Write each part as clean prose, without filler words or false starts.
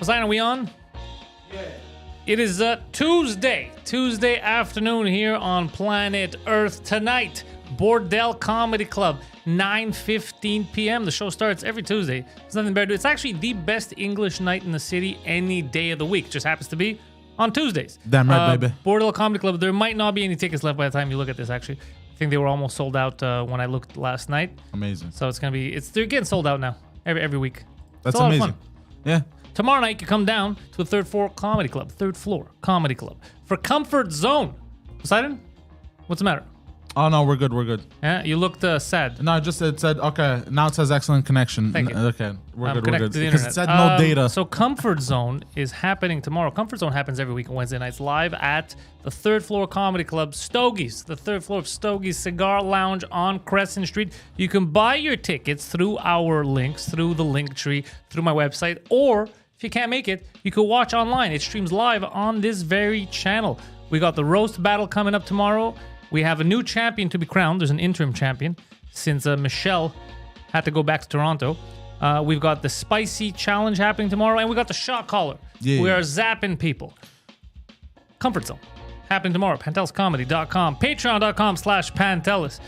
Poseidon, are we on? Yeah. It is Tuesday afternoon here on planet Earth. Tonight, Bordel Comedy Club, 9:15 p.m. The show starts every Tuesday. There's nothing better to do. It's actually the best English night in the city any day of the week. Just happens to be on Tuesdays. Damn right, baby. Bordel Comedy Club. There might not be any tickets left by the time you look at this, actually. I think they were almost sold out when I looked last night. Amazing. So it's going to be, they're getting sold out now every week. That's it's a lot amazing. of fun. Yeah. Tomorrow night, you come down to the third floor comedy club for Comfort Zone. Poseidon, what's the matter? Oh, no, we're good. We're good. Yeah, you looked sad. No, it said, okay, now it says excellent connection. Thank you. Okay, we're good. Connected to the Because internet. it said no data. So Comfort Zone is happening tomorrow. Comfort Zone happens every week on Wednesday nights live at the third floor comedy club, Stogie's, the third floor of Stogie's Cigar Lounge on Crescent Street. You can buy your tickets through our links, through the link tree, through my website, or if you can't make it, you can watch online. It streams live on this very channel. We got the roast battle coming up tomorrow. We have a new champion to be crowned. There's an interim champion since Michelle had to go back to Toronto. We've got the spicy challenge happening tomorrow, and we got the shot caller. Yeah. We are zapping people. Comfort Zone happening tomorrow. PantelisComedy.com. Patreon.com/Pantelis.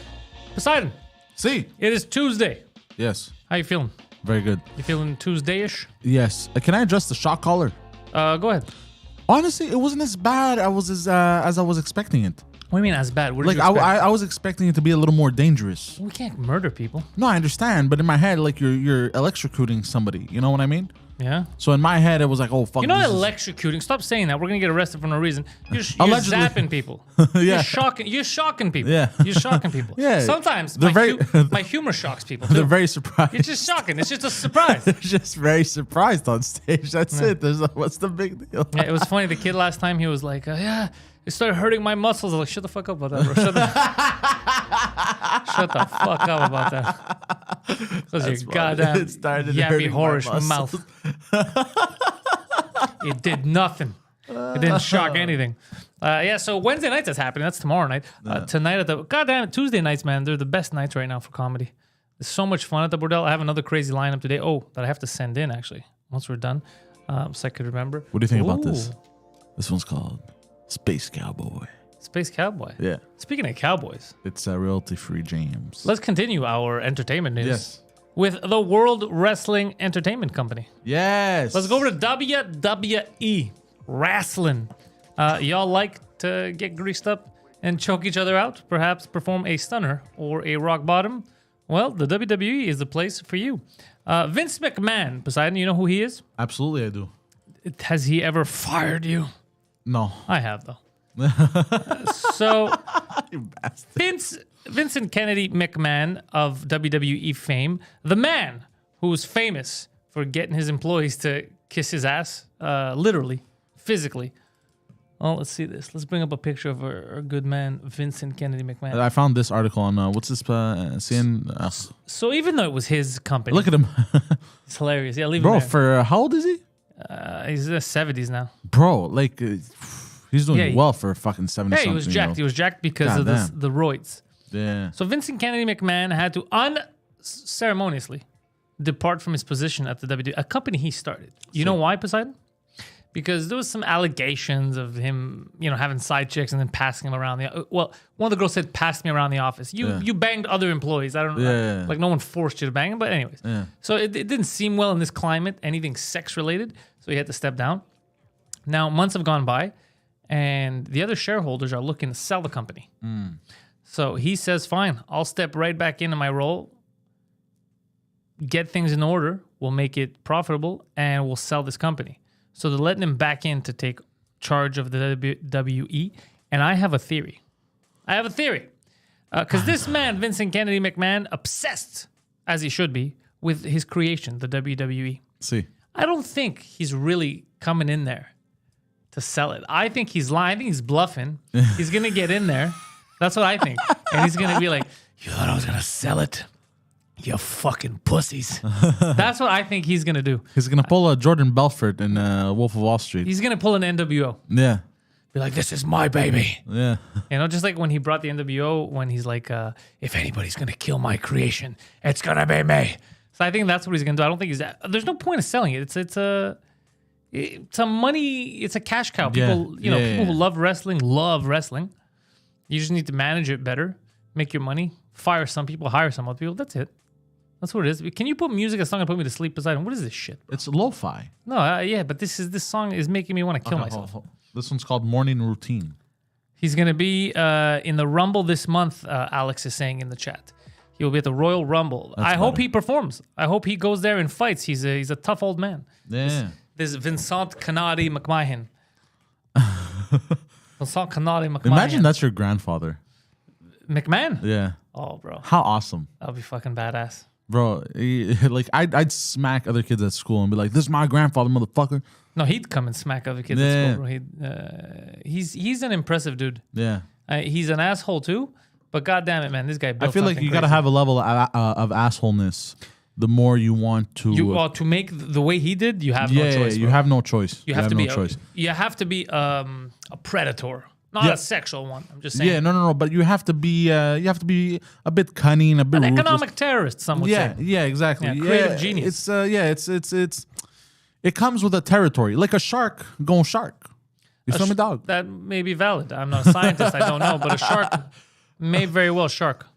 Poseidon. See? It is Tuesday. Yes. How you feeling? Very good. You feeling Tuesday-ish? Yes. Can I address the shot caller? Go ahead. Honestly, it wasn't as bad as I was expecting it. What do you mean as bad? What did Like, you expect? I was expecting it to be a little more dangerous. We can't murder people. No, I understand, but in my head, like, you're electrocuting somebody. You know what I mean? Yeah. So in my head, it was like, oh, fuck. You're not this is- electrocuting. Stop saying that. We're gonna get arrested for no reason. You're Allegedly. zapping people. Yeah. You're shocking people. Yeah. You're shocking people. Yeah. Sometimes They're my humor shocks people They're too. very surprised. It's just shocking. It's just a surprise. They're just very surprised on stage. That's it. There's what's the big deal? Yeah, it was funny. The kid last time, he was like, yeah, it started hurting my muscles. I was like, shut the fuck up about that, bro. Shut the fuck up about that. Because your funny. goddamn It started yappy hurting my whorish muscles. mouth. It did nothing. It didn't shock anything. Yeah, so Wednesday nights that's happening. That's tomorrow night. Tonight at the goddamn Tuesday nights, man. They're the best nights right now for comedy. There's so much fun at the Bordel. I have another crazy lineup today. Oh, that I have to send in actually once we're done, so I could remember. What do you think about this? Ooh, This one's called Space Cowboy. Space Cowboy. Yeah. Speaking of cowboys, It's royalty-free James. let's continue our entertainment news Yes. with the World Wrestling Entertainment Company. Yes. Let's go over to WWE Wrestling. Y'all like to get greased up and choke each other out? Perhaps perform a stunner or a rock bottom? Well, the WWE is the place for you. Vince McMahon, Poseidon, you know who he is? Absolutely, I do. Has he ever fired you? No. I have, though. So, You bastard. Vincent Kennedy McMahon of WWE fame, the man who's famous for getting his employees to kiss his ass, literally, physically. Oh, let's see this. Let's bring up a picture of our good man, Vincent Kennedy McMahon. I found this article on what's this? CN. So even though it was his company, Look at him, it's hilarious. Yeah, leave bro. him there. For how old is he? He's in the 70s now. Bro, like he's doing Yeah, well for fucking 70. Yeah, he was jacked. He was jacked because of Goddamn. the roids. Yeah. So Vincent Kennedy McMahon had to unceremoniously depart from his position at the WWE, a company he started. You know why, Poseidon? Because there was some allegations of him, having side chicks and then passing him around the. Well, one of the girls said, "Pass me around the office." You banged other employees. I don't know. Yeah. Like no one forced you to bang him, but anyways. Yeah. So it didn't seem well in this climate, anything sex related. So he had to step down. Now months have gone by, and the other shareholders are looking to sell the company. So he says, "Fine, I'll step right back into my role, get things in order, we'll make it profitable, and we'll sell this company." So they're letting him back in to take charge of the WWE. And I have a theory. Because this man, Vincent Kennedy McMahon, obsessed, as he should be, with his creation, the WWE. See. I don't think he's really coming in there to sell it. I think he's lying. I think he's bluffing. He's going to get in there. That's what I think. And he's going to be like, "You thought I was going to sell it? You fucking pussies." That's what I think he's going to do. He's gonna pull a Jordan Belfort in Wolf of Wall Street. He's going to pull an NWO. Yeah. Be like, "This is my baby." Yeah. Just like when he brought the NWO, when he's like, "If anybody's going to kill my creation, it's going to be me." So I think that's what he's going to do. I don't think there's no point of selling it. It's It's a money. It's a cash cow. Yeah. People, people who love wrestling love wrestling. You just need to manage it better, make your money, fire some people, hire some other people. That's it. That's what it is. Can you put music that's not gonna put me to sleep beside him? What is this shit? It's lo-fi. No, yeah, but this song is making me want to kill myself. This one's called Morning Routine. He's gonna be in the Rumble this month. Alex is saying in the chat. He will be at the Royal Rumble. I hope he performs. I hope he goes there and fights. He's a tough old man. Yeah. This Vincent Kennedy McMahon. Vincent Kennedy McMahon. Imagine that's your grandfather. McMahon? Yeah. Oh, bro. How awesome. That would be fucking badass. Bro, I'd smack other kids at school and be like, "This is my grandfather, motherfucker." No, he'd come and smack other kids at school, bro. He's an impressive dude. Yeah. He's an asshole too, but goddamn it, man, this guy built I feel like you something gotta crazy. have a level of assholeness. The more you want to, to make the way he did, you have no choice. you bro. have no choice. You have to no be choice. You have to be a predator, not a sexual one. I'm just saying. Yeah, no. But you have to be a bit cunning, a bit An ruthless. economic terrorist. Some would say. Yeah, exactly. Yeah, creative genius. It's it comes with a territory, like a shark going shark. You feel me, dog? That may be valid. I'm not a scientist. I don't know, but a shark may very well shark.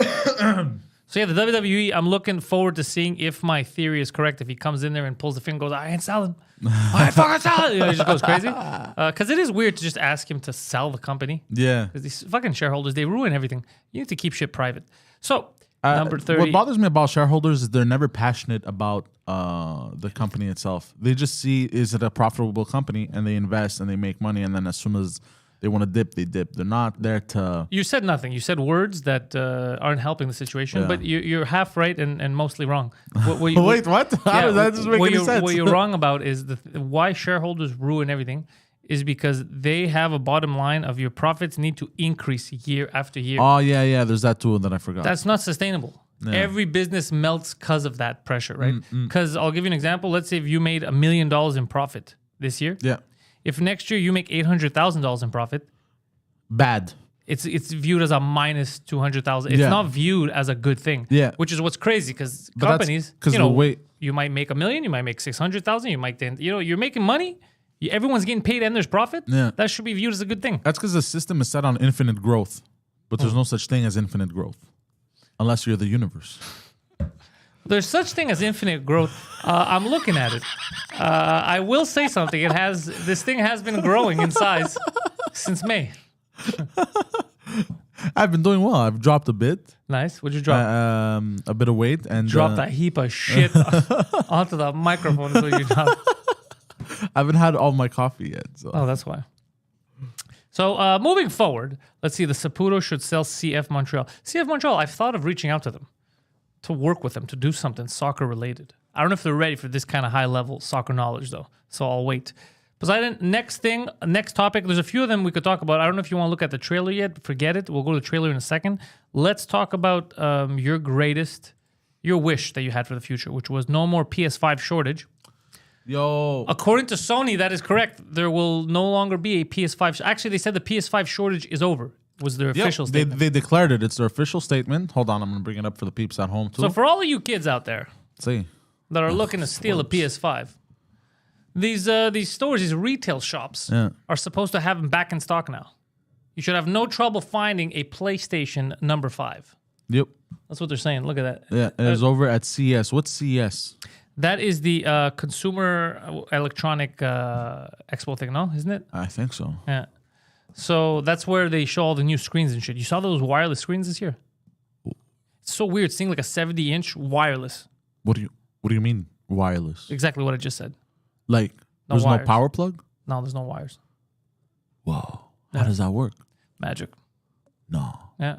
So yeah, the WWE. I'm looking forward to seeing if my theory is correct. If he comes in there and pulls the finger, and goes, "I ain't selling. I ain't fucking selling." He just goes crazy. Because it is weird to just ask him to sell the company. Yeah. Because these fucking shareholders, they ruin everything. You need to keep shit private. So number 30. What bothers me about shareholders is they're never passionate about the company itself. They just see, is it a profitable company, and they invest and they make money, and then as soon as they want to dip, they dip. They're not there to... You said nothing. You said words that aren't helping the situation, but you're half right and mostly wrong. Wait, what? How does that just make any sense? What you're wrong about is why shareholders ruin everything is because they have a bottom line of your profits need to increase year after year. Oh, yeah. There's that too that I forgot. That's not sustainable. Yeah. Every business melts because of that pressure, right? Because I'll give you an example. Let's say if you made $1 million in profit this year. Yeah. If next year you make $800,000 in profit, bad. It's viewed as a minus 200,000. It's not viewed as a good thing. Yeah. Which is what's crazy because companies, you might make $1 million, you might make 600,000, you might then, you're making money. Everyone's getting paid and there's profit. Yeah. That should be viewed as a good thing. That's because the system is set on infinite growth, but there's no such thing as infinite growth, unless you're the universe. There's such thing as infinite growth. I'm looking at it. I will say something. This thing has been growing in size since May. I've been doing well. I've dropped a bit. Nice. What'd you drop? A bit of weight and dropped a heap of shit onto the microphone. So you dropped. I haven't had all my coffee yet. So. Oh, that's why. So moving forward, let's see. The Saputo should sell CF Montreal. CF Montreal. I've thought of reaching out to them to work with them to do something soccer related. I don't know if they're ready for this kind of high level soccer knowledge though. So I'll wait. Poseidon, next topic. There's a few of them we could talk about. I don't know if you want to look at the trailer yet. Forget it. We'll go to the trailer in a second. Let's talk about your wish that you had for the future, which was no more PS5 shortage. Yo. According to Sony, that is correct. There will no longer be a PS5. Actually, they said the PS5 shortage is over. Was their official statement. They declared it. It's their official statement. Hold on. I'm going to bring it up for the peeps at home too. So for all of you kids out there that are looking to steal a PS5, these stores, these retail shops are supposed to have them back in stock now. You should have no trouble finding a PlayStation number 5. Yep. That's what they're saying. Look at that. Yeah, it was over at CES. What's CES? That is the Consumer Electronic Expo thing, no? Isn't it? I think so. Yeah. So that's where they show all the new screens and shit. You saw those wireless screens this year? It's so weird seeing like a 70-inch wireless. What do you mean wireless? Exactly what I just said. Like there's no power plug? No, there's no wires. Whoa. How does that work? Magic. No. Yeah.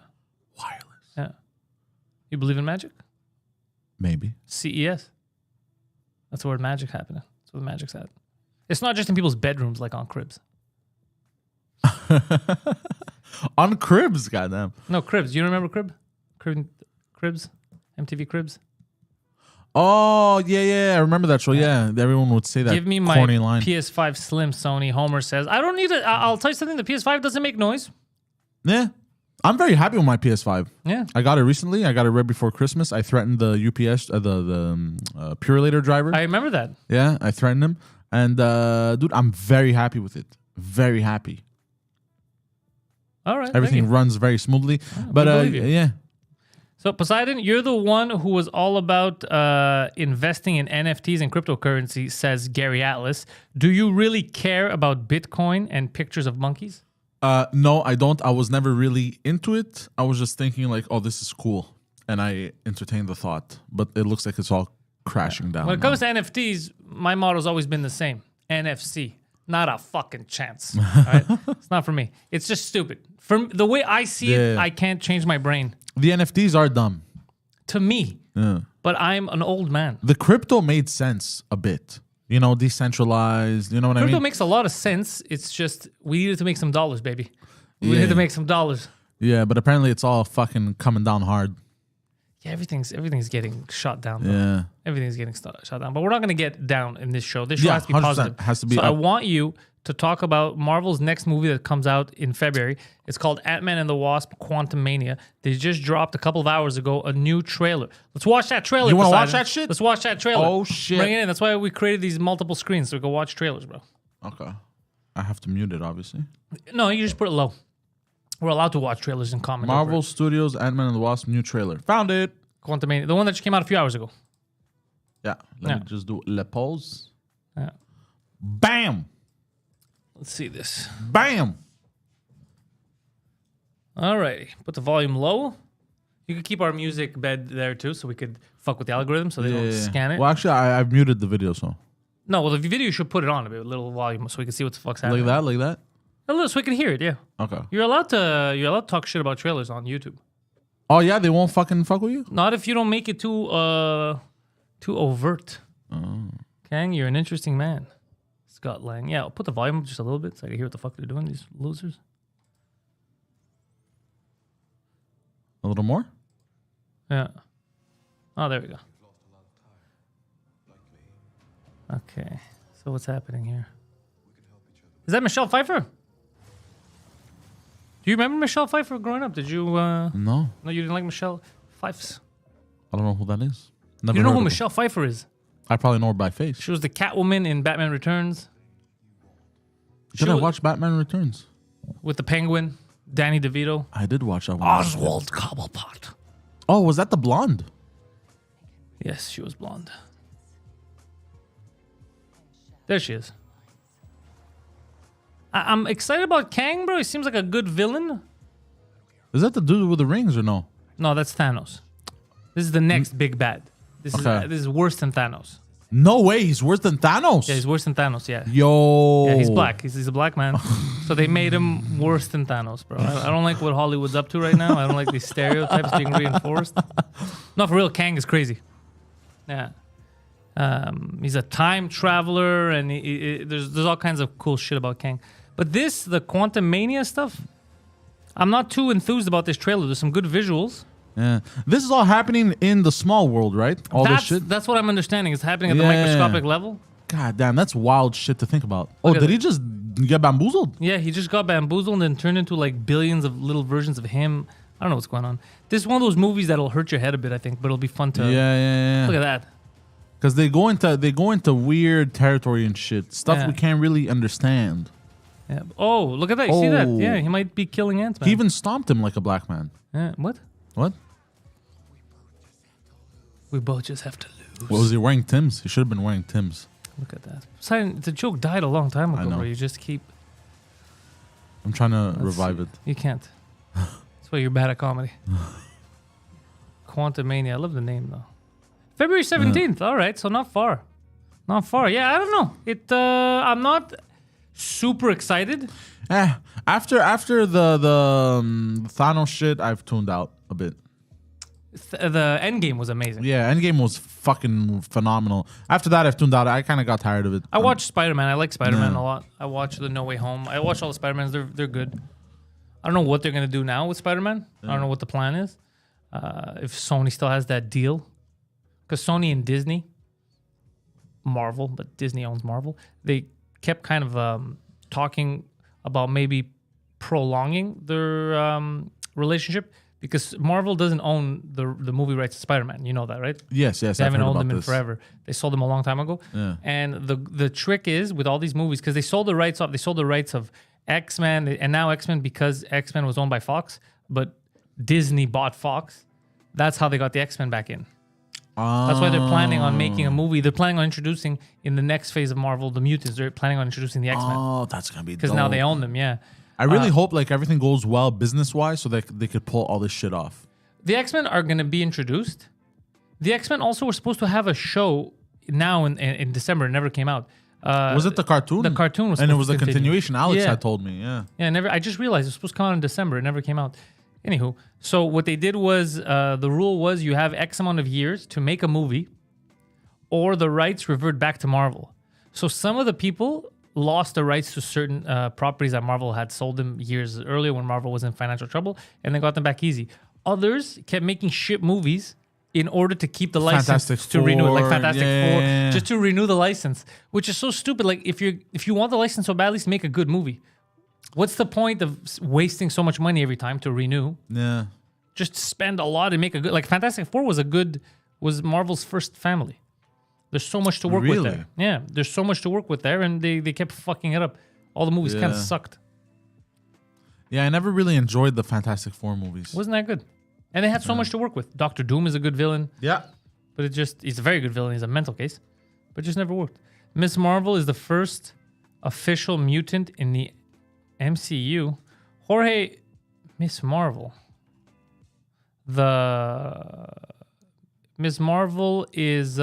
Wireless. Yeah. You believe in magic? Maybe. CES. That's where magic happening. That's where the magic's at. It's not just in people's bedrooms like on Cribs. On Cribs, goddamn. No, Cribs. You remember Cribs? MTV Cribs? Oh, yeah. I remember that show. Yeah. Everyone would say that Give me my corny line. PS5 Slim, Sony. Homer says. I don't need it. I'll tell you something. The PS5 doesn't make noise. Yeah. I'm very happy with my PS5. Yeah. I got it recently. I got it right before Christmas. I threatened the UPS, the Purelator driver. I remember that. Yeah, I threatened him. And dude, I'm very happy with it. Very happy. All right. Everything runs very smoothly. But believe you. yeah. So Poseidon, you're the one who was all about investing in NFTs and cryptocurrency, says Gary Atlas. Do you really care about Bitcoin and pictures of monkeys? No, I don't. I was never really into it. I was just thinking like, oh, this is cool. And I entertained the thought. But it looks like it's all crashing down. When it comes to NFTs, my motto's always been the same. NFC. Not a fucking chance. All right? It's not for me. It's just stupid. From the way I see it, I can't change my brain. The NFTs are dumb. To me. But I'm an old man. The crypto made sense a bit. You know, decentralized. You know what I mean? Crypto makes a lot of sense. It's just we needed to make some dollars, baby. We needed to make some dollars. Yeah, but apparently it's all fucking coming down hard. Yeah, everything's getting shot down. Though. Yeah. Everything's getting shot down. But we're not going to get down in this show. This show has to be positive. Has to be so up. I want you to talk about Marvel's next movie that comes out in February. It's called Ant-Man and the Wasp: Quantumania. They just dropped a couple of hours ago a new trailer. Let's watch that trailer. You want to Poseidon. watch that shit? Let's watch that trailer. Oh, shit. Bring it in. That's why we created these multiple screens so we can watch trailers, bro. Okay. I have to mute it, obviously. No, you just put it low. We're allowed to watch trailers and comment. Marvel Studios Ant-Man and the Wasp new trailer. Found it. Quantumania, the one that just came out a few hours ago. Yeah. Let me just do le pause. Yeah. Bam. Let's see this. Bam. Alrighty. Put the volume low. You could keep our music bed there too, so we could fuck with the algorithm so they don't scan it. Well, actually, I've muted the video, so. No, well, the video you should put it on a bit, a little volume, so we can see what the fuck's happening. Like that? A little, so we can hear it. Yeah. Okay. You're allowed to talk shit about trailers on YouTube. Oh, yeah? They won't fucking fuck with you? Not if you don't make it too overt. Kang, you're an interesting man. Scott Lang. Yeah, I'll put the volume up just a little bit so I can hear what the fuck they're doing, these losers. A little more? Yeah. Oh, there we go. Okay. So what's happening here? Is that Michelle Pfeiffer? Do you remember Michelle Pfeiffer growing up? Did you? No. No, you didn't like Michelle Pfeiffer. I don't know who that is. You don't know who Michelle Pfeiffer is? I probably know her by face. She was the Catwoman in Batman Returns. Did I watch Batman Returns? With the Penguin, Danny DeVito. I did watch that one. Oswald Cobblepot. Oh, was that the blonde? Yes, she was blonde. There she is. I'm excited about Kang, bro. He seems like a good villain. Is that the dude with the rings or no? No, that's Thanos. This is the next big bad. This is worse than Thanos. No way, he's worse than Thanos. Yeah, he's worse than Thanos. Yeah. Yo. Yeah, he's black. He's a black man. So they made him worse than Thanos, bro. I don't like what Hollywood's up to right now. I don't like these stereotypes being reinforced. No, for real, Kang is crazy. Yeah. He's a time traveler, and there's all kinds of cool shit about Kang. But the Quantumania stuff, I'm not too enthused about this trailer. There's some good visuals. Yeah. This is all happening in the small world, right? This shit? That's what I'm understanding. It's happening at the microscopic level. God damn, that's wild shit to think about. Oh, did he just get bamboozled? Yeah, he just got bamboozled and then turned into like billions of little versions of him. I don't know what's going on. This is one of those movies that'll hurt your head a bit, I think, but it'll be fun to... Yeah. Look at that. Because they go into weird territory and shit. Stuff we can't really understand. Yeah. Oh, look at that. You see that? Yeah, he might be killing Ant-Man. He even stomped him like a black man. Yeah. What? What? We both just have to lose. What was he wearing? Tim's? He should have been wearing Tim's. Look at that. The joke died a long time ago, I know. bro. You just keep... I'm trying to revive it. You can't. That's why you're bad at comedy. Quantumania. I love the name, though. February 17th. All right, so not far. Not far. Yeah, I don't know. I'm not super excited. After the Thanos shit, I've tuned out a bit. The Endgame was amazing. Yeah, Endgame was fucking phenomenal. After that, I've tuned out. I kind of got tired of it. I watched Spider-Man. I like Spider-Man a lot. I watched the No Way Home. I watched all the Spider-Mans. They're good. I don't know what they're going to do now with Spider-Man. I don't know what the plan is. If Sony still has that deal. Because Sony and Disney, Marvel, but Disney owns Marvel, they kept kind of talking about maybe prolonging their relationship. because Marvel doesn't own the movie rights to Spider-Man. You know that, right? Yes, They I've haven't heard owned about them in this. forever. They sold them a long time ago. Yeah. And the trick is with all these movies, because they sold the rights off. They sold the rights of X-Men, and now X-Men, because X-Men was owned by Fox, but Disney bought Fox. That's how they got the X-Men back in. That's why they're planning on making a movie. They're planning on introducing in the next phase of Marvel the mutants. They're planning on introducing the X-Men Oh, that's gonna be because now they own them. Yeah. I really hope like everything goes well business wise, so that they could pull all this shit off. The X-Men are going to be introduced. The X-Men also were supposed to have a show now in December. It never came out. Was it the cartoon? The cartoon was and it supposed was to a continue. continuation. Alex Yeah. had told me. Yeah. Yeah, never. I just realized it was supposed to come out in December. It never came out. Anywho, so what they did was the rule was you have X amount of years to make a movie, or the rights revert back to Marvel. So some of the people lost the rights to certain properties that Marvel had sold them years earlier when Marvel was in financial trouble, and they got them back easy. Others kept making shit movies in order to keep the license Fantastic to renew it, like Four, Fantastic yeah. Four, just to renew the license, which is so stupid. Like if you want the license so badly, make a good movie. What's the point of wasting so much money every time to renew? Yeah. Just spend a lot and make a good. Like Fantastic Four was Marvel's first family. There's so much to work with Really? there. Yeah, there's so much to work with there, and they kept fucking it up. All the movies kind of Yeah. sucked. Yeah, I never really enjoyed the Fantastic Four movies. Wasn't that good? And they had so much to work with. Doctor Doom is a good villain, Yeah. but he's a very good villain. He's a mental case, but it just never worked. Miss Marvel is the first official mutant in the MCU. Jorge, Miss Marvel. Miss Marvel is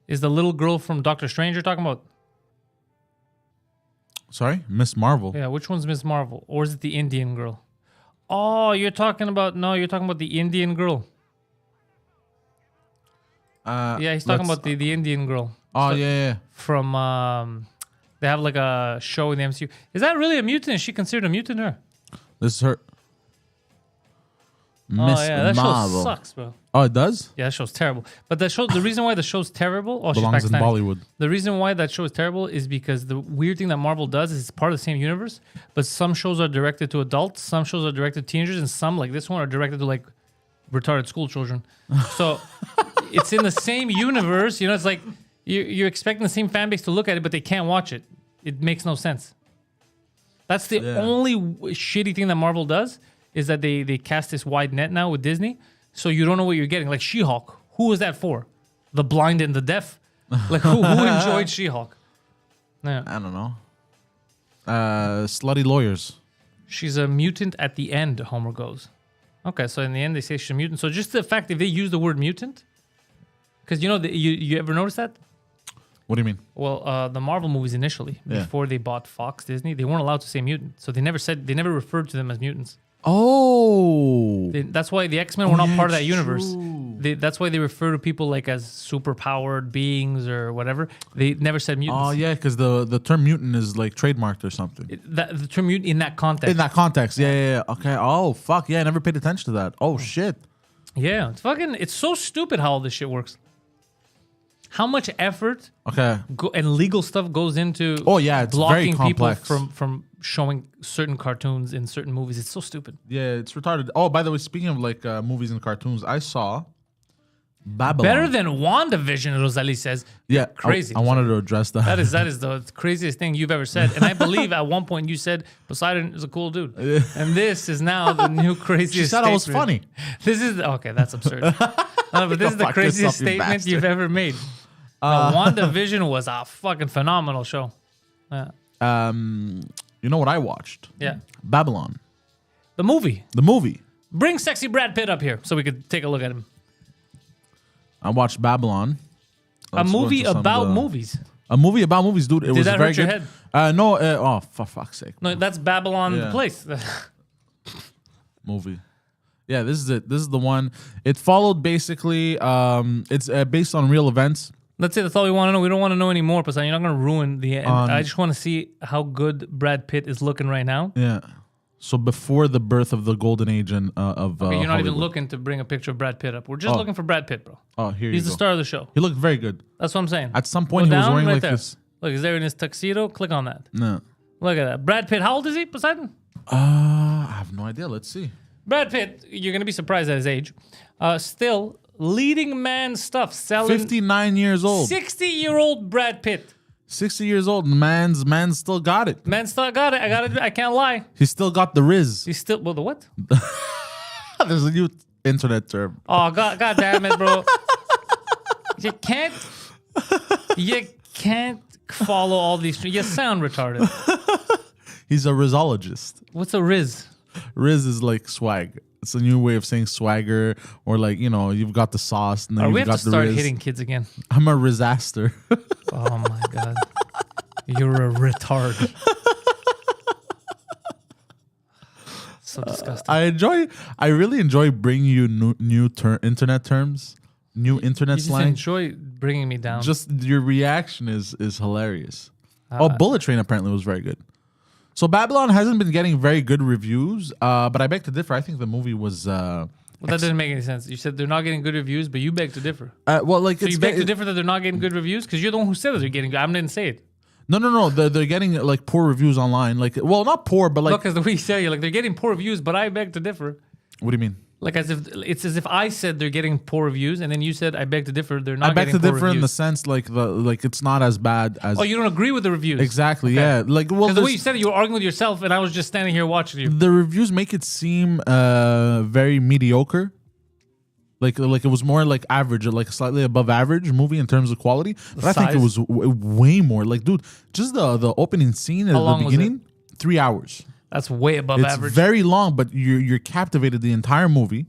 is the little girl from Doctor Strange you're talking about? Sorry, Miss Marvel. Yeah, which one's Miss Marvel? Or is it the Indian girl? Oh, you're talking about the Indian girl. Yeah, he's talking about the Indian girl. Oh So- yeah. From they have like a show in the MCU. Is that really a mutant? Is she considered a mutant or? This is her. Oh Miss yeah, that show Marvel. sucks, bro. Oh, it does. Yeah, that show's terrible. But the reason why the show's terrible, she's Belongs in Pakistani. Bollywood. The reason why that show is terrible is because the weird thing that Marvel does is it's part of the same universe, but some shows are directed to adults, some shows are directed to teenagers, and some, like this one, are directed to like retarded school children. So it's in the same universe. You know, it's like you're expecting the same fan base to look at it, but they can't watch it. It makes no sense. That's the only shitty thing that Marvel does is that they cast this wide net now with Disney, so you don't know what you're getting. Like She-Hulk, who was that for? The blind and the deaf? Like who enjoyed She-Hulk? Yeah. I don't know. Slutty lawyers. She's a mutant at the end, Homer goes. Okay, so in the end they say she's a mutant. So just the fact if they use the word mutant, because you know you ever notice that? What do you mean? Well, the Marvel movies initially, before they bought Fox, Disney, they weren't allowed to say mutant, so they never referred to them as mutants. Oh. That's why the X-Men were not yeah, part of that it's universe. true. That's why they refer to people like as superpowered beings or whatever. They never said mutants. Oh yeah, because the term mutant is like trademarked or something. The term mutant in that context. In that context, yeah. Okay. Oh fuck yeah, I never paid attention to that. Oh shit. Yeah, it's so stupid how all this shit works. How much effort Okay. and legal stuff goes into Oh, yeah, it's very blocking people complex. from showing certain cartoons in certain movies. It's so stupid. Yeah, it's retarded. Oh, by the way, speaking of like movies and cartoons, I saw Babylon. Better than WandaVision, Rosalie says. Yeah, Crazy. I wanted to address that. That is the craziest thing you've ever said. And I believe at one point you said Poseidon is a cool dude. And this is now the new craziest She said I was statement. funny. This is, okay, that's absurd. No, but this is the Fuck craziest yourself, you statement bastard. you've ever made. No, WandaVision was a fucking phenomenal show. Yeah. You know what I watched? Yeah. Babylon, The movie. the movie. Bring sexy Brad Pitt up here so we could take a look at him. I watched Babylon. A Let's go movie into some of about the- movies. A movie about movies, dude. It was that very hurt your good. head? No. Oh, for fuck's sake. No, that's Babylon, the Yeah. place. Movie. Yeah, this is it. This is the one. It followed basically. It's based on real events. That's it. That's all we want to know. We don't want to know any more, Poseidon. You're not going to ruin the end. On- I just want to see how good Brad Pitt is looking right now. Yeah. So before the birth of the golden age of Okay, you're not even Hollywood. looking to bring a picture of Brad Pitt up. We're just Oh. looking for Brad Pitt, bro. Oh, here He's you the go. star of the show. He looked very good. That's what I'm saying. At some point, Go he was down, wearing right like there. this. Look, he's there in his tuxedo. Click on that. No. Look at that. Brad Pitt. How old is he, Poseidon? I have no idea. Let's see. Brad Pitt, you're gonna be surprised at his age. Still leading man stuff, selling 59 years old. 60-year-old Brad Pitt. 60 years old. Man's still got it. Man still got it. I can't lie. He still got the Riz. He's still the what? There's a new internet term. Oh god damn it, bro. You can't follow all these. You sound retarded. He's a Rizologist. What's a Riz? Riz is like swag. It's a new way of saying swagger, or like, you know, you've got the sauce and then We you've have got to the start Riz. hitting kids again. I'm a Rizaster. Oh my god. You're a retard. So disgusting. I really enjoy bringing you new internet terms, new internet You just slang. enjoy bringing me down. Just your reaction is hilarious. Bullet Train apparently was very good. So Babylon hasn't been getting very good reviews, but I beg to differ. I think the movie was. Well, that didn't make any sense. You said they're not getting good reviews, but you beg to differ. Well, like So you beg to differ that they're not getting good reviews because you're the one who said that they're getting good. I didn't say it. No. They're getting like poor reviews online. Like, well, not poor, but like. Look, as the way you say, like they're getting poor reviews, but I beg to differ. What do you mean? Like as if I said they're getting poor reviews, and then you said I beg to differ. They're not. I beg getting to poor differ in the reviews. sense like it's not as bad as. Oh, you don't agree with the reviews? Exactly. Okay. Yeah. Like, well, Because the way you said it, you were arguing with yourself, and I was just standing here watching you. the reviews make it seem very mediocre. Like it was more like average, like slightly above average movie in terms of quality. But I think it size? was way more. Like, dude, just the opening scene at long the was it? beginning, 3 hours. That's way above It's average. very long, but you're captivated the entire movie.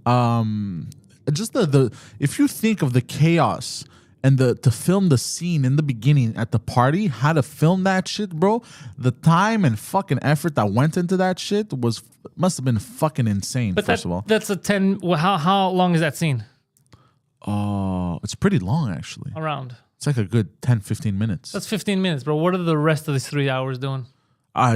Just the if you think of the chaos and to film the scene in the beginning at the party, how to film that shit, bro. The time and fucking effort that went into that shit must have been fucking insane. but first of all, that's a 10. Well, how long is that scene? it's pretty long actually. Around. It's like a good 10, 15 minutes. That's 15 minutes, bro. What are the rest of these 3 hours doing?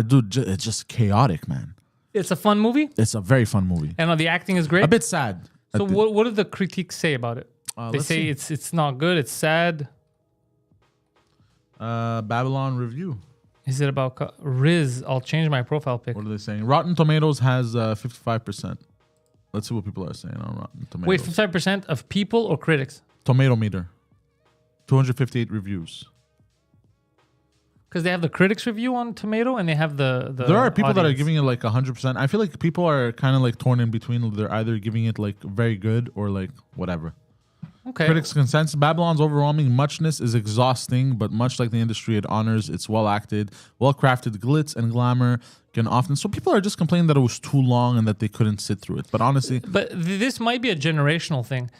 Dude, it's just chaotic, man. It's a fun movie, It's a very fun movie. and the acting is great. A bit sad. So what do the critiques say about it? They let's say see. it's not good. It's sad. Babylon review. Is it about Riz? I'll change my profile pic. What are they saying? Rotten Tomatoes has 55%. Let's see what people are saying on Rotten Tomatoes. Wait, 55% of people or critics? Tomato meter. 258 reviews. Because they have the critics review on Tomato, and they have the There are people that are audience. giving it like 100%. I feel like people are kind of like torn in between. They're either giving it like very good or like whatever. Okay. Critics' consensus: Babylon's overwhelming muchness is exhausting, but much like the industry, it honors its well-acted, well-crafted glitz and glamour. Can often so people are just complaining that it was too long and that they couldn't sit through it. But honestly, This might be a generational thing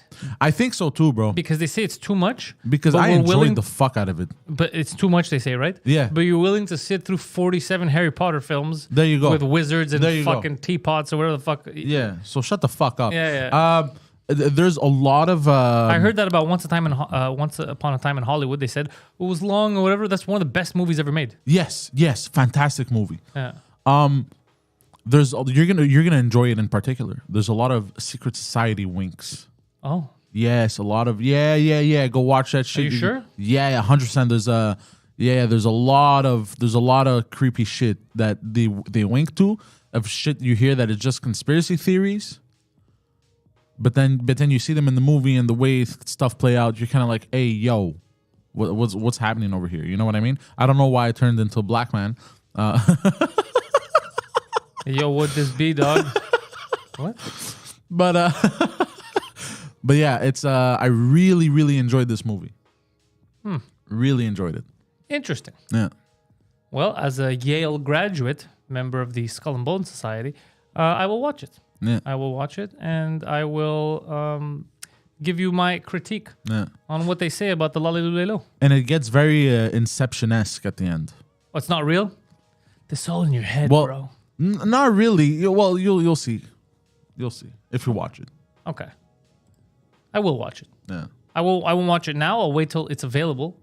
I think so too, bro. because they say it's too much. Because but I we're enjoyed willing- the fuck out of it. But it's too much, they say, right? Yeah. But you're willing to sit through 47 Harry Potter films. There you go. With wizards and There you go. fucking teapots or whatever the fuck. Yeah. So shut the fuck up. Yeah. There's a lot of. I heard that about Once Upon a Time in Hollywood. They said it was long or whatever. That's one of the best movies ever made. Yes. Fantastic movie. Yeah. You're gonna enjoy it in particular. There's a lot of secret society winks. Oh. Yes, a lot of yeah. Go watch that shit. you sure? Yeah, 100%. There's a lot of creepy shit that they wink to, of shit you hear that is just conspiracy theories. But then you see them in the movie and the way stuff play out, you're kind of like, hey, yo, what's happening over here? You know what I mean? I don't know why I turned into a black man. Yo, what this be, dog? What? But but yeah, it's I really enjoyed this movie. Really enjoyed it. Interesting. Yeah. Well, as a Yale graduate, member of the Skull and Bone Society, I will watch it. Yeah. I will watch it, and I will give you my critique Yeah. on what they say about the Lalilulelo. And it gets very Inception-esque at the end. Oh, it's not real? It's all in your head, Well, bro. Not really. Well, you'll see. You'll see if you watch it. Okay. I will watch it. Yeah. I won't watch it now. I'll wait till it's available.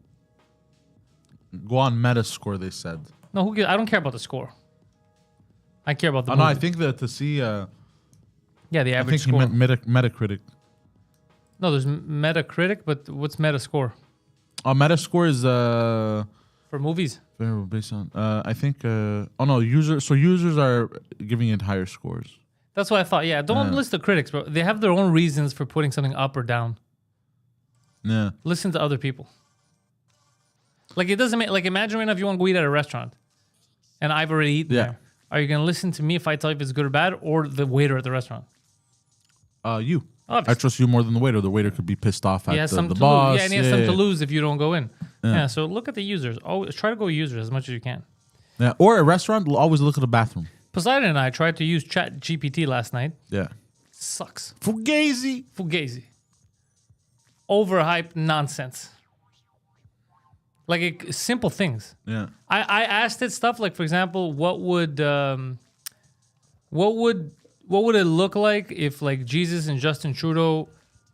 Go on Metascore, they said. No, who cares? I don't care about the score. I care about the No, movie. I think that to see. Yeah, the I average think he score. meant Metacritic. No, there's Metacritic, but what's Metascore? Metascore is For movies? Favorable based on I think users. So users are giving it higher scores. That's what I thought. Yeah, don't list the critics, bro. They have their own reasons for putting something up or down. Yeah. Listen to other people. Like, it doesn't make, like, imagine right now if you want to go eat at a restaurant and I've already eaten there. Are you going to listen to me if I tell you if it's good or bad, or the waiter at the restaurant? You. Obviously. I trust you more than the waiter. The waiter could be pissed off at the boss. boss. Yeah, and he has something to lose if you don't go in. Yeah, so look at the users. Always try to go users as much as you can. Yeah, or a restaurant, always look at the bathroom. Poseidon and I tried to use Chat GPT last night. Yeah. Sucks. Fugazi. Overhyped nonsense. Like simple things. Yeah. I asked it stuff like, for example, what would it look like if like Jesus and Justin Trudeau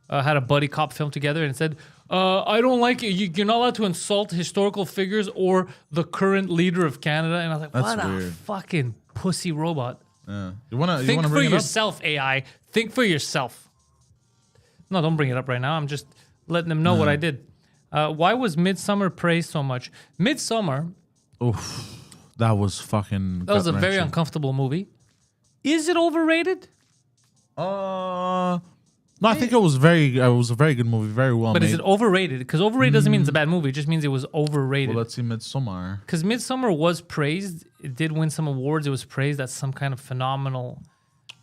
had a buddy cop film together, and it said, I don't like it. You're not allowed to insult historical figures or the current leader of Canada. And I was like, That's what weird. a fucking pussy robot. Yeah. You wanna Think for bring it yourself, AI. Think for yourself. No, don't bring it up right now. I'm just letting them know what I did. Why was Midsummer praised so much? Midsummer. Oof. That was fucking. That was a very uncomfortable movie. Is it overrated? No, I think it was a very good movie, very well But made. is it overrated? Because overrated doesn't mean it's a bad movie. It just means it was overrated. Well, let's see, Midsommar. Because Midsummer was praised. It did win some awards. It was praised as some kind of phenomenal.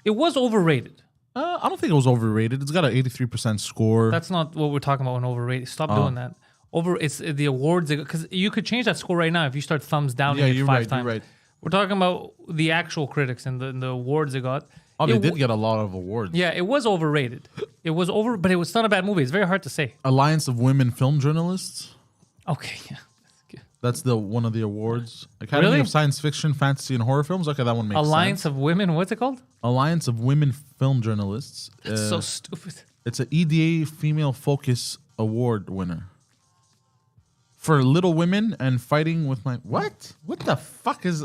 It was overrated. I don't think it was overrated. It's got an 83% score. That's not what we're talking about when overrated. Stop doing that. It's the awards, because you could change that score right now if you start thumbs down it you're 5 right, times. you're right. We're talking about the actual critics and the awards they got. Oh, they did get a lot of awards. Yeah, it was overrated. But it was not a bad movie. It's very hard to say. Alliance of Women Film Journalists. Okay, yeah. That's one of the awards. Academy Really? of Science Fiction, Fantasy, and Horror Films. Okay, that one makes Alliance sense. of Women, what's it called? Alliance of Women Film Journalists. That's so stupid. It's an EDA Female Focus Award winner. For Little Women and Fighting with My... What? What the fuck is...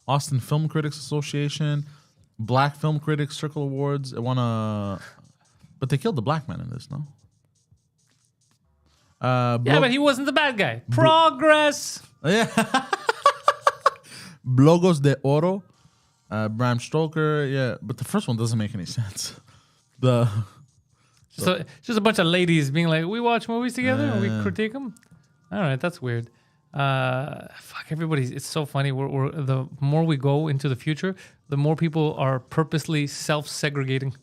Austin Film Critics Association, Black Film Critics Circle Awards. It won a... But they killed the black man in this, no? Yeah, but he wasn't the bad guy. Progress! Yeah. Blogos de Oro, Bram Stoker. Yeah, but the first one doesn't make any sense. So just a bunch of ladies being like, we watch movies together and we critique them. All right, that's weird. Fuck, it's so funny. The more we go into the future, the more people are purposely self-segregating.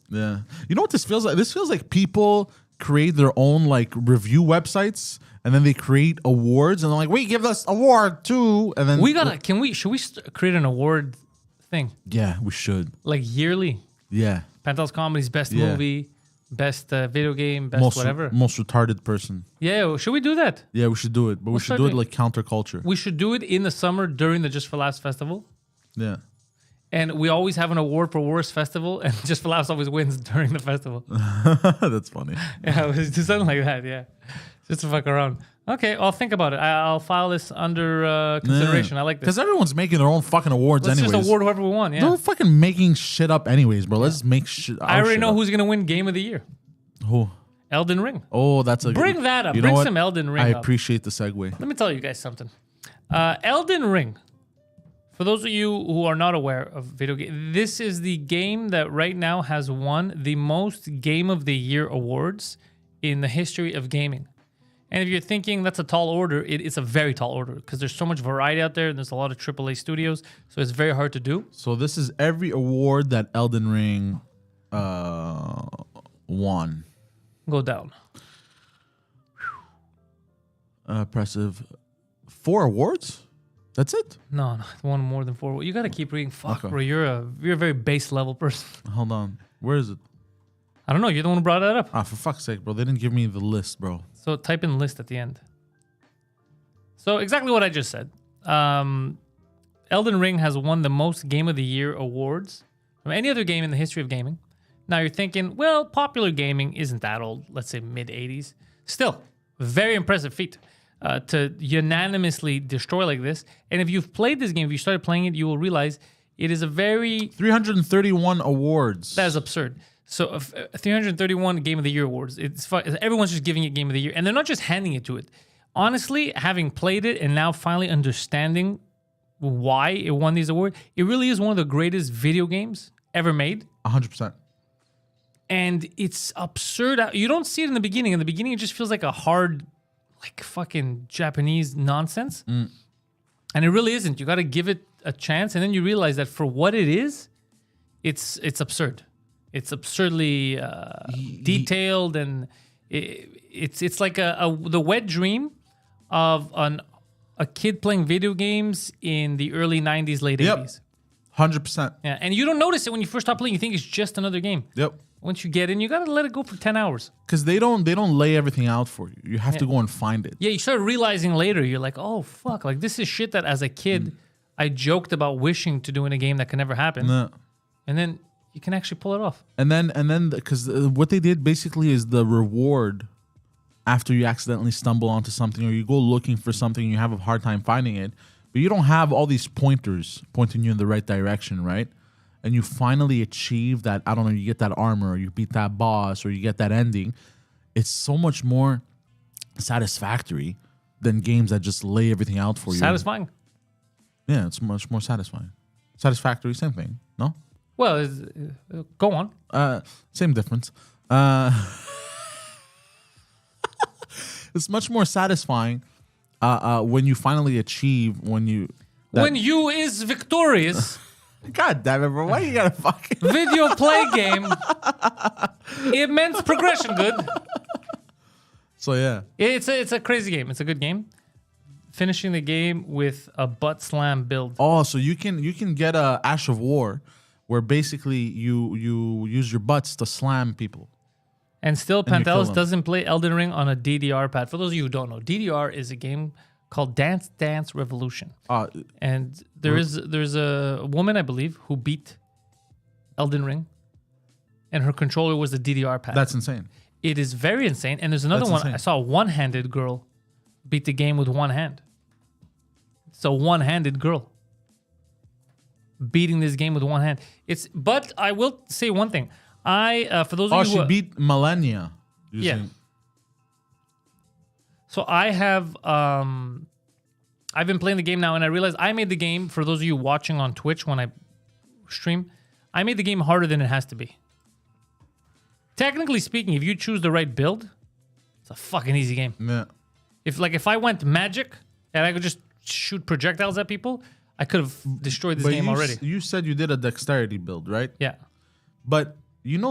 Yeah. You know what this feels like? This feels like people create their own like review websites, and then they create awards, and they're like, we give this award too, and then should we create an award thing? Yeah, we should. Like yearly? Yeah. Pantelis Comedy's best movie, best video game, best whatever. Most retarded person. Yeah, should we do that? Yeah, we should do it, but we should do it like counterculture. We should do it in the summer during the Just for Laughs festival. Yeah. And we always have an award for worst festival, and Just for Laughs always wins during the festival. That's funny. Yeah, it was just something like that, yeah. Just to fuck around. Okay, I'll think about it. I'll file this under consideration. I like this. Because everyone's making their own fucking awards Let's anyways. just award whoever we want, yeah. They're fucking making shit up anyways, bro. Let's just make shit. I already know who's going to win Game of the Year. Who? Elden Ring. Oh, that's a Bring that up. You know Bring what? some Elden Ring I up. appreciate the segue. Let me tell you guys something. Elden Ring. For those of you who are not aware of video game, this is the game that right now has won the most Game of the Year awards in the history of gaming. And if you're thinking that's a tall order, it's a very tall order because there's so much variety out there and there's a lot of AAA studios, so it's very hard to do. So this is every award that Elden Ring won. Go down. Impressive. 4 awards? That's it? No, it won more than 4. You got to keep reading. Fuck, Okay. bro. You're a very base level person. Hold on. Where is it? I don't know. You're the one who brought that up. For fuck's sake, bro. They didn't give me the list, bro. So type in list at the end. So exactly what I just said. Elden Ring has won the most Game of the Year awards from any other game in the history of gaming. Now you're thinking, well, popular gaming isn't that old. Let's say mid 80s. Still, very impressive feat to unanimously destroy like this. And if you've played this game, if you started playing it, you will realize it is a very... 331 awards. That is absurd. So 331 Game of the Year awards. Everyone's just giving it Game of the Year. And they're not just handing it to it. honestly, having played it and now finally understanding why it won these awards, it really is one of the greatest video games ever made. 100%. And it's absurd. You don't see it in the beginning. In the beginning, it just feels like a hard, like fucking Japanese nonsense. And it really isn't. You got to give it a chance, and then you realize that for what it is, it's absurd. It's absurdly detailed, and it's like the wet dream of a kid playing video games in the early 90s, late 80s. 100%. Yeah, and you don't notice it when you first start playing. You think it's just another game. Yep. Once you get in, you gotta let it go for 10 hours. Because they don't lay everything out for you. You have to go and find it. Yeah, you start realizing later, you're like, oh, fuck. Like, this is shit that as a kid, I joked about wishing to do in a game that can never happen. No. And then you can actually pull it off. And then, because what they did basically is the reward after you accidentally stumble onto something or you go looking for something and you have a hard time finding it, but you don't have all these pointers pointing you in the right direction, right? And you finally achieve that, I don't know, you get that armor, or you beat that boss, or you get that ending. It's so much more satisfactory than games that just lay everything out for you. Satisfying? Yeah, it's much more satisfying. Satisfactory, same thing, no? Well, go on. Same difference. It's much more satisfying when you finally achieve, when you is victorious. God damn it, bro. Why you gotta fucking Video play game. Immense progression, good. So yeah. It's a crazy game. It's a good game. Finishing the game with a butt slam build. Oh, so you can get a Ash of War where basically you use your butts to slam people. And still, And you kill Pantelis them. doesn't play Elden Ring on a DDR pad. For those of you who don't know, DDR is a game called Dance Dance Revolution. And there's a woman, I believe, who beat Elden Ring, and her controller was the DDR pad. That's insane. It is very insane. And there's another That's one. insane. I saw a one-handed girl beat the game with one hand. It's a one-handed girl beating this game with one hand. But I will say one thing. For those of you She who beat Millennia. Yeah. So I have I've been playing the game now, and I realized I made the game, for those of you watching on Twitch when I stream, I made the game harder than it has to be. Technically speaking, if you choose the right build, it's a fucking easy game. Yeah. If I went magic and I could just shoot projectiles at people, I could have destroyed this game already. You said you did a dexterity build, right? Yeah. But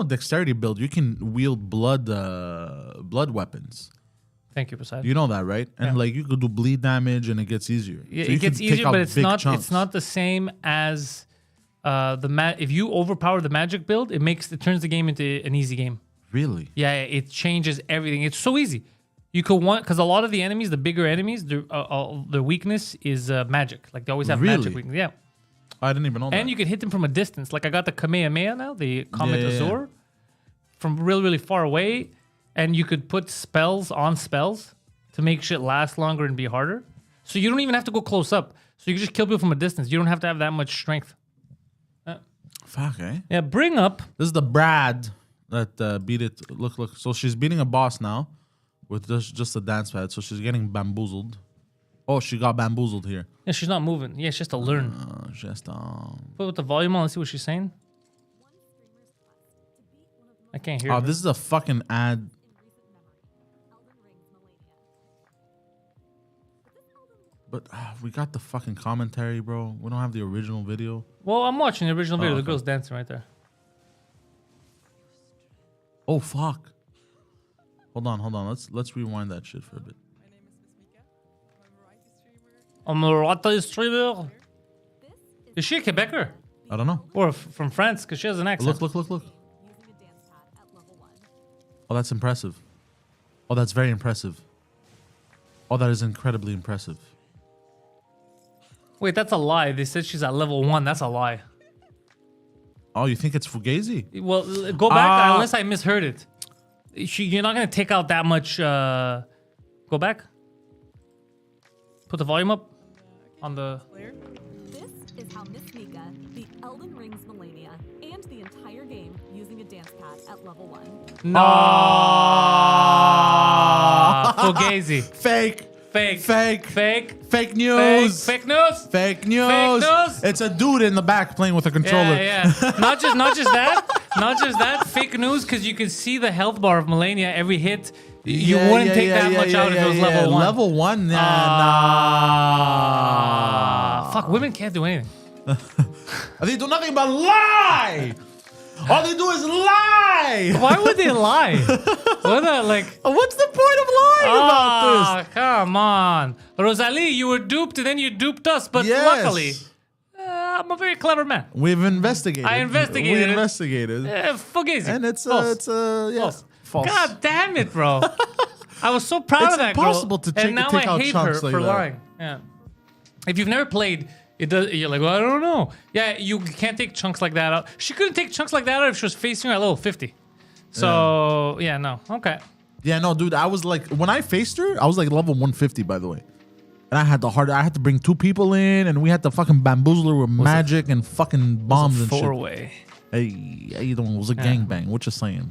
dexterity build, you can wield blood weapons. Thank you, Poseidon. You know that, right? And Yeah. you could do bleed damage, and it gets easier. Yeah, So you it gets can take easier, out but it's big not. chunks. It's not the same as if you overpower the magic build, it turns the game into an easy game. Really. Yeah, it changes everything. It's so easy. You could because a lot of the enemies, the bigger enemies, their weakness is magic. Like they always have magic Really? weakness. Yeah, I didn't even know that. and you can hit them from a distance. Like I got the Kamehameha now, the Comet Yeah, yeah, yeah. Azure, from really really far away, and you could put spells on spells to make shit last longer and be harder. So you don't even have to go close up. So you can just kill people from a distance. You don't have to have that much strength. Fuck, eh? Yeah, bring up. This is the Brad that beat it. Look. So she's beating a boss now with just a dance pad. So she's getting bamboozled. Oh, she got bamboozled here. Yeah, she's not moving. Yeah, it's just to learn. Just Put the volume on and see what she's saying. I can't hear. Oh, her. this is a fucking ad. But we got the fucking commentary, bro. We don't have the original video. Well, I'm watching the original video. Oh, The okay. girl's dancing right there. Oh fuck. Hold on. Let's rewind that shit for a bit. I'm a Rata streamer. Is she a Quebecer? I don't know. Or from France? Because she has an accent. Look. Oh, that's impressive. Oh, that's very impressive. Oh, that is incredibly impressive. Wait, that's a lie. They said she's at level 1. That's a lie. Oh, you think it's Fugazi? Well, go back unless I misheard it. You're not going to take out that much. Go back. Put the volume up on the... This is how Miss Mika beat Elden Ring's Millennia and the entire game using a dance pad at level 1. No. Fugazi. Fake. Fake. Fake. Fake. Fake news. Fake news. Fake news. news. It's a dude in the back playing with a controller. Yeah. Not just that. Fake news, because you can see the health bar of Melania every hit. You wouldn't take that much out if it was level 1. Level 1? Nah. Fuck, women can't do anything. They do nothing but lie. All they do is lie. Why would they lie? What's the point of lying about this? Come on. Rosalie, you were duped and then you duped us, but Yes. luckily, I'm a very clever man. We've investigated. I investigated We it. investigated. Fugazi. And it's False. false. God damn it, bro. I was so proud of that girl. It's impossible to and now take I out hate her chunks like for that. lying. Yeah. If you've never played, you're like, well, I don't know. Yeah, you can't take chunks like that out. She couldn't take chunks like that out if she was facing her at level 50. So, yeah, no. Okay. Yeah, no, dude. I was like, when I faced her, I was like level 150, by the way. And I had to bring 2 people in, and we had to fucking bamboozle her with magic and fucking bombs and shit. 4-way. Hey, how you doing? It was a gangbang. What you saying?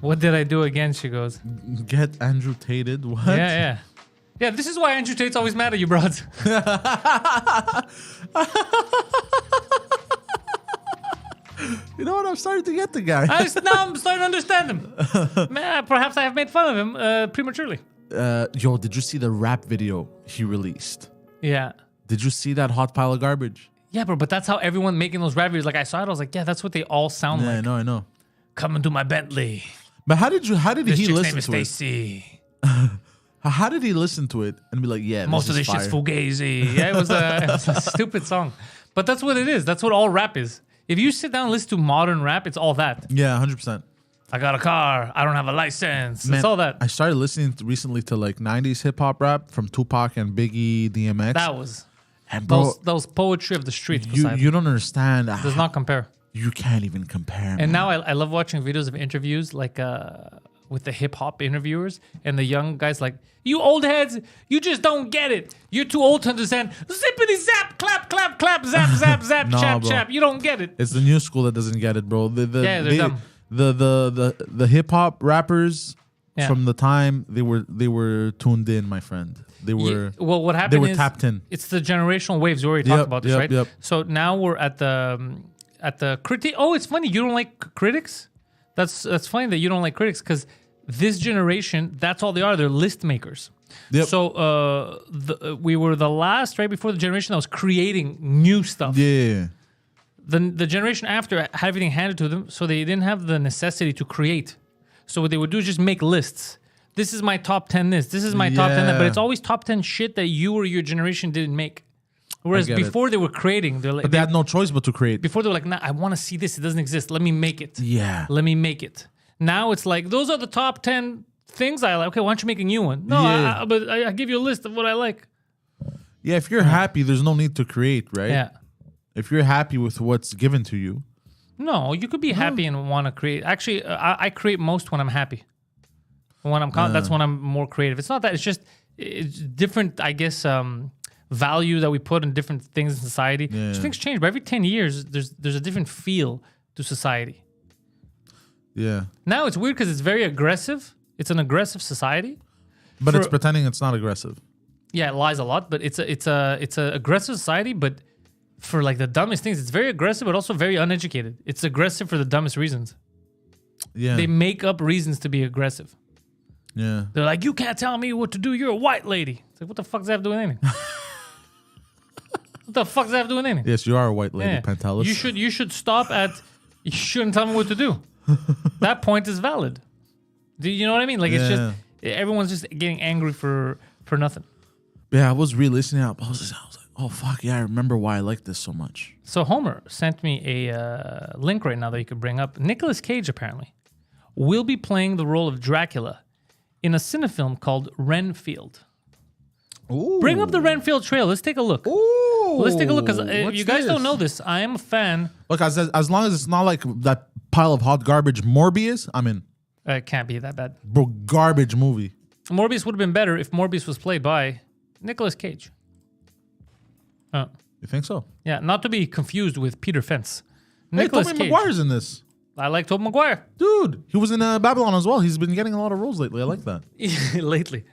What did I do again? She goes. Get Andrew Tated? What? Yeah. Yeah, this is why Andrew Tate's always mad at you, broads. You know what? I'm starting to get the guy. Now I'm starting to understand him. Man, perhaps I have made fun of him prematurely. Yo, did you see the rap video he released? Yeah. Did you see that hot pile of garbage? Yeah, bro, but that's how everyone making those rap videos, like I saw it, I was like, yeah, that's what they all sound like. I know. Come into my Bentley. But how did he This chick's listen name is to it? Stacy. How did he listen to it and be like, yeah, Most of this shit's fugazi. Yeah, it was a stupid song. But that's what it is. That's what all rap is. If you sit down and listen to modern rap, it's all that. Yeah, 100%. I got a car. I don't have a license. Man, it's all that. I started listening recently to like 90s hip hop rap from Tupac and Biggie, DMX. That was and bro, those poetry of the streets. you don't understand. Does not compare. You can't even compare. And now I love watching videos of interviews like with the hip hop interviewers and the young guys like, you old heads, you just don't get it. You're too old to understand. Zippity zap, clap, clap, clap, zap, zap, zap, Nah, chap, bro. chap. You don't get it. It's the new school that doesn't get it, bro. Yeah, they're dumb. The hip hop rappers Yeah. from the time they were tuned in, my friend. They were well, what happened they were is tapped in. it's the generational waves. We already talked about this, right? Yep. So now we're at the critic. Oh, it's funny. You don't like critics? That's funny that you don't like critics because this generation, that's all they are. They're list makers. Yep. So we were the last, right before the generation that was creating new stuff. Yeah. The generation after had everything handed to them, so they didn't have the necessity to create. So what they would do is just make lists. This is my top 10 this. This is my top 10 that. But it's always top 10 shit that you or your generation didn't make. Whereas before they were creating, they're like, But they had no choice but to create. before they were like, nah, I want to see this. It doesn't exist. Let me make it. Yeah. Let me make it. Now it's like, those are the top 10 things I like. Okay, why don't you make a new one? No, Yeah. but I give you a list of what I like. Yeah, if you're happy, there's no need to create, right? Yeah. If you're happy with what's given to you. No, you could be happy and want to create. Actually, I create most when I'm happy. When I'm that's when I'm more creative. It's not that. It's different, I guess, value that we put in different things in society. Yeah. Things change, but every 10 years, there's a different feel to society. Yeah. Now it's weird because it's very aggressive. It's an aggressive society. But it's pretending it's not aggressive. Yeah, it lies a lot, but it's a aggressive society. But for like the dumbest things, it's very aggressive, but also very uneducated. It's aggressive for the dumbest reasons. Yeah. They make up reasons to be aggressive. Yeah. They're like, you can't tell me what to do. You're a white lady. It's like, what the fuck does that have to do with anything? What the fuck does that have to do with anything? Yes, you are a white lady, Yeah. Pantelis. You should stop at. You shouldn't tell me what to do. That point is valid. Do you know what I mean? Like it's just everyone's just getting angry for nothing. Yeah, I was re-listening up. I was like, oh fuck yeah, I remember why I like this so much. So Homer sent me a link right now that you could bring up. Nicolas Cage apparently will be playing the role of Dracula in a cinefilm called Renfield. Ooh. Bring up the Renfield trail. Let's take a look. Ooh. Let's take a look because you guys don't know this. I am a fan. Look, as long as it's not like that pile of hot garbage Morbius, I'm in. It can't be that bad. Bro, garbage movie. Morbius would have been better if Morbius was played by Nicolas Cage. You think so? Yeah, not to be confused with Peter Fence. Hey, Nicolas Tobey Cage. Maguire's in this. I like Tobey Maguire. Dude, he was in Babylon as well. He's been getting a lot of roles lately. I like that. Lately.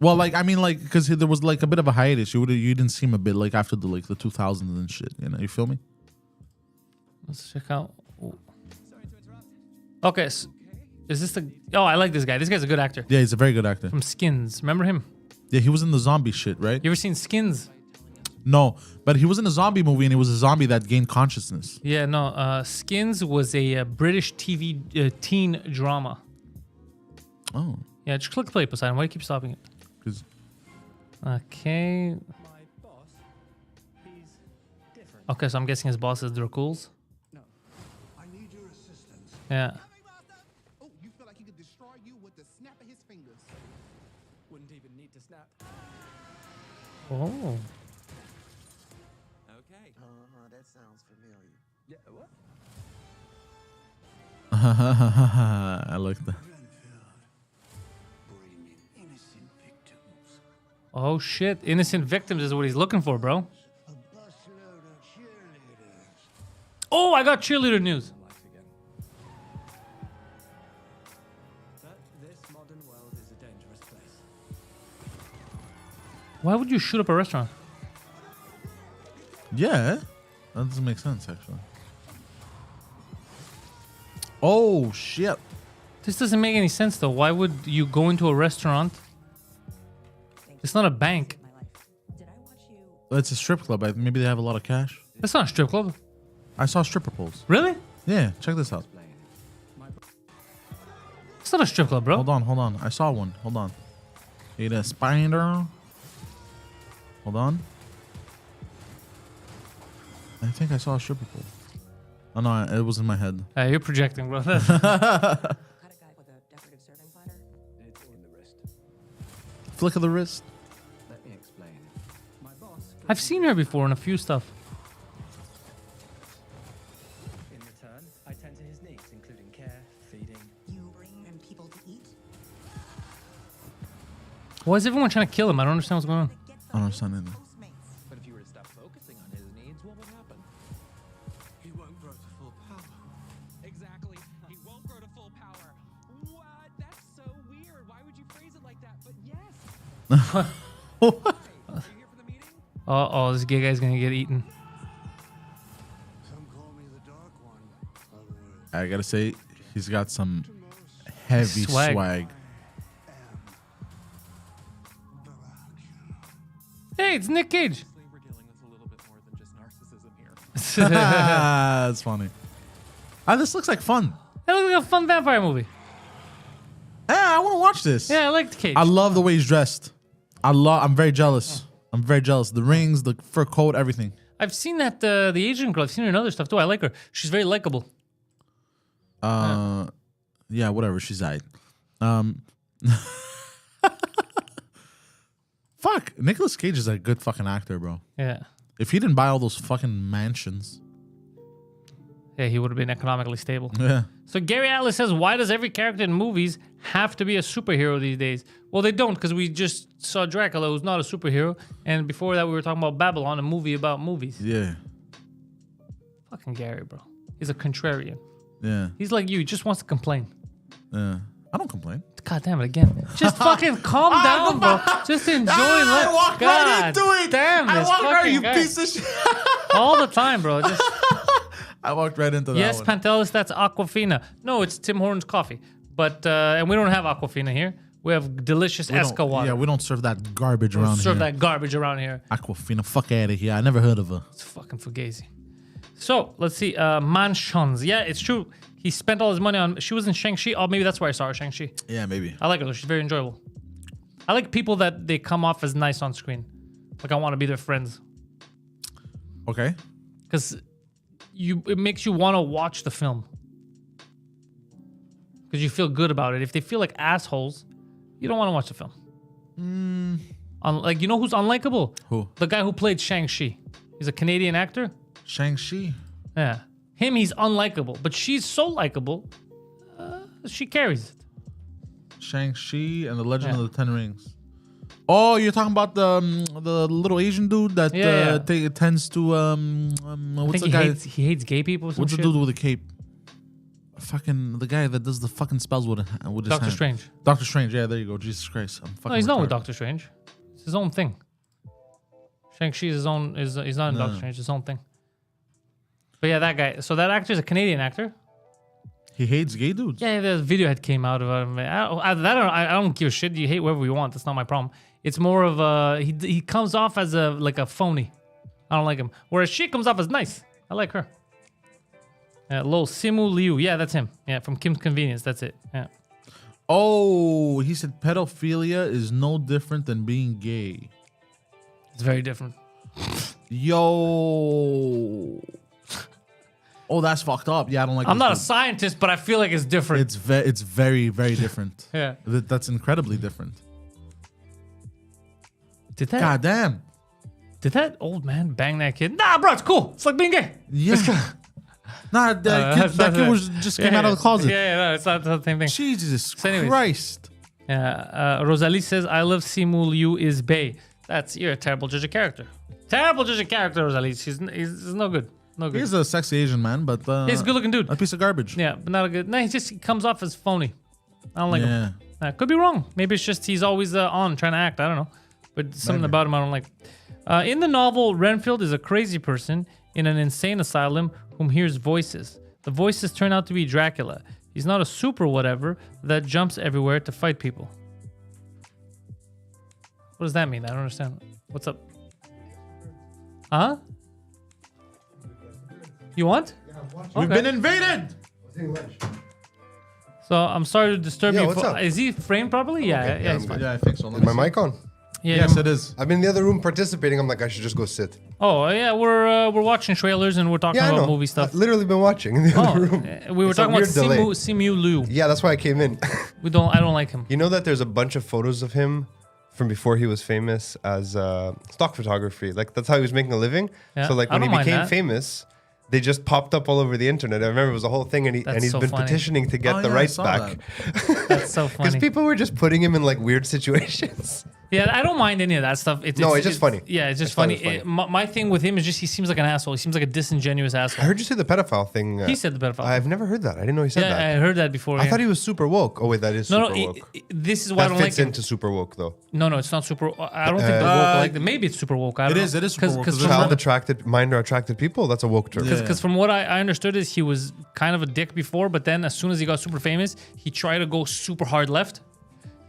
Well, like I mean, like because there was like a bit of a hiatus. You didn't see him a bit like after the 2000s and shit. You know, you feel me? Let's check out. Okay, so is this the? Oh, I like this guy. This guy's a good actor. Yeah, he's a very good actor. From Skins, remember him? Yeah, he was in the zombie shit, right? You ever seen Skins? No, but he was in a zombie movie, and he was a zombie that gained consciousness. Yeah, no. Skins was a British TV teen drama. Oh, Yeah, just click play, Poseidon. Why do you keep stopping it? because Okay. Okay, so I'm guessing his boss is Draculs. No. I need your assistance. Yeah. Oh, you feel like he could destroy you with the snap of his fingers. Wouldn't even need to snap. Oh. Okay. That sounds familiar. Yeah, what? I like that. Renfield. Bringing innocent victims. Oh shit! Innocent victims is what he's looking for, bro. A busload of cheerleaders. Oh, I got cheerleader news. Life again. But this modern world is a dangerous place. Why would you shoot up a restaurant? Yeah, that doesn't make sense actually. Oh shit! This doesn't make any sense though. Why would you go into a restaurant? It's not a bank. It's a strip club. Maybe they have a lot of cash. That's not a strip club. I saw stripper poles. Really? Yeah, check this out. It's not a strip club, bro. Hold on. I saw one. Hold on. Need a spider. Hold on. I think I saw a stripper pole. Oh no, it was in my head. Hey, you're projecting, bro. Cut a guy with a decorative serving platter? It's in the wrist. Flick of the wrist. Let me explain. My boss. I've seen her before in a few stuff. In return, I tend to his needs, including care, feeding. You bring in people to eat? Why is everyone trying to kill him? I don't understand what's going on. I don't understand either. But if you were to stop focusing on his needs, what would happen? He won't grow to full power. Exactly. He won't grow to full power. What? That's so weird. Why would you phrase it like that? But yes. Hey, are you here for the meeting? Oh, this gay guy's gonna get eaten. Some call me the Dark One. Others. I gotta say, he's got some heavy Swag. swag. Hey, it's Nick Cage. Honestly, we're dealing with a little bit more than just narcissism here. That's funny. This looks like fun. That looks like a fun vampire movie. I want to watch this. Yeah, I liked Cage. I love the way he's dressed. I'm very jealous. I'm very jealous. The rings, the fur coat, everything. I've seen that the Asian girl. I've seen her in other stuff too. I like her. She's very likable. Yeah, whatever. She's aight. Fuck. Nicolas Cage is a good fucking actor, bro. Yeah. If he didn't buy all those fucking mansions. Yeah, he would have been economically stable. Yeah. So Gary Atlas says, why does every character in movies have to be a superhero these days? Well, they don't, because we just saw Dracula, who's not a superhero. And before that, we were talking about Babylon, a movie about movies. Yeah. Fucking Gary, bro. He's a contrarian. Yeah. He's like you. He just wants to complain. Yeah. I don't complain. God damn it again. Just fucking calm down, bro. Just enjoy life. I walked right into it. Damn this fucking guy. piece of shit. All the time, bro. Just I walked right into that yes, one. Pantelis, that's Aquafina. No, it's Tim Hortons coffee. But and we don't have Aquafina here. We have delicious We don't- Esca water. Yeah, we don't serve that garbage We don't around serve here. that garbage around here. Aquafina, fuck out of here. I never heard of her. It's fucking fugazi. So let's see. Mansions. Yeah, it's true. He spent all his money on. She was in Shang-Chi. Oh, maybe that's where I saw her, Shang-Chi. Yeah, maybe. I like her though. She's very enjoyable. I like people that they come off as nice on screen. Like I want to be their friends. Okay. Because it makes you want to watch the film. Because you feel good about it. If they feel like assholes, you don't want to watch the film. Like, you know who's unlikable? Who? The guy who played Shang-Chi. He's a Canadian actor. Shang-Chi. Yeah. Him, he's unlikable. But she's so likable, she carries it. Shang-Chi and the Legend Yeah. of the Ten Rings. Oh, you're talking about the little Asian dude that Yeah, yeah. tends to I what's think the guy? he hates gay people or some What's the shit. dude with the cape? Fucking the guy that does the fucking spells with his Doctor hand. Strange. Doctor Strange. Yeah, there you go. Jesus Christ. I'm fucking. No, he's not with retarded. Doctor Strange. It's his own thing. Shang-Chi is his own. He's not in Doctor Strange. His own thing. But yeah, that guy. So that actor is a Canadian actor. He hates gay dudes. Yeah, the video had came out of him. I don't give a shit. You hate whoever you want. That's not my problem. It's more of a he comes off as a phony. I don't like him. Whereas she comes off as nice. I like her. Lol Simu Liu. Yeah, that's him. Yeah, from Kim's Convenience. That's it. Yeah. Oh, he said pedophilia is no different than being gay. It's very different. Yo. Oh, that's fucked up. Yeah, I don't like. I'm this not a dude. scientist, but I feel like it's different. It's very very different. Yeah. That's incredibly different. Did that God damn. Did that old man bang that kid? Nah, bro, it's cool. It's like being gay. Yeah. Nah, that kid was just came out of the closet. Yeah, no, it's not the same thing. Jesus anyways. Christ. Rosalie says, I love Simu Liu is Bay. You're a terrible judge of character. Terrible judge of character, Rosalie. He's no good. No good. He's a sexy Asian man, but He's a good looking dude. a piece of garbage. Yeah, but not a good. No, he comes off as phony. I don't like Yeah. him. Could be wrong. Maybe it's just he's always on trying to act. I don't know. But something about him I don't like. In the novel, Renfield is a crazy person in an insane asylum whom hears voices. The voices turn out to be Dracula. He's not a super whatever that jumps everywhere to fight people. What does that mean? I don't understand. What's up? Huh? You want? We've been invaded. So I'm sorry to disturb Yeah, you. what's up? Is he framed properly? Yeah, yeah, he's fine. Yeah, I think so. Is my mic on? Yeah, Yes, it is. I'm in the other room participating. I'm like, I should just go sit. Oh yeah, we're watching trailers and we're talking Yeah, I about know. movie stuff. I've literally been watching in the other room. We were It's a talking about weird delay. Simu Liu. Yeah, that's why I came in. I don't like him. You know that there's a bunch of photos of him from before he was famous as stock photography. Like that's how he was making a living. Yeah, So like I when he don't mind became that. famous, they just popped up all over the internet. I remember it was a whole thing, and That's he's so been funny. petitioning to get Oh, the yeah, I rights saw back That's so because funny. people were just putting him in like weird situations. Yeah, I don't mind any of that stuff. No, it's just funny. Yeah, it's just I thought funny. it was funny. My thing with him is just he seems like an asshole. He seems like a disingenuous I asshole. heard you say the pedophile thing. He said the pedophile. I've never heard that. I didn't know he said Yeah, that. I heard that before. I yeah. thought he was super woke. Oh wait, that is No, super no. woke. This is why I That don't like fits him. into super woke though. No, it's not super. I don't think the woke like that. Maybe it's super woke. I don't It know. is, it is super woke, 'cause from Child what- attracted, mind or attracted people. That's a woke term. Yeah. Because from what I understood is he was kind of a dick before, but then as soon as he got super famous, he tried to go super hard left.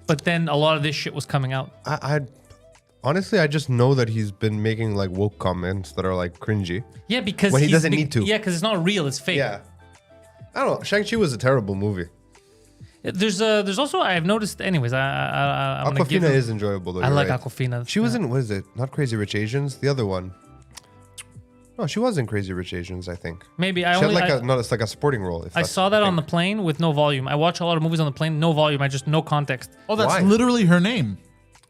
But then a lot of this shit was coming out. I honestly, I just know that he's been making like woke comments that are like cringy. Yeah, because When he he's doesn't need to. Yeah, because it's not real; it's fake. Yeah. I don't know. Shang-Chi was a terrible movie. There's also I've noticed. Anyways, I'm gonna give Aquafina him- is enjoyable though. I you're like right. Aquafina. She was in, what is it? Not Crazy Rich Asians? The other one. No, she was in Crazy Rich Asians, I think. Maybe She I had only like it's like a sporting role. If I that's saw that on the thing. plane with no volume. I watch a lot of movies on the plane, no volume. I just no context. Oh, that's Why? literally her name.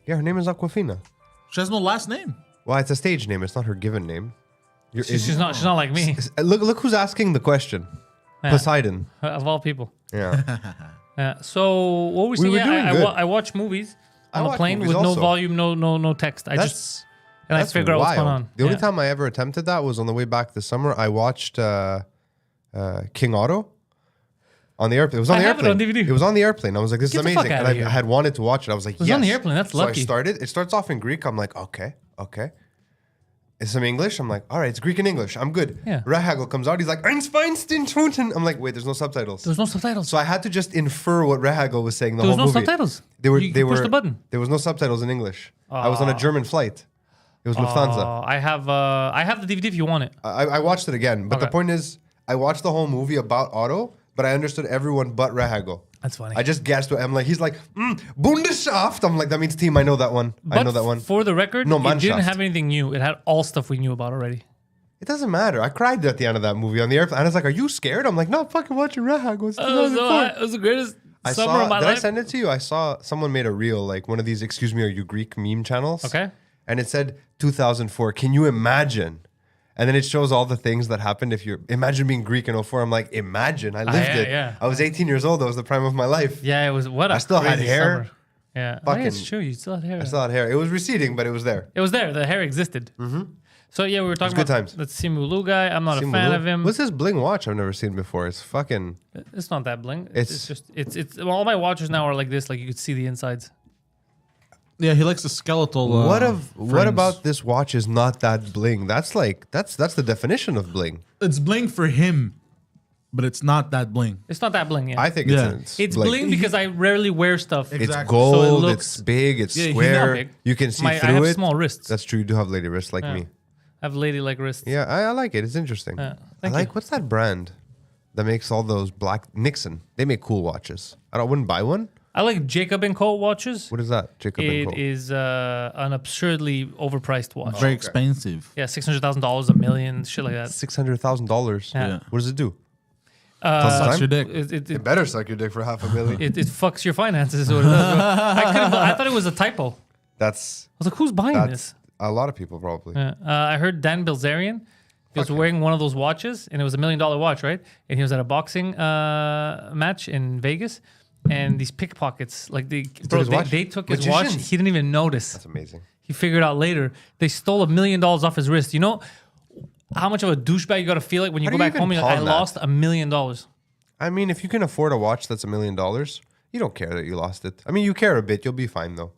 Yeah, her name is Aquafina. She has no last name. Well, it's a stage name. It's not her given name. She's not like me. Look who's asking the question. Yeah. Poseidon. Of all people. Yeah. Yeah. So what were we saying? were Yeah, doing I good. I watch movies I on the watch plane movies with no also. volume, no text. I That's figure out what's going wild. on. The only Yeah. time I ever attempted that was on the way back this summer. I watched King Otto on the airplane. It was on I the have it airplane. on DVD. It was on the airplane. I was like, this Get is the fuck amazing. outta And here. I had wanted to watch it. I was like, was yes. on the airplane. That's so lucky. I started. It starts off in Greek. I'm like, okay. It's some English. I'm like, all right, it's Greek and English. I'm good. Yeah. Rahagel comes out. He's like, Einstein. I'm like, wait, there's no subtitles. There was no subtitles. So I had to just infer what Rahagel was saying the There was whole no movie. subtitles. They were. You They pushed were. the button. There was no subtitles in English. I was on a German flight. It was Lufthansa. I have the DVD if you want it. I watched it again, but the Okay. point is, I watched the whole movie about Otto, but I understood everyone but Rahagel. That's funny. I just guessed what I'm like. He's like, Bundeschaft. I'm like, that means team. I know that one. I know that one. For the record, No, it didn't Mannschaft. have anything new. It had all stuff we knew about already. It doesn't matter. I cried at the end of that movie on the airplane. I was like, "Are you scared?" I'm like, "No, I'm fucking watching Rahagel." It's 2004. It was the greatest I summer saw. of my Did life. I send it to you? I saw someone made a reel, like one of these "Excuse me, are you Greek?" meme channels. Okay. And it said 2004. Can you imagine? And then it shows all the things that happened if you're imagine being Greek in 04. I'm like, imagine. I lived yeah, it. yeah. I was 18 years old. That was the prime of my life. Yeah, it was what a I still had crazy hair. summer. Yeah, oh, yeah, it's Fucking- true. You still had hair. I still had hair. It was receding, but it was there. It was there. The hair existed. So yeah, we were talking good about times. the Simulu guy. I'm not a Simu fan Lu. of him. What's this bling watch I've never seen before? It's fucking. It's not that bling. It's- It's all my watches now are like this. Like you could see the insides. Yeah, he likes the skeletal. what frames. about this watch is not that bling? That's like that's the definition of bling. It's bling for him, but it's not that bling. It's not that bling. Yeah. I think Yeah. it's bling because I rarely wear stuff. It's Exactly. gold. So it looks- it's big. It's Yeah, he's square. not big. You can see I through have it. small wrists. That's true. You do have lady wrists like me. I have lady-like wrists. Yeah, I like it. It's interesting. I thank like you. what's that brand that makes all those black Nixon? They make cool watches. I wouldn't buy one. I like Jacob & Co. watches. What is that? Jacob and It Co. is an absurdly overpriced watch. Very expensive. Yeah, $600,000, $1 million, shit like that. $600,000. Yeah. What does it do? Sucks your dick. It better suck your dick for $500,000. it fucks your finances. Is what it does. I thought it was a typo. I That's was like, who's buying this? a lot of people probably. Yeah. I heard Dan Bilzerian. He was wearing one of those watches, and it was $1 million watch, right? And he was at a boxing match in Vegas, and these pickpockets, like they his watch? they took his watch. Magicians. He didn't even notice. That's amazing. He figured out later they stole $1 million off his wrist. You know how much of a douchebag you got to feel like when you How go do you back home? even You're like, I pawn that? lost $1 million. I mean, if you can afford a watch that's $1 million, you don't care that you lost it. I mean, you care a bit. You'll be fine though.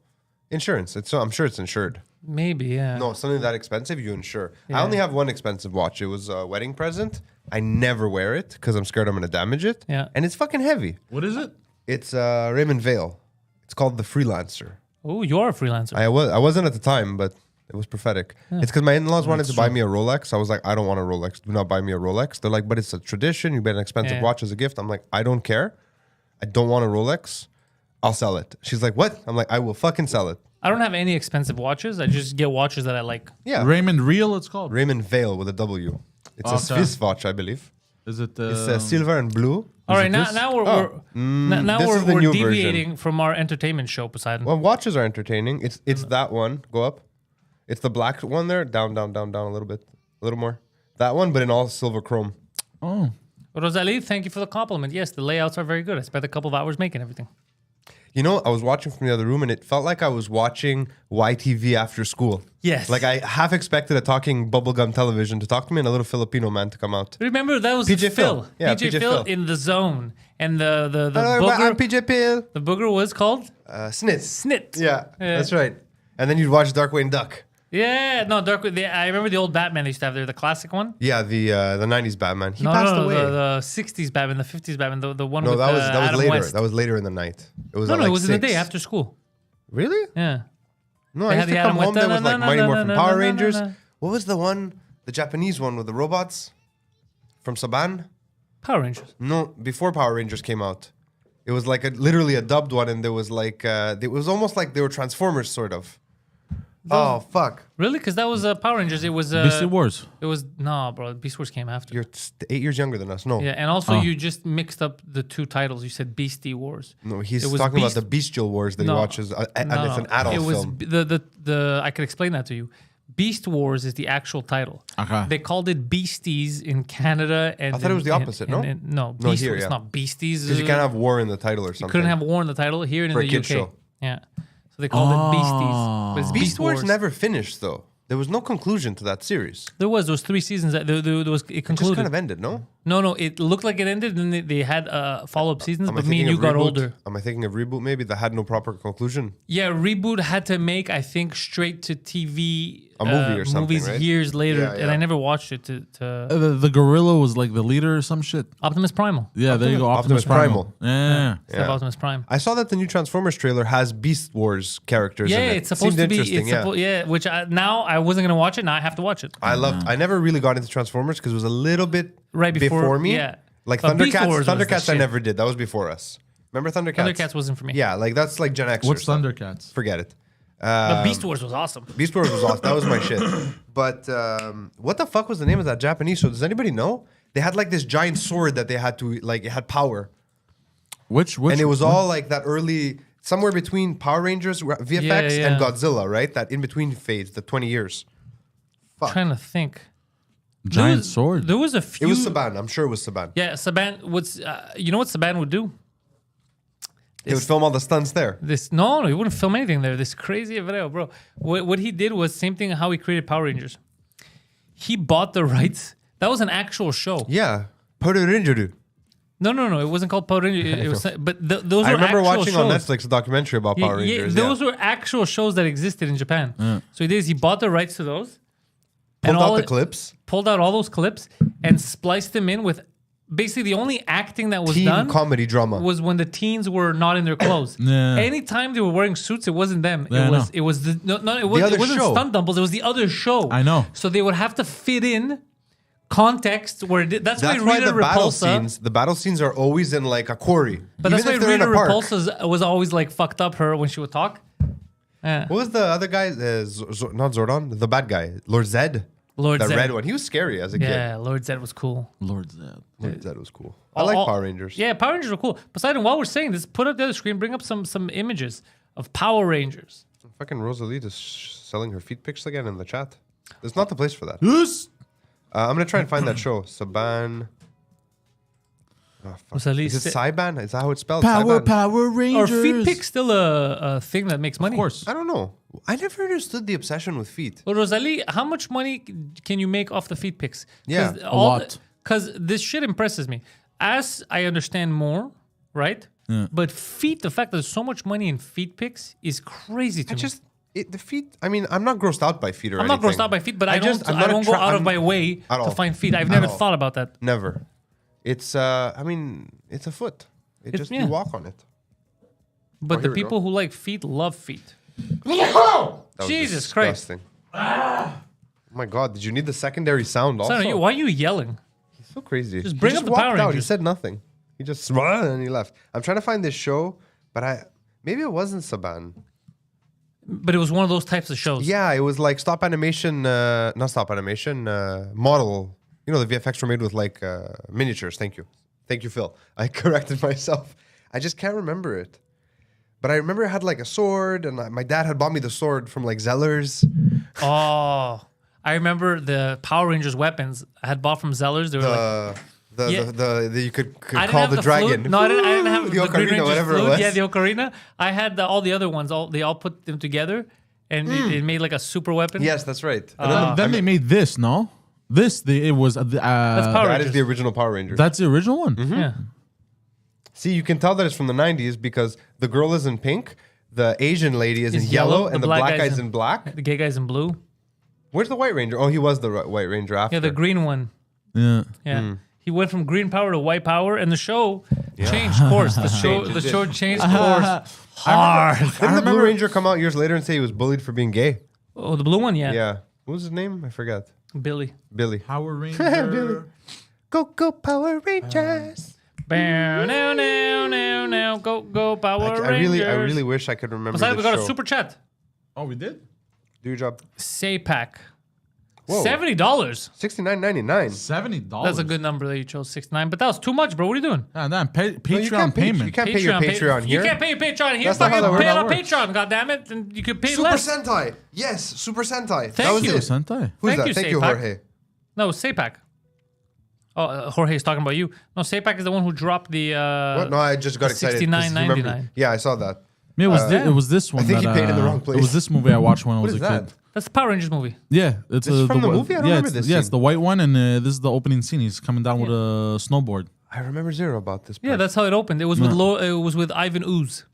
Insurance. I'm sure it's insured. Maybe, yeah. No, something that expensive, you insure. Yeah. I only have one expensive watch. It was a wedding present. I never wear it because I'm scared I'm going to damage it. Yeah. And it's fucking heavy. What is it? It's Raymond Vale. It's called the Freelancer. Oh, you are a freelancer. I wasn't at the time, but it was prophetic. It's because my in-laws wanted to buy me a Rolex. I was like, I don't want a Rolex. Do not buy me a Rolex. They're like, but it's a tradition. You get an expensive Yeah. watch as a gift. I'm like, I don't care. I don't want a Rolex. I'll sell it. She's like, what? I'm like, I will fucking sell it. I don't have any expensive watches. I just get watches that I like. Yeah. Raymond Real, it's called. Raymond Vale with a W. It's a Okay. Swiss watch, I believe. Is it? It's silver and blue. All right, it now this? now we're, Oh. now this is the we're new deviating from our entertainment show, Poseidon. Well, watches are entertaining. It's that one. Go up. It's the black one there. Down a little bit. A little more. That one, but in all silver chrome. Oh, Rosalie, thank you for the compliment. Yes, the layouts are very good. I spent a couple of hours making everything. You know, I was watching from the other room and it felt like I was watching YTV after school. Yes. Like I half expected a talking bubblegum television to talk to me and a little Filipino man to come out. Remember that was PJ Phil. Phil. Yeah, PJ PJ Phil Phil. in the zone, and the Hello, I'm booger. PJ Pill. The booger was called Snitz. Snit. Yeah, that's right. And then you'd watch Darkwing Duck. Yeah, no, Dark. I remember the old Batman they used to have there, the classic one. Yeah, the 90s Batman. He No, passed no, away. the 60s Batman, the 50s Batman, the one No, with that was Adam later. West. That was later in the night. It was no, at no, like it was in the 6. day after school. Really? Yeah. No, They I had used to the come Adam home. West- There was like Mighty Morphin Power Rangers. no. What was the one? The Japanese one with the robots from Saban? Power Rangers. No, before Power Rangers came out. It was like literally a dubbed one, and there was like it was almost like they were Transformers, sort of. Oh fuck! Really? Because that was Power Rangers. It was. Beastie Wars. It was no, bro. Beast Wars came after. You're 8 years younger than us. No, Yeah, and also Oh. you just mixed up the two titles. You said Beastie Wars. no, he's It was talking Beast- about the Bestial Wars that No. he watches, and No, it's an no. adult It was film. the I could explain that to you. Beast Wars is the actual title. Okay. They called it Beasties in Canada, and I thought it was the opposite, no? no, No, Beast here, Wars. yeah. It's not Beasties. Because you can't have war in the title or something. couldn't have war in the title here and in For a the UK. kid's show. Yeah, so they called it Beasties. But it's Beast Beast Wars Wars. never finished though. There was no conclusion to that series. There was 3 seasons. There was it It just concluded. kind of ended, no? No, it looked like it ended, and they had follow-up seasons. Am I But me and thinking you of got Reboot? older. Am I thinking of Reboot maybe that had no proper conclusion? Yeah, Reboot had to make, I think, straight to TV A movie or something, movies right? years later, Yeah, and yeah. I never watched it. To The gorilla was like the leader or some shit. Optimus Primal. Yeah, there you go. Optimus Primal. Yeah. Instead of Optimus Prime. I saw that the new Transformers trailer has Beast Wars characters Yeah, in it. it's supposed Seemed to be. interesting, It's yeah. which now I wasn't gonna watch it. Now I have to watch it. I never really got into Transformers because it was a little bit Right before- me. yeah. Like But Beast Thundercats. Wars was the Thundercats I shit. never did. That was before us. Remember Thundercats? Thundercats wasn't for me. Yeah, like that's like Gen X. What's Thundercats? Forget it. But Beast Wars was awesome. Beast Wars was awesome. That was my shit. But what the fuck was the name of that Japanese show? Does anybody know? They had like this giant sword that they had to like. It had power, Which and it was all like that early, somewhere between Power Rangers VFX Yeah, and yeah. Godzilla, right? That in between phase, the 20 years. Fuck. Trying to think. giant sword. There was a It few. was Saban. I'm sure it was Saban. Yeah, Saban. You know what Saban would do? They would film all the stunts there. No, he wouldn't film anything there. This crazy video, bro. What he did was same thing how he created Power Rangers. he bought the rights. That was an actual show. Yeah. Power Ranger. No. It wasn't called Power Rangers. It was, but those I were remember actual watching shows. on Netflix a documentary about Power Rangers. Those were actual shows that existed in Japan. So he did is he bought the rights to those. Pulled all out the it- clips. Pulled out all those clips and spliced them in with basically the only acting that was Teen done comedy drama. was when the teens were not in their clothes. Yeah. Anytime they were wearing suits, it wasn't them. Yeah, I it was know. it was the no, it other wasn't, it wasn't show. stunt doubles. It was the other show. I know. So they would have to fit in context where that's That's why why Rita the battle Repulsa. the battle scenes are always in like a quarry. But that's why Even if they're in Rita a park. Repulsa was always like fucked up her when she would talk. Yeah. What was the other guy? Not Zordon, the bad guy, Lord Zed. Lord the Zed. red one. He was scary as a Yeah, Lord Zed was cool. Lord Zed. kid. Lord Zed was cool. I like Power Rangers. Yeah, Power Rangers were cool. Poseidon, while we're saying this, put up the other screen, bring up some images of Power Rangers. Fucking Rosalie is selling her feet pics again in the chat. There's not the place for that. Yes. I'm gonna try and find that show. Saban. Oh, fuck. Rosalie Is it sa- Saiban? Is that how it's spelled? Power Saiban? Are Rangers. feet pics still a thing that makes money? Of course. I don't know. I never understood the obsession with feet. Well, Rosalie, how much money can you make off the feet pics? Yeah, a lot. Because this shit impresses me. As I understand more, right? But feet, the fact that there's so much money in feet pics is crazy to me. The feet. I mean, I'm not grossed out by feet or I'm not anything. grossed out by feet, but I'm I not don't go out of my way at to all. find feet. I've At never all. thought about that. Never. It's. I mean, it's a foot. Yeah. You walk on it. But here the we go. people who like feet love feet. That was Jesus Christ. disgusting. Oh my God! Did you need the secondary sound also? Son, why are you yelling? So crazy. Just He bring up the walked Power out. He Rangers. said nothing. He just and he left. I'm trying to find this show, but maybe it wasn't Saban. But it was one of those types of shows. Yeah, it was like stop animation, not stop animation, model. You know, the VFX were made with like miniatures. Thank you, Phil. I corrected myself. I just can't remember it. But I remember it had like a sword, and my dad had bought me the sword from like Zellers. Oh, I remember the Power Rangers weapons I had bought from Zellers. They were like, The you could I didn't call have the dragon. Flute. No, I didn't have the the Green ocarina, Ranger's whatever it flute. was. Yeah, the ocarina. I had all the other ones. They all put them together, and it made like a super weapon. Yes, that's right. Then they made this. No, it was. Power that is Rangers. the original Power Ranger. That's the original one. Yeah. See, you can tell that it's from the 90s because the girl is in pink, the Asian lady is in It's yellow, yellow, and the black guy's in black. The gay guy's in blue. Where's the White Ranger? Oh, he was the White Ranger after. Yeah, the green one. Yeah. Yeah. He went from green power to white power, and the show changed course. The show changed course hard. Didn't the Blue Ranger come out years later and say he was bullied for being gay? Oh, the blue one, yeah. Yeah. What was his name? I forgot. Billy. Billy. Power Ranger. Go Power Rangers. Now, go Power I Rangers. really wish I could remember Besides, this we got show. a super chat. Oh, we did. Do your job. Saypack. Whoa. $70. $69.99. $70. That's a good number that you chose, 69. But that was too much, bro. What are you doing? Damn, No, you Patreon can't pay- payment. You can't pay your Patreon here. You can't pay your Patreon here. That's not how Fucking that pay it on works. Patreon, goddammit. And you could pay Super less. Sentai. Yes, Super Sentai. that Thank was you. it. Sentai. Who's Thank that? you, Thank you, Saypack. Jorge. No, Saypack. Oh, Jorge's talking about you. No, Saypack is the one who dropped the... What? No, I just got the excited. 'cause $69.99. remember- Yeah, I saw that. It was this one. I think that, he paid in the wrong It place. was this movie I watched when I was What a is kid. that? That's the Power Rangers movie. Yeah, it's This is from the one- movie? I don't yeah, remember it's- this Yeah, it's scene. the white one, and this is the opening scene. He's coming down with a snowboard. I remember zero about this. Yeah, part. that's how it opened. It was with Ivan Ooze.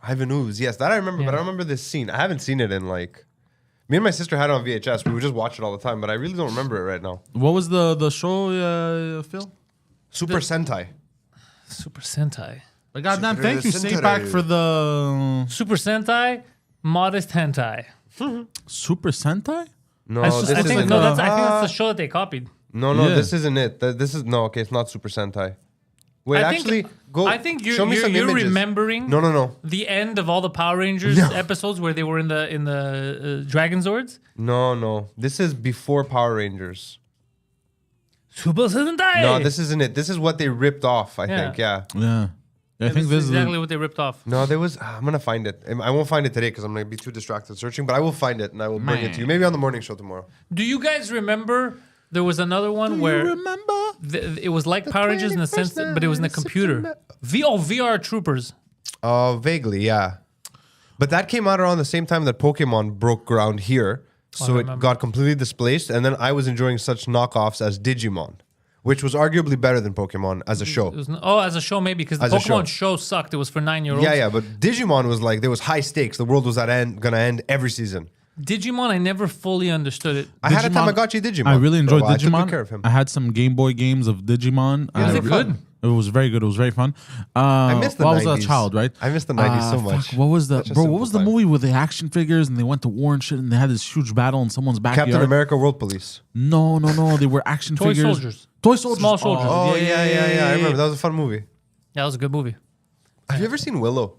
Ivan Ooze. Yes, that I remember, but I don't remember this scene. I haven't seen it in like. Me and my sister had it on VHS. We would just watch it all the time, but I really don't remember it right now. What was the show, Phil? Super Sentai. Super Sentai. But goddamn, Super thank you, Sentai. Saypack, for the Super Sentai, modest hentai. Super Sentai. No, That's just, this I think isn't. no, that's I think that's the show that they copied. No, Yeah. this isn't it. This is no. Okay, it's not Super Sentai. Wait, I think, actually, go. I think show me some you're images. remembering No. the end of all the Power Rangers episodes where they were in the Dragon Zords. No. This is before Power Rangers. Super Sentai. No, this isn't it. This is what they ripped off. I think. Yeah. Yeah, I think this is is exactly what they ripped off. No, there was. I'm gonna find it. I won't find it today because I'm gonna be too distracted searching. But I will find it and I will bring it to you. Maybe on the morning show tomorrow. Do you guys remember there was another one where remember. it was like Power Rangers in the sense that, but it was in a computer. VR Troopers. Vaguely, yeah. But that came out around the same time that Pokemon broke ground here. So it got completely displaced, and then I was enjoying such knockoffs as Digimon, which was arguably better than Pokemon as a show. As a show maybe because the As a Pokemon show sucked. It was for 9-year-olds. Yeah, but Digimon was like there was high stakes. The world was gonna end every season. Digimon, I never fully understood it. I had a Tamagotchi Digimon. I really enjoyed for a while. I took Digimon. good care of him. I had some Game Boy games of Digimon. Was it good? It was very good. It was very fun. I missed the I was a 90s. child, right? I missed the 90s so much. What was the Such a bro? simple What was the time. movie with the action figures and they went to war and shit and they had this huge battle in someone's backyard? Captain America World Police. No. They were action Toy figures. soldiers. Toy soldiers. Small soldiers. Oh yeah. I remember that was a fun movie. That was a good movie. Have you ever seen Willow?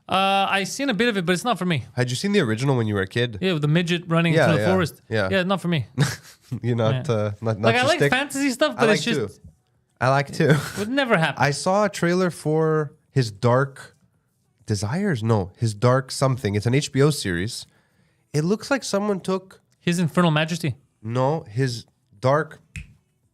I seen a bit of it, but it's not for me. Had you seen the original when you were a kid? Yeah, with the midget running Yeah, through the yeah, forest. yeah. Not for me. You're not not Like I your like stick? fantasy stuff, I but like it's just too. I like too. would never happen. I saw a trailer for his Dark Desires. No, his Dark something. It's an HBO series. It looks like someone took His Infernal Majesty. his Dark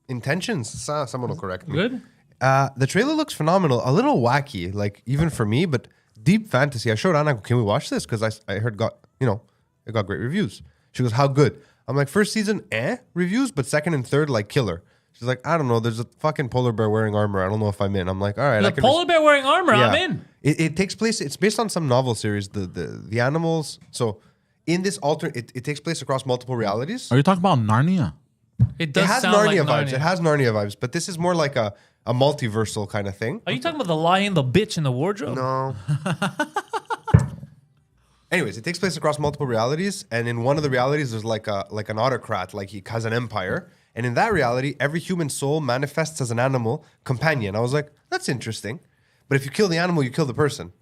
Intentions. Someone will correct me. Good. The trailer looks phenomenal. A little wacky, like even for me, but deep fantasy. I showed Anna, can we watch this? Because I heard it got great reviews. She goes, how good? I'm like, first season, reviews, but second and third, like killer. She's like, I don't know. There's a fucking polar bear wearing armor. I don't know if I'm in. I'm like, all right. The polar bear wearing armor. Yeah. I'm in. It takes place. It's based on some novel series. The animals. So in this it takes place across multiple realities. Are you talking about Narnia? It does It has sound Narnia like vibes. Narnia. It has Narnia vibes, but this is more like a multiversal kind of thing. Are you talking about the lion, the bitch, and the wardrobe? No. Anyways, it takes place across multiple realities, and in one of the realities, there's like an autocrat, like he has an empire, and in that reality, every human soul manifests as an animal companion. I was like, that's interesting, but if you kill the animal, you kill the person.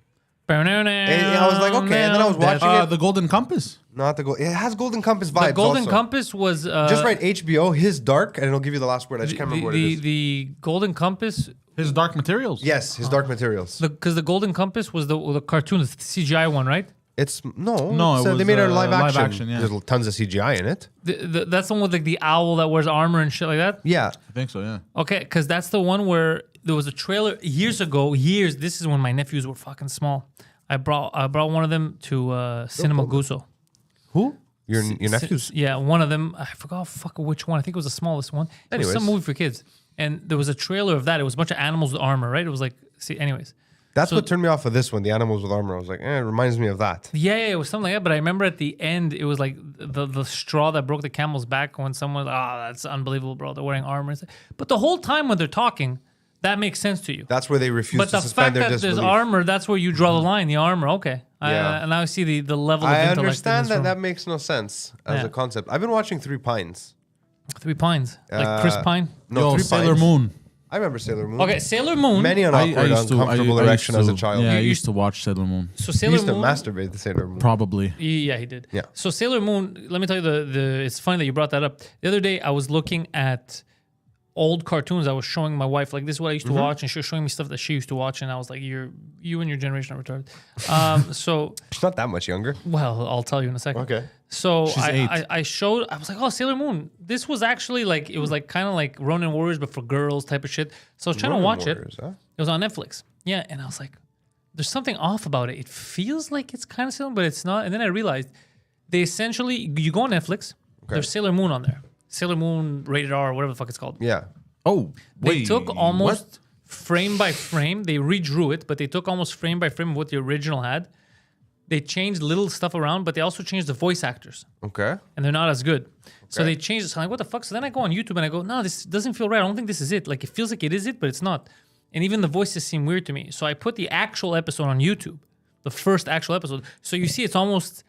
And I was like, okay, and then I was watching it. The Golden Compass. Not the gold. It has Golden Compass vibes. The Golden also. Compass was Just write HBO, his dark, and it'll give you the last word. I just can't remember what it is. The Golden Compass, His Dark Materials. Yes, his dark materials. because the Golden Compass was the cartoon, the CGI one, right? It's No, it's, it they was, made it live live action. action, yeah. There's tons of CGI in it. That's the one with like the owl that wears armor and shit like that. Yeah. I think so, yeah. Okay, because that's the one where there was a trailer years ago. This is when my nephews were fucking small. I brought one of them to Cinema Gusso. Who? Your nephews? Yeah, one of them. I forgot which one. I think it was the smallest one. It was some Anyways. movie for kids, and there was a trailer of that. It was a bunch of animals with armor, right? It was like, anyways. That's So- what turned me off of this one, the animals with armor. I was like, it reminds me of that. Yeah, it was something like that. But I remember at the end, it was like the straw that broke the camel's back when someone, that's unbelievable, bro. They're wearing armor. But the whole time when they're talking, that makes sense to you. That's where they refuse But to the suspend fact their that there's disbelief. armor, that's where you draw the line. The armor, okay. Yeah. And now I see the level of I intellect in understand this that room. that makes no sense as Yeah. a concept. I've been watching Three Pines. Three Pines, like Chris Pine. No, Yo, Three Sailor Pines. Moon. I remember Sailor Moon. Okay, Sailor Moon. Many an awkward, uncomfortable erection as a child. Yeah, I You- used to watch Sailor Moon. So He Sailor used to Moon. masturbate to Sailor Moon. Probably. Yeah, he did. Yeah. So Sailor Moon, let me tell you it's funny that you brought that up. The other day I was looking at old cartoons. I was showing my wife, like, this is what I used to watch, and she was showing me stuff that she used to watch, and I was like, you and your generation are retarded. So, She's not that much younger. well, I'll tell you in a second. Okay. So She's 8. I was like, oh, Sailor Moon. This was actually like, it was like kind of like Ronin Warriors, but for girls type of shit. So I was trying to Ronin watch Warriors, it. huh? It was on Netflix. Yeah, and I was like, there's something off about it. It feels like it's kind of Sailor Moon, but it's not. And then I realized they essentially, you go on Netflix, there's Sailor Moon on there. Sailor Moon rated R, or whatever the fuck it's called. Yeah. Oh, They wait. took almost what? frame by frame. They redrew it, but they took almost frame by frame of what the original had. They changed little stuff around, but they also changed the voice actors, Okay. and they're not as good. So Okay. they changed it. So I'm like, what the fuck? So then I go on YouTube and I go, no, this doesn't feel right. I don't think this is it. Like, it feels like it is it, but it's not. And even the voices seem weird to me. So I put the actual episode on YouTube, the first actual episode. So you see it's almost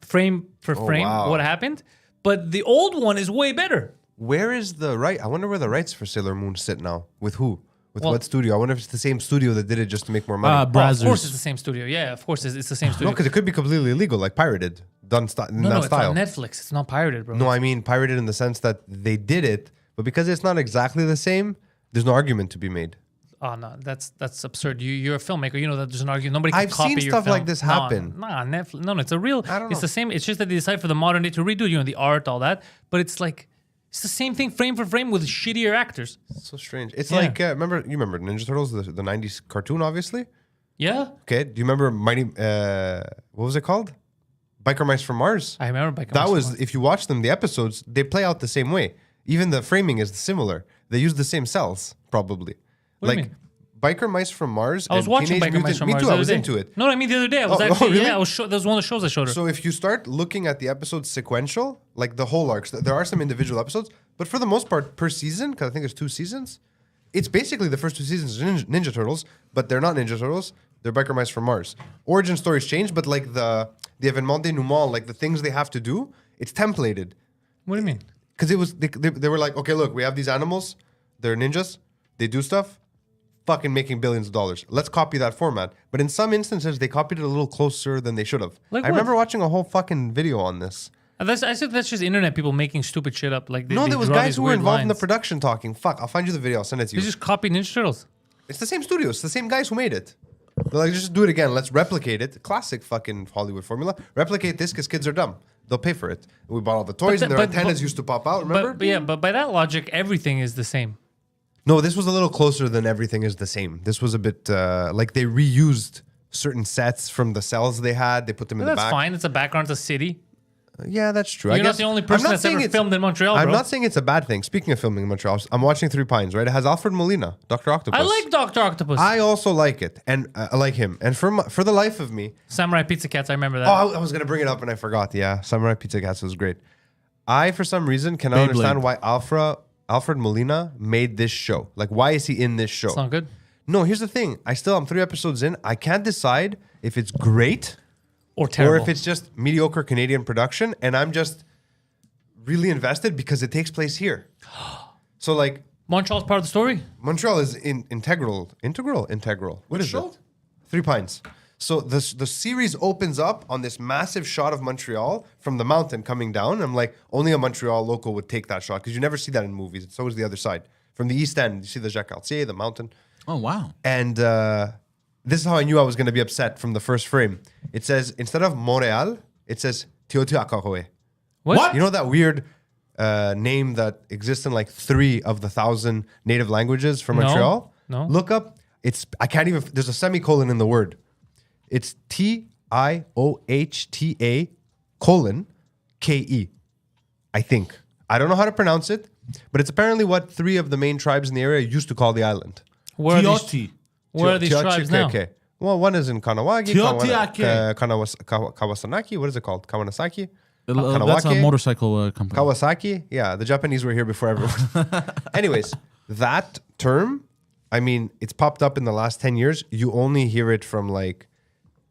frame for frame wow. what happened. But the old one is way better. Where is the right? I wonder where the rights for Sailor Moon sit now. With who? With Well- what studio? I wonder if it's the same studio that did it just to make more money. Oh, of Brazzers. course it's the same studio. Yeah, of course it's the same no, studio. because it could be completely illegal, like pirated, done in No, that it's style. on Netflix. It's not pirated, bro. No, I mean pirated in the sense that they did it, but because it's not exactly the same, there's no argument to be made. Oh no, that's absurd. You're a filmmaker. You know that there's an argument. Nobody can I've copy seen your stuff film. like this happen. Nah, Netflix. No, it's a real. I don't It's know. the same. It's just that they decide for the modern day to redo, the art, all that. But it's like it's the same thing, frame for frame, with shittier actors. It's so strange. It's Yeah. like you remember Ninja Turtles, the '90s cartoon, obviously. Yeah. Okay, do you remember Mighty? What was it called? Biker Mice from Mars. I remember Biker That Mice was, from Mars. if you watch them, the episodes, they play out the same way. Even the framing is similar. They use the same cells, probably. What do you like mean? Biker Mice from Mars. I was and watching Teenage Biker Mice Mutant- from Me Mars. too. the I other was day. into it. No, I mean the other day. I was Oh, actually really? yeah. That was one of the shows I showed her. So if you start looking at the episodes sequential, like the whole arcs, there are some individual episodes, but for the most part, per season, because I think there's 2 seasons, it's basically the first 2 seasons of Ninja Turtles, but they're not Ninja Turtles. They're Biker Mice from Mars. Origin stories change, but like the événement dénouement, like the things they have to do, it's templated. What do you mean? Because it was they were like, okay, look, we have these animals, they're ninjas, they do stuff, fucking making billions of dollars. Let's copy that format. But in some instances, they copied it a little closer than they should have. Like I what? remember watching a whole fucking video on this. I said that's just internet people making stupid shit up. Like No, they there was draw guys these who were weird involved in the lines. production talking. Fuck, I'll find you the video. I'll send it to They you. just copied Ninja Turtles. It's the same studio. It's the same guys who made it. They're like, just do it again. Let's replicate it. Classic fucking Hollywood formula. Replicate this because kids are dumb. They'll pay for it. We bought all the toys and their antennas used to pop out. Remember? But by that logic, everything is the same. No, this was a little closer than everything is the same. This was a bit like they reused certain sets from the cells they had. They put them in the That's back. fine. It's a background. It's a city. Yeah, that's true. You're I not guess, the only I'm person not that's saying ever it's- filmed in Montreal, I'm bro. not saying it's a bad thing. Speaking of filming in Montreal, I'm watching Three Pines, right? It has Alfred Molina, Dr. Octopus. I like Dr. Octopus. I also like it, and I like him. And for the life of me, Samurai Pizza Cats. I remember that. oh, I was gonna bring it up and I forgot. Yeah, Samurai Pizza Cats was great. I, for some reason, cannot Beyblade. understand why Alfred Molina made this show. Like, why is he in this show? It's not good. No, here's the thing. I'm 3 episodes in. I can't decide if it's great Or terrible. or if it's just mediocre Canadian production, and I'm just really invested because it takes place here. So like Montreal's part of the story. Montreal is integral. What is show? it? Three Pines. So the series opens up on this massive shot of Montreal from the mountain coming down. I'm like, only a Montreal local would take that shot because you never see that in movies. It's always the other side. From the east end, you see the Jacques Cartier, the mountain. Oh wow. And this is how I knew I was going to be upset from the first frame. It says, instead of Montréal, it says Teotihuacan. What? You know that weird name that exists in like 3 of the 1,000 native languages from No. Montreal? No. Look up. I can't even, there's a semicolon in the word. It's TIOHTA colon KE, I think. I don't know how to pronounce it, but it's apparently what 3 of the main tribes in the area used to call the island. Where are these, Tioti. where are these tribes now? Okay. Well, one is in Kanawagi, Teotihuacan. Kawasanaki. What is it called? Kawanasaki? That's a Kanawake? motorcycle company. Kawasaki? Yeah, the Japanese were here before everyone. Anyways, that term, I mean, it's popped up in the last 10 years. You only hear it from like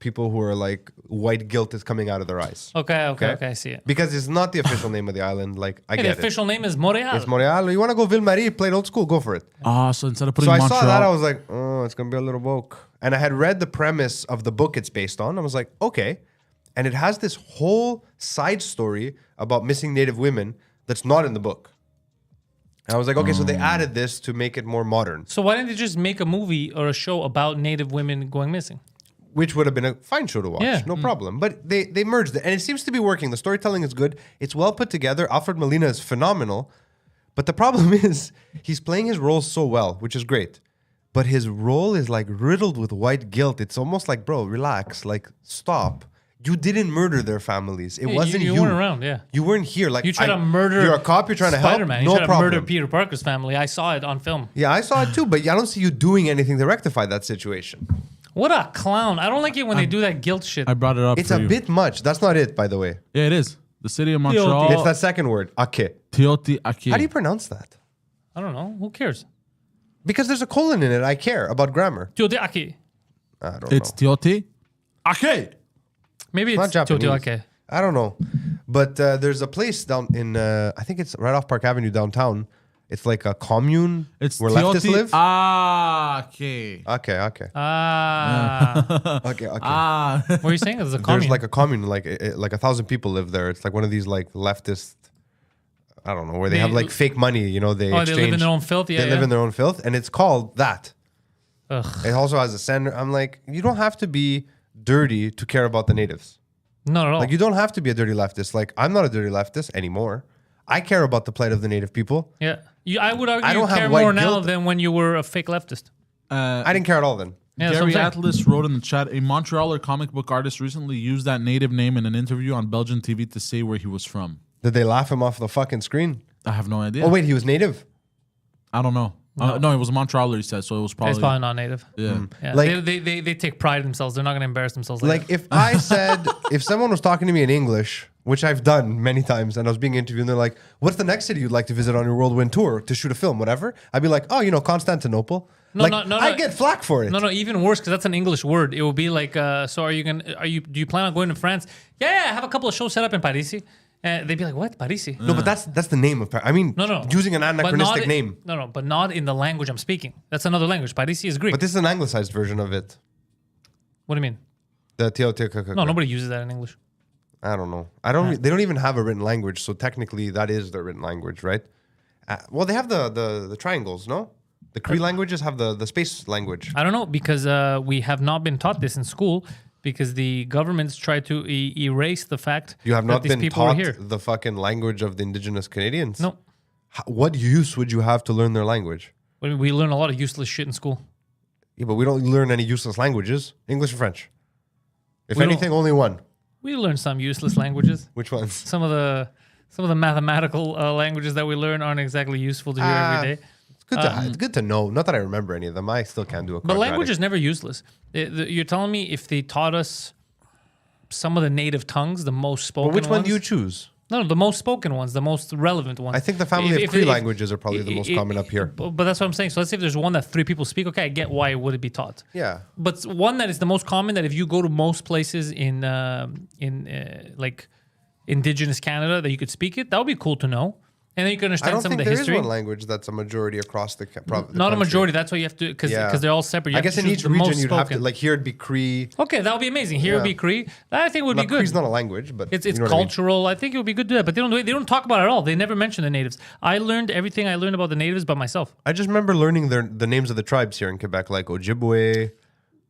people who are like white guilt is coming out of their eyes. Okay, I see it. Because it's not the official name of the island. Like, I Hey, get the official name is Montreal. it. It's Montreal. You want to go Ville-Marie, play it old school, go for it. So instead of putting So I Montreal, saw that, I was like, oh, it's going to be a little woke. And I had read the premise of the book it's based on. I was like, okay. And it has this whole side story about missing Native women that's not in the book. And I was like, okay, so they added this to make it more modern, So why didn't they just make a movie or a show about Native women going missing? which would have been a fine show to watch. Yeah. No problem. But they merged it. And it seems to be working. The storytelling is good. It's well put together. Alfred Molina is phenomenal. But the problem is he's playing his role so well, which is great. But his role is like riddled with white guilt. It's almost like, bro, relax. Like, stop. You didn't murder their families. It Yeah, wasn't you. you weren't around, yeah. You weren't here. Like You try to murder. You're a cop. You're trying to help. Spider-Man. No You try problem. to murder Peter Parker's family. I saw it on film. Yeah, I saw it too. But I don't see you doing anything to rectify that situation. What a clown! I don't like it when they do that guilt shit. I brought it up. It's for a you. bit much. That's not it, by the way. Yeah, it is. The city of Montreal. It's that second word, ake. Teotihuacan. How do you pronounce that? I don't know. Who cares? Because there's a colon in it. I care about grammar. Teotihuacan. I don't It's know. Teotihuacan. Maybe It's it's not Japanese. Teotihuacan. I don't know. But there's a place down in, I think it's right off Park Avenue downtown. It's like a commune It's where leftists live. Teotihuacan. Okay. Ah. Okay. What are you saying? There's a There's commune. like a commune, like 1,000 people live there. It's like one of these like leftist, I don't know, where they have like fake money. You know, they Oh, exchange. they live in their own filth? Yeah, they live yeah. in their own filth, and it's called that. Ugh. It also has a center. I'm like, you don't have to be dirty to care about the natives. Not at all. Like, you don't have to be a dirty leftist. Like, I'm not a dirty leftist anymore. I care about the plight of the native people. Yeah. I would argue I you don't have care white more now guilt. than when you were a fake leftist. I didn't care at all then. Yeah, that's what Gary I'm saying. Atlas wrote in the chat, a Montrealer comic book artist recently used that native name in an interview on Belgian TV to say where he was from. Did they laugh him off the fucking screen? I have no idea. Oh wait, he was native. I don't know. No, it was a Montrealer, he said, so it was probably... It's probably not native. Yeah. Yeah, Like- they take pride in themselves. They're not going to embarrass themselves. Like if I said, if someone was talking to me in English, which I've done many times, and I was being interviewed, and they're like, "What's the next city you'd like to visit on your whirlwind tour to shoot a film, whatever?" I'd be like, "Oh, Constantinople." No, like, no, I get flack for it. No, even worse because that's an English word. It will be like, so do you plan on going to France? Yeah, I have a couple of shows set up in Parisi. They'd be like, what? Parisi? No, but that's the name of Paris. I mean, No. using an But not anachronistic in- name. No, but not in the language I'm speaking. That's another language. Parisi is Greek. But this is an anglicized version of it. What do you mean? The Teotihuacan. No, nobody uses that in English. I don't know. They don't even have a written language, so technically that is their written language, right? Well, they have the triangles, no? The Cree languages have the space language. I don't know because we have not been taught this in school because the governments try to erase the fact You have that not these been people are taught here. the fucking language of the indigenous Canadians? No. What use would you have to learn their language? We learn a lot of useless shit in school. Yeah, but we don't learn any useless languages. English and French. If We don't- anything, only one. We learn some useless languages. Which ones? Some of the mathematical languages that we learn aren't exactly useful to hear every day. It's good to know. Not that I remember any of them. I still can't do a But quadratic. language is never useless. You're telling me if they taught us some of the native tongues, the most spoken But which one ones, do you choose? No, the most spoken ones, the most relevant ones. I think the family of If- Cree if- languages are probably the most common up here. But that's what I'm saying. So let's say if there's one that 3 people speak, okay, I get why it would be taught. Yeah. But one that is the most common that if you go to most places in like indigenous Canada that you could speak it, that would be cool to know. And then you can I understand don't some of think the there is history. one language that's a majority across the Not a country. majority. That's why you have to because Yeah. they're all separate. You I have guess to in choose each the region most you'd have to, spoken. like here it'd be Cree. Okay, that would be amazing. Here would be Cree. That I think would be good. Cree's not a language, but It's you know what I mean. cultural. I think it would be good to do that, but they don't talk about it at all. They never mention the natives. I learned everything I learned about the natives by myself. I just remember learning the names of the tribes here in Quebec, like Ojibwe,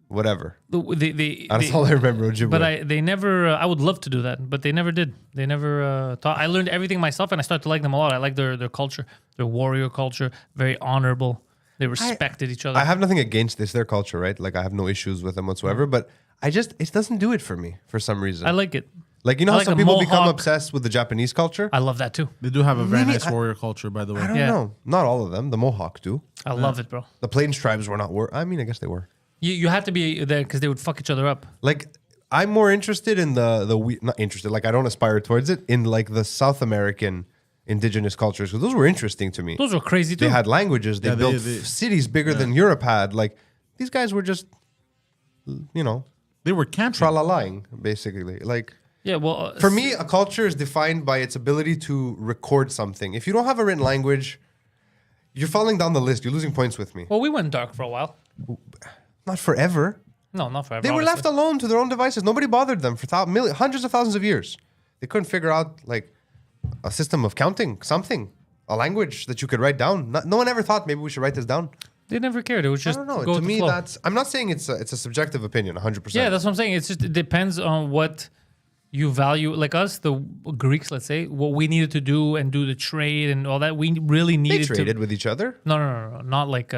whatever. That's all I remember, Ojibwe. But they never. I would love to do that, but they never did. They never taught. I learned everything myself, and I started to like them a lot. I like their culture, their warrior culture. Very honorable. They respected each other. I have nothing against this, their culture, right? Like I have no issues with them whatsoever, but it doesn't do it for me for some reason. I like it. Like, you know I how like some the people become Mohawk. obsessed with the Japanese culture? I love that too. They do have a very Really? nice warrior culture, by the way. I don't Yeah. know. Not all of them. The Mohawk do. I love it, bro. The Plains tribes were not. I mean, I guess they were. You have to be there because they would fuck each other up. Like, I'm more interested in not interested. Like, I don't aspire towards it in like the South American indigenous cultures because those were interesting to me. Those were crazy too. They had languages. They Yeah, built they- cities bigger than Europe had. Like, these guys were just, They were camping. tra-la-lying, basically. Like, yeah. Well, for me, a culture is defined by its ability to record something. If you don't have a written language, you're falling down the list. You're losing points with me. well, we went dark for a while. Not forever. No, not forever. They were left obviously. alone to their own devices. Nobody bothered them for hundreds of thousands of years. They couldn't figure out like a system of counting, something, a language that you could write down. No one ever thought maybe we should write this down. They never cared. It was just I don't know. go To with the me, flow. I'm not saying it's a subjective opinion, 100%. Yeah, that's what I'm saying. It depends on what you value. Like us, the Greeks, let's say, what we needed to do and do the trade and all that. We really they needed traded to. with each other. No, not like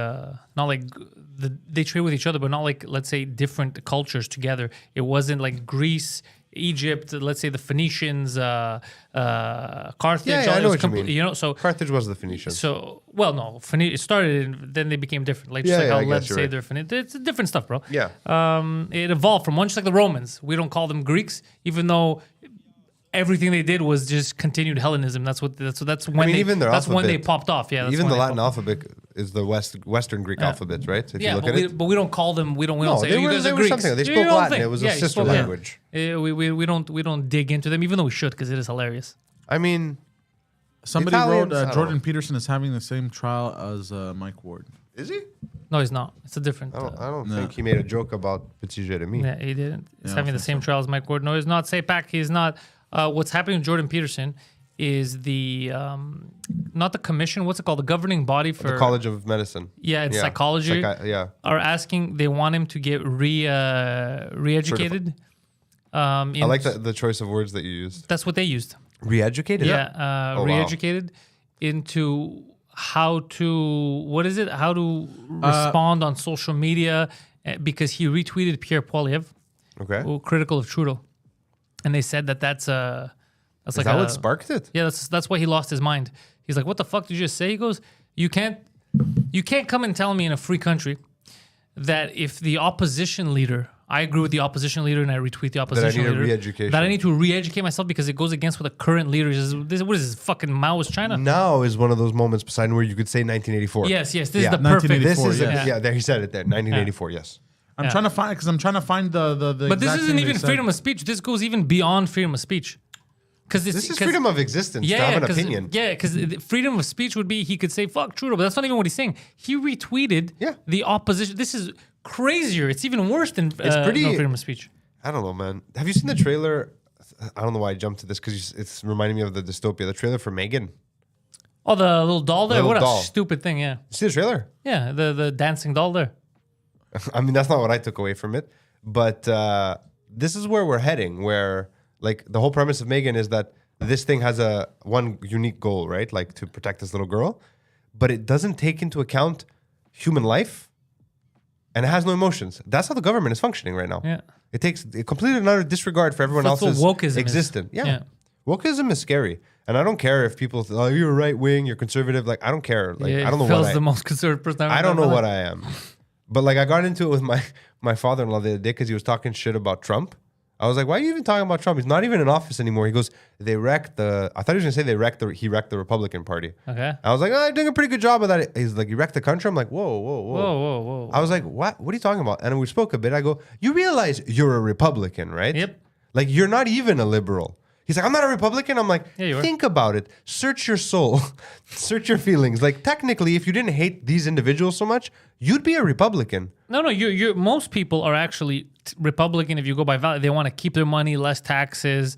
they trade with each other, but not like let's say different cultures together. It wasn't like Greece, Egypt, let's say the Phoenicians, Carthage. Yeah, all I it know was what you mean. You know, so Carthage was the Phoenicians. So, well, no, it started, and then they became different. Like, just Yeah, like yeah, I how guess Lev you're say right. they're Phoenician. It's different stuff, bro. Yeah. It evolved from one, just like the Romans. We don't call them Greeks, even though everything they did was just continued Hellenism. That's when even their that's when they alphabet- popped off. Yeah, that's Even when the they Latin popped off. alphabet is the Western Greek alphabet, right? If you Yeah, look but at it. we don't call them. We don't No, say they you were- guys they are were Greeks. something. They Do spoke your own Latin. thing. It was a you sister spoke- language. We don't dig into them, even though we should, because it is hilarious. I mean, Somebody Italians, I wrote don't Jordan know. Peterson is having the same trial as Mike Ward. is he? No, he's not. It's a different. I don't think he made a joke about Petit Jeremy. Yeah, he didn't. He's Yeah, I having the think same trial as Mike Ward. No, he's not. Pack. He's not. What's happening with Jordan Peterson is the not the commission. What's it called? The governing body for The College of Medicine. Yeah, it's psychology. Yeah. Are asking. They want him to get re-educated. I like the choice of words that you used. That's what they used. Re-educated? Yeah, Oh, wow. re-educated into how to how to respond on social media because he retweeted Pierre Poilievre, Okay. critical of Trudeau, and they said that's Is that what sparked it? Yeah, that's why he lost his mind. He's like, "What the fuck did you just say?" He goes, "You can't come and tell me in a free country that if the opposition leader, I agree with the opposition leader and I retweet the opposition need a leader, re-education. that I need to re-educate myself because it goes against what the current leader is. What is this fucking Maoist China?" Now is one of those moments, Poseidon, where you could say 1984. Yes, this is Yeah. the perfect. This is Yeah. there. He said it there. 1984. Yes. I'm trying to find the. But this exact isn't thing even they said. freedom of speech. This goes even beyond freedom of speech. Because This is freedom of existence to have an opinion. Yeah, because freedom of speech would be he could say fuck Trudeau, but that's not even what he's saying. He retweeted the opposition. This is crazier. It's even worse than pretty- no freedom of speech. I don't know, man. Have you seen the trailer? I don't know why I jumped to this because it's reminding me of the dystopia. The trailer for Megan. Oh, the little doll there. Little What doll. a stupid thing. Yeah, You see the trailer? yeah. The dancing doll there. I mean, that's not what I took away from it. But this is where we're heading, where like the whole premise of Megan is that this thing has one unique goal, right? Like to protect this little girl, but it doesn't take into account human life and it has no emotions. That's how the government is functioning right now. Yeah. It takes a complete and utter disregard for everyone That's what else's wokeism is. existence. Yeah. Yeah. Wokeism is scary. And I don't care if people say, oh, you're right wing, you're conservative. Like, I don't care. Like, Yeah, I don't know Phil's what the most conservative person. I don't know what I am. But like I got into it with my father-in-law the other day because he was talking shit about Trump. I was like, why are you even talking about Trump? He's not even in office anymore. He goes, they wrecked I thought he was gonna say he wrecked the Republican Party. Okay. I was like, oh, they're doing a pretty good job of that. He's like, you wrecked the country? I'm like, whoa. Whoa. I was like, what? What are you talking about? And we spoke a bit. I go, you realize you're a Republican, right? Yep. Like you're not even a liberal. He's like, I'm not a Republican. I'm like, Yeah, you are. think about it. Search your soul. Search your feelings. Like technically, if you didn't hate these individuals so much, you'd be a Republican. No. You're most people are actually Republican if you go by value. They want to keep their money, less taxes,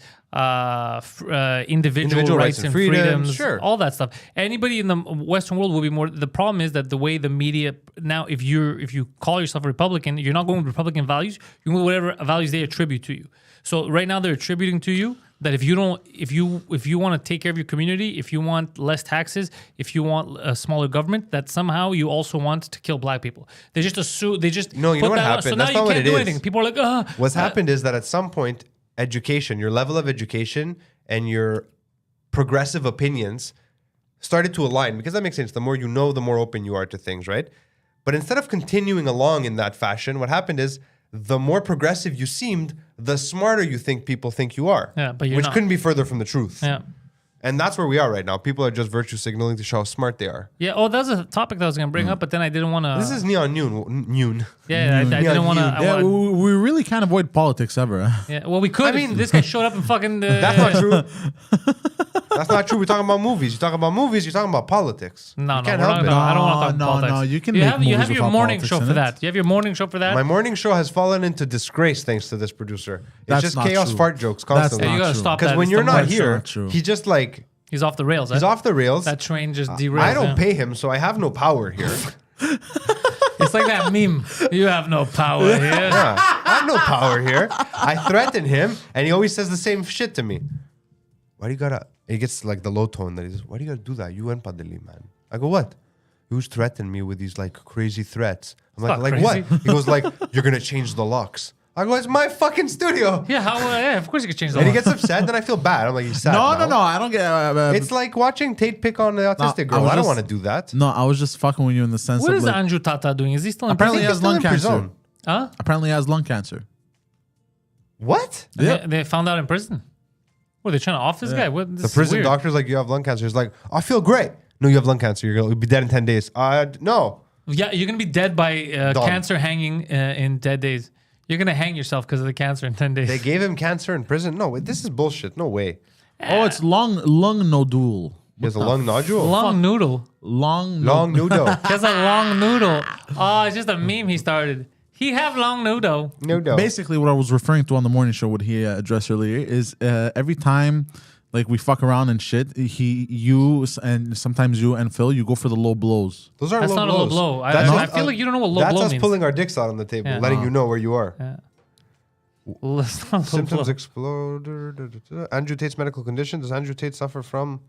individual rights and freedoms, sure. all that stuff. Anybody in the Western world will be more. The problem is that the way the media now, if you call yourself a Republican, you're not going with Republican values. You're going with whatever values they attribute to you. So right now they're attributing to you that if you want to take care of your community, if you want less taxes, if you want a smaller government, that somehow you also want to kill black people. They just assume No, you know what happened? So now That's you not what can't it do is. anything. People are like, What's happened is that at some point, education, your level of education and your progressive opinions started to align because that makes sense. The more you know, the more open you are to things, right? But instead of continuing along in that fashion, what happened is the more progressive you seemed, the smarter you think people think you are. Yeah, but you're which not. couldn't be further from the truth. Yeah. And that's where we are right now. People are just virtue signaling to show how smart they are. Yeah. Oh, that's a topic that I was going to bring up, but then I didn't want to. This is Neon Noon. Yeah, I didn't want to. Yeah, we really can't avoid politics ever. Yeah, well, we could. I mean, this guy showed up and fucking. That's not true. That's not true. We're talking about movies. You're talking about movies. You're talking about politics. No, you no, can't we're help not it. gonna, I don't want to talk No, politics. no, you can You make have movies your without morning politics show in for it. that. You have your morning show for that. My morning show has fallen into disgrace thanks to this producer. It's That's just not chaos true. fart jokes That's constantly. Yeah, you not gotta true. stop that. Because when It's you're the not worst. here, not true. he just like He's off the rails. he's off the rails. That train just derailed. I don't pay him, so I have no power here. It's like that meme. You have no power here. Yeah, I have no power here. I threaten him, and he always says the same shit to me. Why do you gotta? He gets like the low tone that he says, why do you gotta do that? You and Pantelis, man. I go, what? He was threatening me with these like crazy threats. I'm not like crazy. what? He goes like, you're gonna change the locks. I go, it's my fucking studio. Yeah, how? Yeah, of course you could change the And he law. gets upset, then I feel bad. I'm like, he's sad. now. No, I don't get. It's like watching Tate pick on the autistic I girl. was I don't just- want to do that. no, I was just fucking with you in the sense What of is like, Andrew Tata doing? Is he still in Apparently prison? he has lung Still in cancer. prison. Huh? Apparently, he has lung cancer. What? Yeah. They found out in prison. What, they're trying to off this guy? What, this The is prison weird. doctor's like, you have lung cancer. He's like, I feel great. No, you have lung cancer. You'll be dead in 10 days. No. Yeah, you're gonna be dead by Done. cancer hanging in dead days. You're gonna hang yourself because of the cancer in 10 days. They gave him cancer in prison? No, this is bullshit. No way. Oh, it's lung nodule. He has a lung nodule? Long noodle. Long noodle. He has a long noodle. Oh, it's just a meme he started. He have long noodle. Noodle. Basically, what I was referring to on the morning show, what he addressed earlier, is every time like we fuck around and shit, you and sometimes you and Phil, you go for the low blows. Those aren't That's low not a low blows. blow. I That's feel like you don't know what low that's blow us means. pulling our dicks out on the table, Yeah. letting you know where you are. Yeah. Well, that's not low Symptoms blow. explode. Andrew Tate's medical condition. Does Andrew Tate suffer from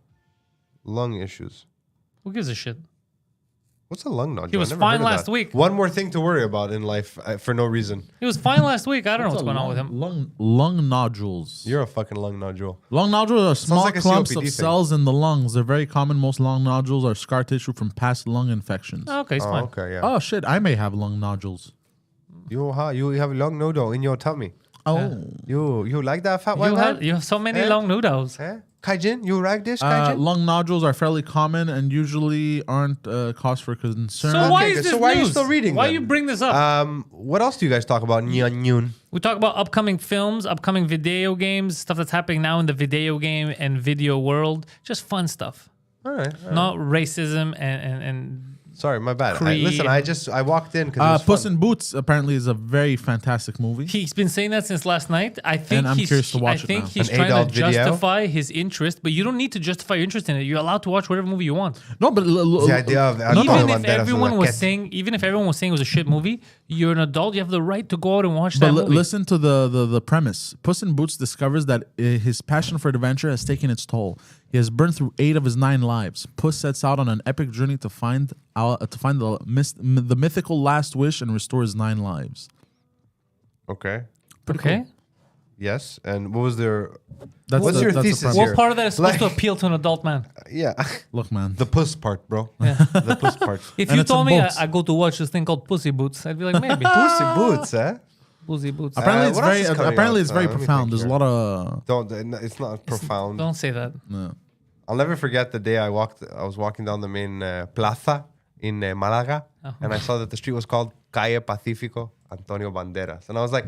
lung issues? Who gives a shit? What's a lung nodule? He was I never fine heard of last that. week. One more thing to worry about in life for no reason. He was fine last week. I don't know what's going on with him. Lung nodules. You're a fucking lung nodule. Lung nodules are small like a clumps COPD of thing. cells in the lungs. They're very common. Most lung nodules are scar tissue from past lung infections. Okay, it's Oh, fine. okay, yeah. Oh shit! I may have lung nodules. You have a lung nodule in your tummy. Oh, You like that, fat white man? You have so many Eh? long noodles. Eh? Kaijin, you like this, Kaijin? lung nodules are fairly common and usually aren't cause for concern. So why is good. this So why are you news? still reading Why then? you bring this up? What else do you guys talk about? Nyun. We talk about upcoming films, upcoming video games, stuff that's happening now in the video game and video world. Just fun stuff. All right. Not racism and Sorry, my bad. Creed. Listen, I walked in because Puss in Boots apparently is a very fantastic movie. he's been saying that since last night. I think And I'm he's curious to watch I it think now. he's An trying adult to video? justify his interest, but you don't need to justify your interest in it. You're allowed to watch whatever movie you want. No, but the idea of Even if everyone was saying it was a shit movie, you're an adult. You have the right to go out and watch that movie. listen to the premise. Puss in Boots discovers that his passion for adventure has taken its toll. He has burned through 8 of his 9 lives. Puss sets out on an epic journey to find the mythical last wish and restore his 9 lives. Okay. Okay. Yes. And what was their? That's What's your that's the thesis premise. here? What part of that is supposed to Like- appeal to an adult man? Yeah. Look, man. The puss part, bro. The puss part. If And you it's on told me boats. I go to watch this thing called Pussy Boots, I'd be like, maybe. Pussy boots, eh? Pussy Boots. apparently, it's what else very is coming apparently out? it's very Let me profound. think There's a here. lot of Don't. It's not profound. Don't say that. I'll never forget the day I was walking down the main plaza in Malaga, and I saw that the street was called Calle Pacífico Antonio Banderas, and I was like,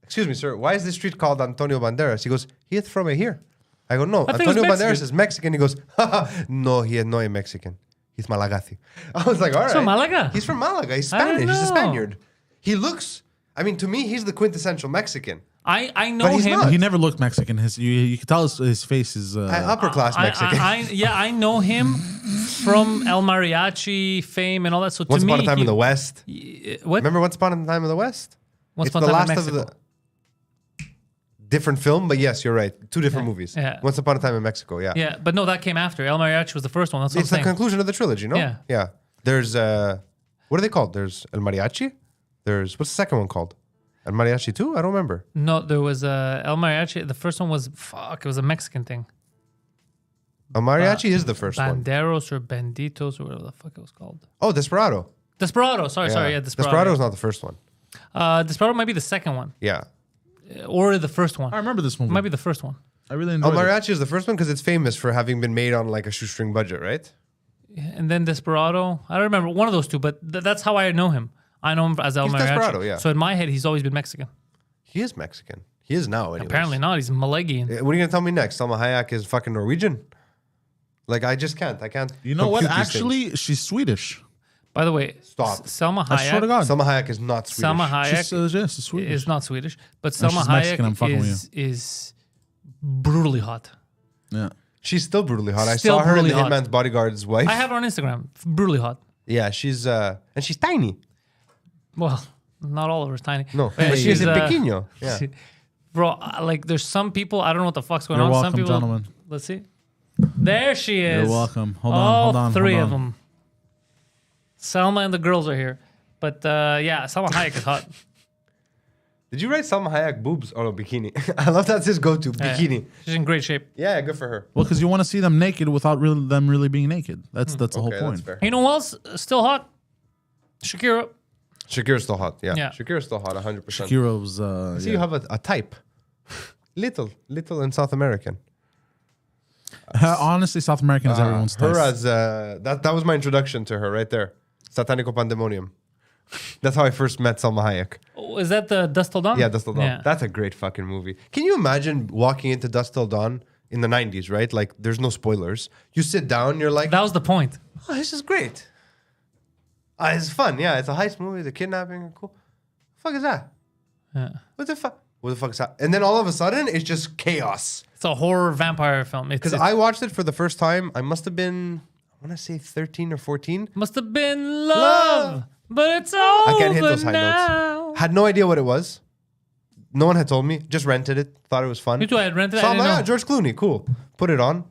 "Excuse me, sir, why is this street called Antonio Banderas?" He goes, "He's from here." I go, "No, I think it was Antonio Mexican. Banderas is Mexican." He goes, "No, he is not Mexican. He's Malagasi." I was like, "All right, from Malaga? He's from Malaga. He's I didn't Spanish. He's a know. Spaniard. He looks. I mean, to me, he's the quintessential Mexican. I know But he's him. not. he never looked Mexican. You can tell his face is Upper class Mexican. I know him from El Mariachi fame and all that. So to Once me, upon a time in the West. what? Remember Once Upon a Time in the West? Once It's Upon a the Time in last of Mexico. the different film, but yes, you're right. 2 different movies. Yeah. Once Upon a Time in Mexico, yeah. Yeah, but no, that came after. El Mariachi was the first one. That's what It's I'm the saying. conclusion of the trilogy, no? Yeah. Yeah. There's what are they called? There's El Mariachi. There's what's the second one called? El Mariachi 2? I don't remember. No, there was El Mariachi. The first one was it was a Mexican thing. El Mariachi is the first one. Banderos or Benditos or whatever the fuck it was called. Oh, Desperado. Desperado. Sorry, yeah, Desperado. Desperado is not the first one. Desperado might be the second one Yeah. or the first one. I remember this movie. Might be the first one. I really El enjoyed it. Mariachi is the first one because it's famous for having been made on like a shoestring budget, right? And then Desperado. I don't remember one of those two, but that's how I know him. I know him as El He's Mariachi. Desperado, yeah. So in my head, he's always been Mexican. He is Mexican. He is now, anyways. Apparently not. He's Malagian. What are you gonna tell me next? Salma Hayek is fucking Norwegian? Like I just can't. I can't. You know what? compute these things. Actually, she's Swedish. By the way, Stop. Selma I swear to Hayek. God. Salma Hayek is not Swedish. Selma She's, Hayek yes, she's Swedish. is not Swedish, but No, Selma she's Mexican, I'm fucking Hayek is brutally hot. Yeah. She's still brutally hot. I Still saw her in the brutally hot. Hitman's Bodyguard's wife. I have her on Instagram. Brutally hot. Yeah, she's and she's tiny. Well, not all of her is tiny. No, But but she's a uh, pequeño. Yeah. Bro, like there's some people, I don't know what the fuck's going You're on. welcome, Some people, gentlemen. Let's see. There she is. You're welcome. Hold All on, hold on. three hold of on. them. Selma and the girls are here. But yeah, Selma Hayek is hot. Did you write Salma Hayek boobs? Oh no, bikini. I love that's his go-to bikini. She's in great shape. Yeah, good for her. Well, because you want to see them naked without them really being naked. That's the whole Okay, point. that's fair. You know who else still hot? Shakira. Shakira's still hot. Yeah, Yeah. Shakira's still hot. 100%. Heroes. See, you have a type. little and South American. Honestly, South American is everyone's Her taste. as that was my introduction to her right there. Satanico Pandemonium. That's how I first met Salma Hayek. Oh, is that the Dust Till Dawn? Yeah, Dust Till Dawn. Yeah. That's a great fucking movie. Can you imagine walking into Dust Till Dawn in the 90s, right? Like, there's no spoilers. You sit down, you're like, That was the point. oh, this is great. It's fun. Yeah, it's a heist movie. It's a kidnapping. Cool. The fuck is that? Yeah. What the fuck? What the fuck is that? And then all of a sudden, it's just chaos. It's a horror vampire film. Because I watched it for the first time. I must have been, I want to say 13 or 14. must have been love, but it's over I can't hit those high now. notes. Had no idea what it was. No one had told me. Just rented it. Thought it was fun. Me too. I had rented it. So I I'm didn't like, know. George Clooney, cool. Put it on.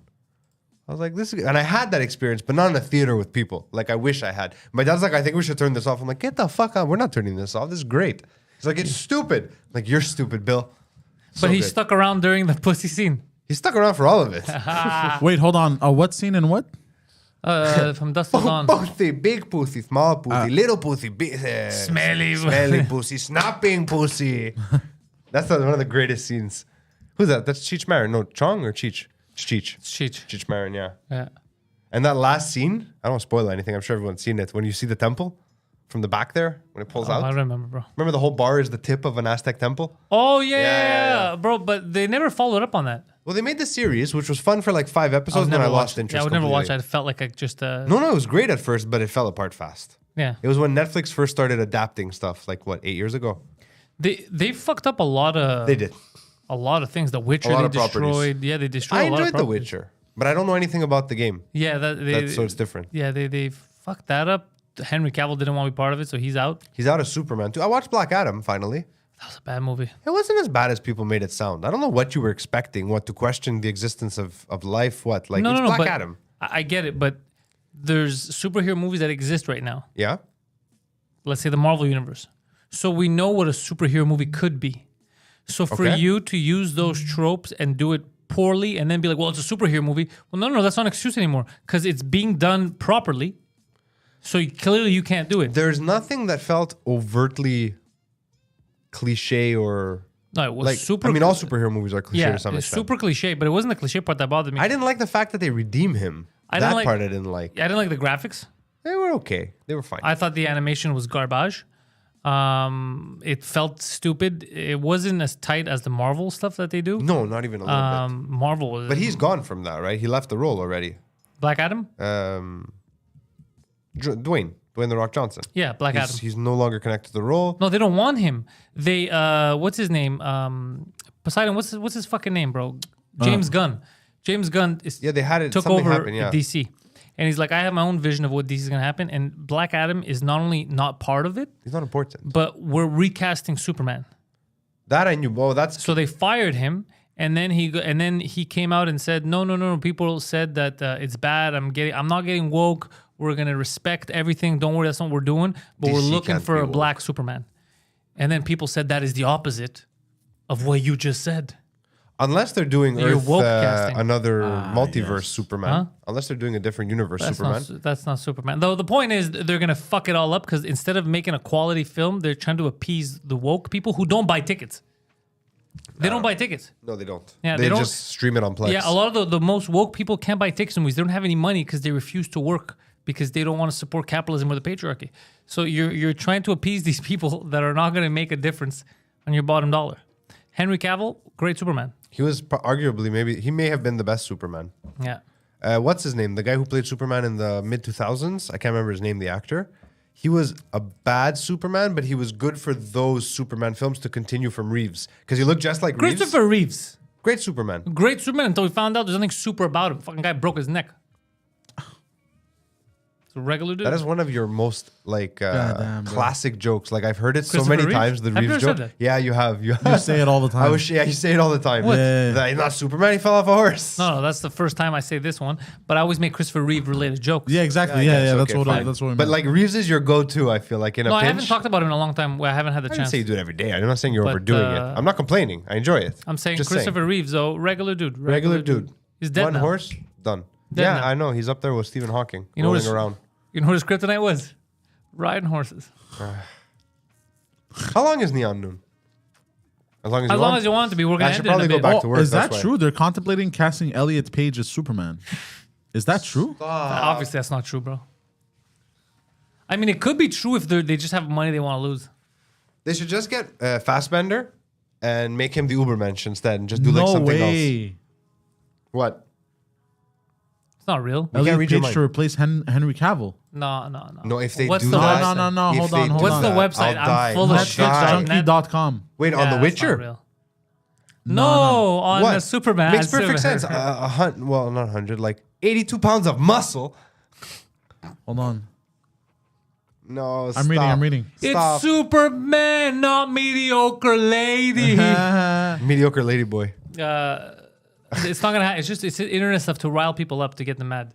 I was like, this is good. And I had that experience, but not in a theater with people. Like, I wish I had. My dad's like, I think we should turn this off. I'm like, get the fuck out. We're not turning this off. This is great. He's like, it's stupid. I'm like, you're stupid, Bill. But he good. stuck around during the pussy scene. He stuck around for all of it. Wait, hold on. What scene and what? From Dusk Till Dawn. Pussy, big pussy, small pussy, little pussy, big, smelly pussy, snapping pussy. That's one of the greatest scenes. Who's that? That's Cheech Marin. No, Chong or Cheech? Cheech. Cheech. Cheech Marin, yeah. Yeah. And that last scene, I don't want to spoil anything. I'm sure everyone's seen it. When you see the temple from the back there, when it pulls I out. remember, bro. Remember the whole bar is the tip of an Aztec temple? Oh, yeah, Yeah. bro. But they never followed up on that. Well, they made the series, which was fun for like 5 episodes, and then I lost interest. Yeah, I would never watch completely. it. I felt like I just... No, it was great at first, but it fell apart fast. Yeah. It was when Netflix first started adapting stuff, like what, 8 years ago? They fucked up a lot of... They did. A lot of things. The Witcher, lot they of properties. destroyed. Yeah, they destroyed I a lot of enjoyed The properties. Witcher, but I don't know anything about the game. Yeah, So it's different. Yeah, they fucked that up. Henry Cavill didn't want to be part of it, so he's out. He's out of Superman too. I watched Black Adam finally. That was a bad movie. It wasn't as bad as people made it sound. I don't know what you were expecting. What, to question the existence of life? What? Like, it's Black but Adam. I get it, but there's superhero movies that exist right now. Yeah? Let's say the Marvel Universe. So we know what a superhero movie could be. So for Okay. you to use those tropes and do it poorly and then be like, well, it's a superhero movie. Well, no, that's not an excuse anymore because it's being done properly. So clearly you can't do it. There's nothing that felt overtly cliche or... No, it was Like, super... I mean, all superhero movies are cliche yeah, to some it's extent. super cliche, but it wasn't the cliche part that bothered me. I didn't like the fact that they redeem him. I didn't That like- part I didn't like. I didn't like the graphics. They were okay. They were fine. I thought the animation was garbage. It felt stupid. It wasn't as tight as the Marvel stuff that they do. no, not even a little bit. Marvel was... But he's gone from that, right? He left the role already. Black Adam? Dwayne The Rock Johnson. Yeah, Black Adam. He's no longer connected to the role. No, they don't want him. They what's his name? Poseidon. What's his fucking name, bro? James Gunn. James Gunn Yeah, they had it. took something over happened, yeah. DC, and he's like, I have my own vision of what DC is gonna happen. And Black Adam is not only not part of it, He's not important. but we're recasting Superman. That I knew. Oh, that's So they fired him, and then he came out and said, no. People said that it's bad. I'm not getting woke. We're gonna respect everything. Don't worry, that's not what we're doing. But we're DC looking can't for be a woke. black Superman. And then people said that is the opposite of what you just said. unless they're doing You're Earth, woke casting. another multiverse Superman. Huh? Unless they're doing a different universe Superman. That's not Superman. Though the point is they're gonna fuck it all up because instead of making a quality film, they're trying to appease the woke people who don't buy tickets. They don't buy tickets. No, they don't. Yeah, they they don't- just stream it on Plex. Yeah, a lot of the most woke people can't buy tickets in movies. They don't have any money because they refuse to work because they don't want to support capitalism or the patriarchy. So you're trying to appease these people that are not going to make a difference on your bottom dollar. Henry Cavill, great Superman. He was arguably he may have been the best Superman. Yeah. What's his name? The guy who played Superman in the mid 2000s. I can't remember his name. The actor. He was a bad Superman, but he was good for those Superman films to continue from Reeves because he looked just like Reeves. Christopher Reeves, Great Superman. great Superman until we found out there's nothing super about him. Fucking guy broke his neck. It's a regular dude. That is one of your most Goddamn, bro. classic jokes. Like I've heard it so Christopher many Reeves? times. The Have you Reeves ever joke. said that? Yeah, you have. You say it all the time. You say it all the time. What? Yeah. That he's not Superman. He fell off a horse. No, that's the first time I say this one. But I always make Christopher Reeve related jokes. Yeah, exactly. Yeah, Yeah, it's that's okay, what fine. that's what we But meant. like Reeves is your go-to. I feel like in a No, pinch. I haven't talked about him in a long time. Where I haven't had the I didn't chance. say you do it every day. I'm not saying you're But, overdoing it. I'm not complaining. I enjoy it. I'm saying Just Christopher Reeves, though, regular dude. Regular dude. He's dead One now. horse, done. Dead yeah, now. I know. He's up there with Stephen Hawking, You know rolling what around. You know what his kryptonite was? Riding horses. How long is Neon Noon? As long as As you long want. as you want it to be, we're I gonna should end it in probably a go bit. back to work. is that that's why. true? They're contemplating casting Elliot Page as Superman. Is that true? Obviously, that's not true, bro. I mean, it could be true if they just have money they want to lose. They should just get Fassbender and make him the Ubermensch instead, and just do like No something else. way. What? It's not real. can't Elliot read your Page mind. to replace Henry Cavill. No. No, if they What's do the that, website? No, if hold they on, do hold What's on. the that, website? I'll die. I'm full of I'll shit. die. Net. Junkie.com. Wait, on The Yeah, that's not Witcher? real. No, on What? the Superman. Makes perfect sense. Well, not 100, like 82 pounds of muscle. Hold on. No, I'm reading. Stop. It's Superman, not mediocre lady. Mediocre ladyboy. It's not gonna happen. It's just internet stuff to rile people up to get them mad.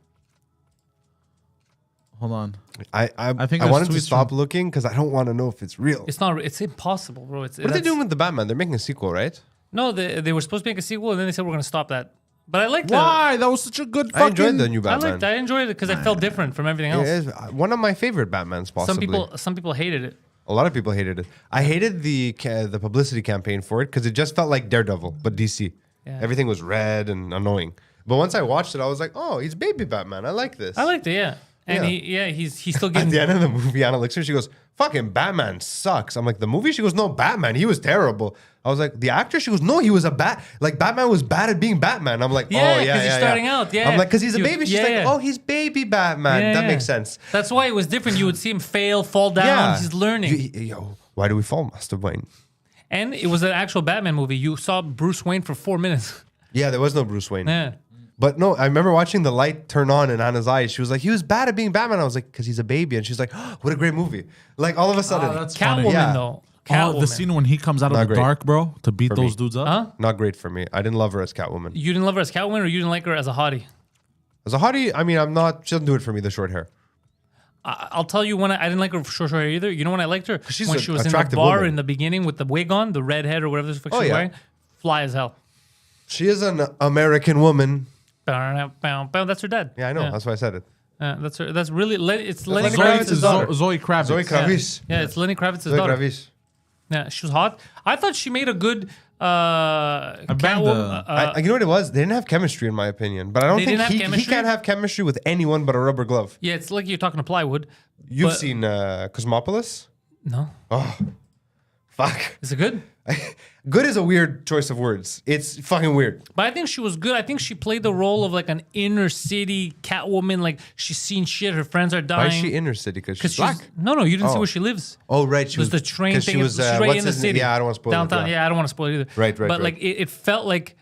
Hold on. I think I there's wanted to tweets stop looking because I don't want to know if it's real. It's not. It's impossible, bro. What are they doing with the Batman? They're making a sequel, right? No, they were supposed to make a sequel, and then they said we're gonna stop that. But I liked Why? That was such a good I fucking... enjoyed the new Batman. I enjoyed it because I felt different from everything else. It is one of my favorite Batmans, possibly. Some people hated it. A lot of people hated it. I hated the publicity campaign for it because it just felt like Daredevil, but DC. Yeah. Everything was red and annoying. But once I watched it, I was like, oh, he's baby Batman. I like this. I liked it, yeah. And he's still At getting. the end of the movie, Anna looks at her, she goes, fucking Batman sucks. I'm like, the movie? She goes, no, Batman, he was terrible. I was like, the actor? She goes, no, he was Batman was bad at being Batman. I'm like, Yeah, oh, yeah, 'cause he's starting out, yeah. I'm like, because he's a You- baby. She's yeah, like, yeah. oh, he's baby Batman. Yeah, that yeah. makes sense. That's why it was different. You would see him fail, fall down. He's learning. Yo, why do we fall, Master Wayne? And it was an actual Batman movie. You saw Bruce Wayne for 4 minutes. Yeah, there was no Bruce Wayne. Yeah. But no, I remember watching the light turn on in Anna's eyes. She was like, he was bad at being Batman. I was like, because he's a baby. And she's like, oh, what a great movie. Like, all of a sudden. that's funny. Catwoman, Yeah. though. Oh, Catwoman. the scene when he comes out of Not the great. dark, bro, to beat For those me. dudes up. Huh? Not great for me. I didn't love her as Catwoman. You didn't love her as Catwoman, or you didn't like her as a hottie? As a hottie, I mean, she doesn't do it for me, the short hair. I'll tell you when I didn't like her for short hair either. You know when I liked her? She's when an she was in the attractive bar woman. in the beginning with the wig on, the red head or whatever the fuck she was yeah. wearing. Fly as hell. She is an American woman. That's her dad. Yeah, I know. That's why I said it. That's her. That's really. It's Lenny Lenny Kravitz's Kravitz's daughter. daughter. Zoe Kravitz. Zoe Kravitz. Yeah, it's Lenny Kravitz's Zoe daughter. Kravitz. Yeah, she was hot. I thought she made a good banged Catwoman. You know what it was? They didn't have chemistry, in my opinion. But I don't They think didn't have he chemistry? can't have chemistry with anyone but a rubber glove. Yeah, it's like you're talking to plywood. You've But- seen Cosmopolis? No, Oh, fuck. is it good? Good is a weird choice of words. It's fucking weird. But I think she was good. I think she played the role of like an inner city Catwoman. Like she's seen shit. Her friends are Why dying. is she inner city? Because she's Because black. no, you didn't see Oh. where she lives. Oh, right. She There's was the train 'cause thing. She was, she's right what's in the his name? city. Yeah, I don't want to spoil downtown. it. Yeah, I don't want to spoil it either. Right, But right. like it felt like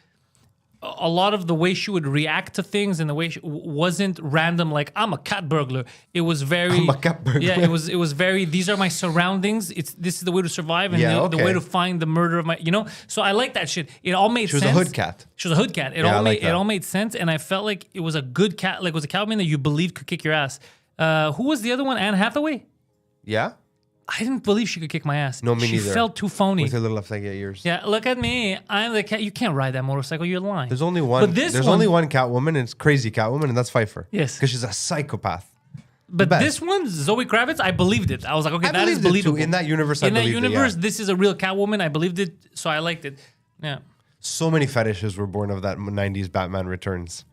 a lot of the way she would react to things and the way she wasn't random. Like I'm a cat burglar. It was very. I'm a cat burglar. Yeah, it was very. These are my surroundings. This is the way to survive and Yeah, the way okay. to find the murder of my. So I like that shit. It all made She was sense. a hood cat. She was a hood cat. It Yeah, I all like made that. it all made sense, and I felt like it was a good cat. Like it was a Catwoman that you believed could kick your ass. Who was the other one? Anne Hathaway. Yeah? I didn't believe she could kick my ass. No, me she neither. felt too phony. With her little left leg ears. Yeah, look at me. I'm the cat. You can't ride that motorcycle. You're lying. There's only one. But this there's one, only one Catwoman, and it's crazy Catwoman, and that's Pfeiffer. Yes. Because she's a psychopath. But best. this one, Zoe Kravitz, I believed it. I was like, okay, I that is believed it too. believable. In that universe, I In that believed it, universe, yeah. this is a real Catwoman. I believed it, so I liked it. Yeah. So many fetishes were born of that 90s Batman Returns.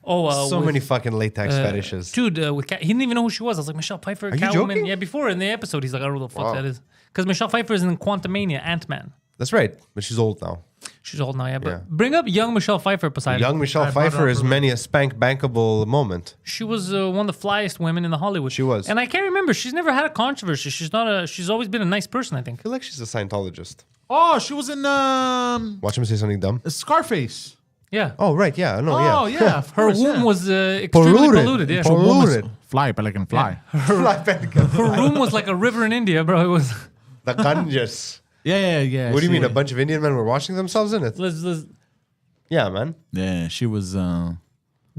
Oh, So with, many fucking latex fetishes. Dude, with he didn't even know who she was. I was like, Michelle Pfeiffer, you Catwoman. joking? Yeah, before in the episode, he's like, I don't know what the fuck Wow. that is. Because Michelle Pfeiffer is in Quantumania, Ant-Man. That's right. But she's old now. She's old now, yeah. But Yeah. bring up young Michelle Pfeiffer, Poseidon. Young Michelle I brought it Pfeiffer up is earlier. many a spank bankable moment. She was one of the flyest women in the Hollywood. She was. And I can't remember. She's never had a controversy. She's always been a nice person, I think. I feel like she's a Scientologist. Oh, she was in Watch him say something dumb. Scarface. Yeah. Oh, right. Yeah. No, Oh, yeah. yeah. Of Her course, womb yeah. was extremely polluted. Yeah. Polluted. Woman's Polluted. Fly, Pelican, fly. Her room was like a river in India, bro. It was. The Ganges. Yeah. What do you she- mean? A bunch of Indian men were washing themselves in it? let's Yeah, man. Yeah, she was. I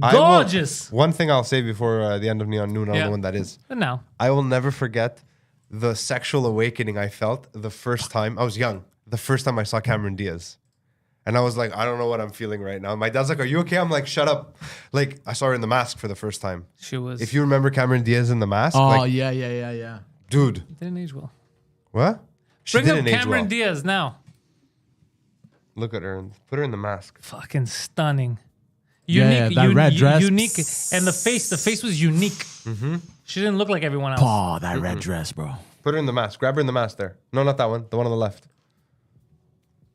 will- gorgeous. One thing I'll say before the end of Neon Noon, I don't Yeah. know when that is. But now, I will never forget the sexual awakening I felt the first time. I was young. The first time I saw Cameron Diaz. And I was like, I don't know what I'm feeling right now. My dad's like, are you okay? I'm like, shut up. Like, I saw her in The Mask for the first time. she was. If you remember Cameron Diaz in The Mask, Oh, like, yeah. dude, didn't age well. what? She Bring up didn't age Cameron well. Diaz now. Look at her and put her in The Mask. Fucking stunning. Yeah, that red dress. Unique. And the face was unique. Mm-hmm. She didn't look like everyone else. Oh, that red dress, bro. Put her in The Mask. Grab her in The Mask there. No, not that one. The one on the left.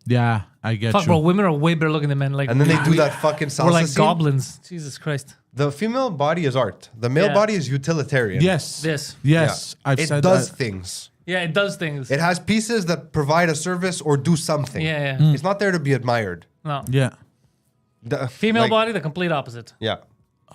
Yeah, I get Fuck, you. bro. Women are way better looking than men. Like, And then they do that fucking salsa we're like scene. goblins. Jesus Christ. The female body is art. The male Yeah. body is utilitarian. Yes. This. Yes. Yeah. I've It said does that. things. Yeah, it does things. It has pieces that provide a service or do something. Yeah. It's not there to be admired. No. Yeah. Female Like- body, the complete opposite. Yeah.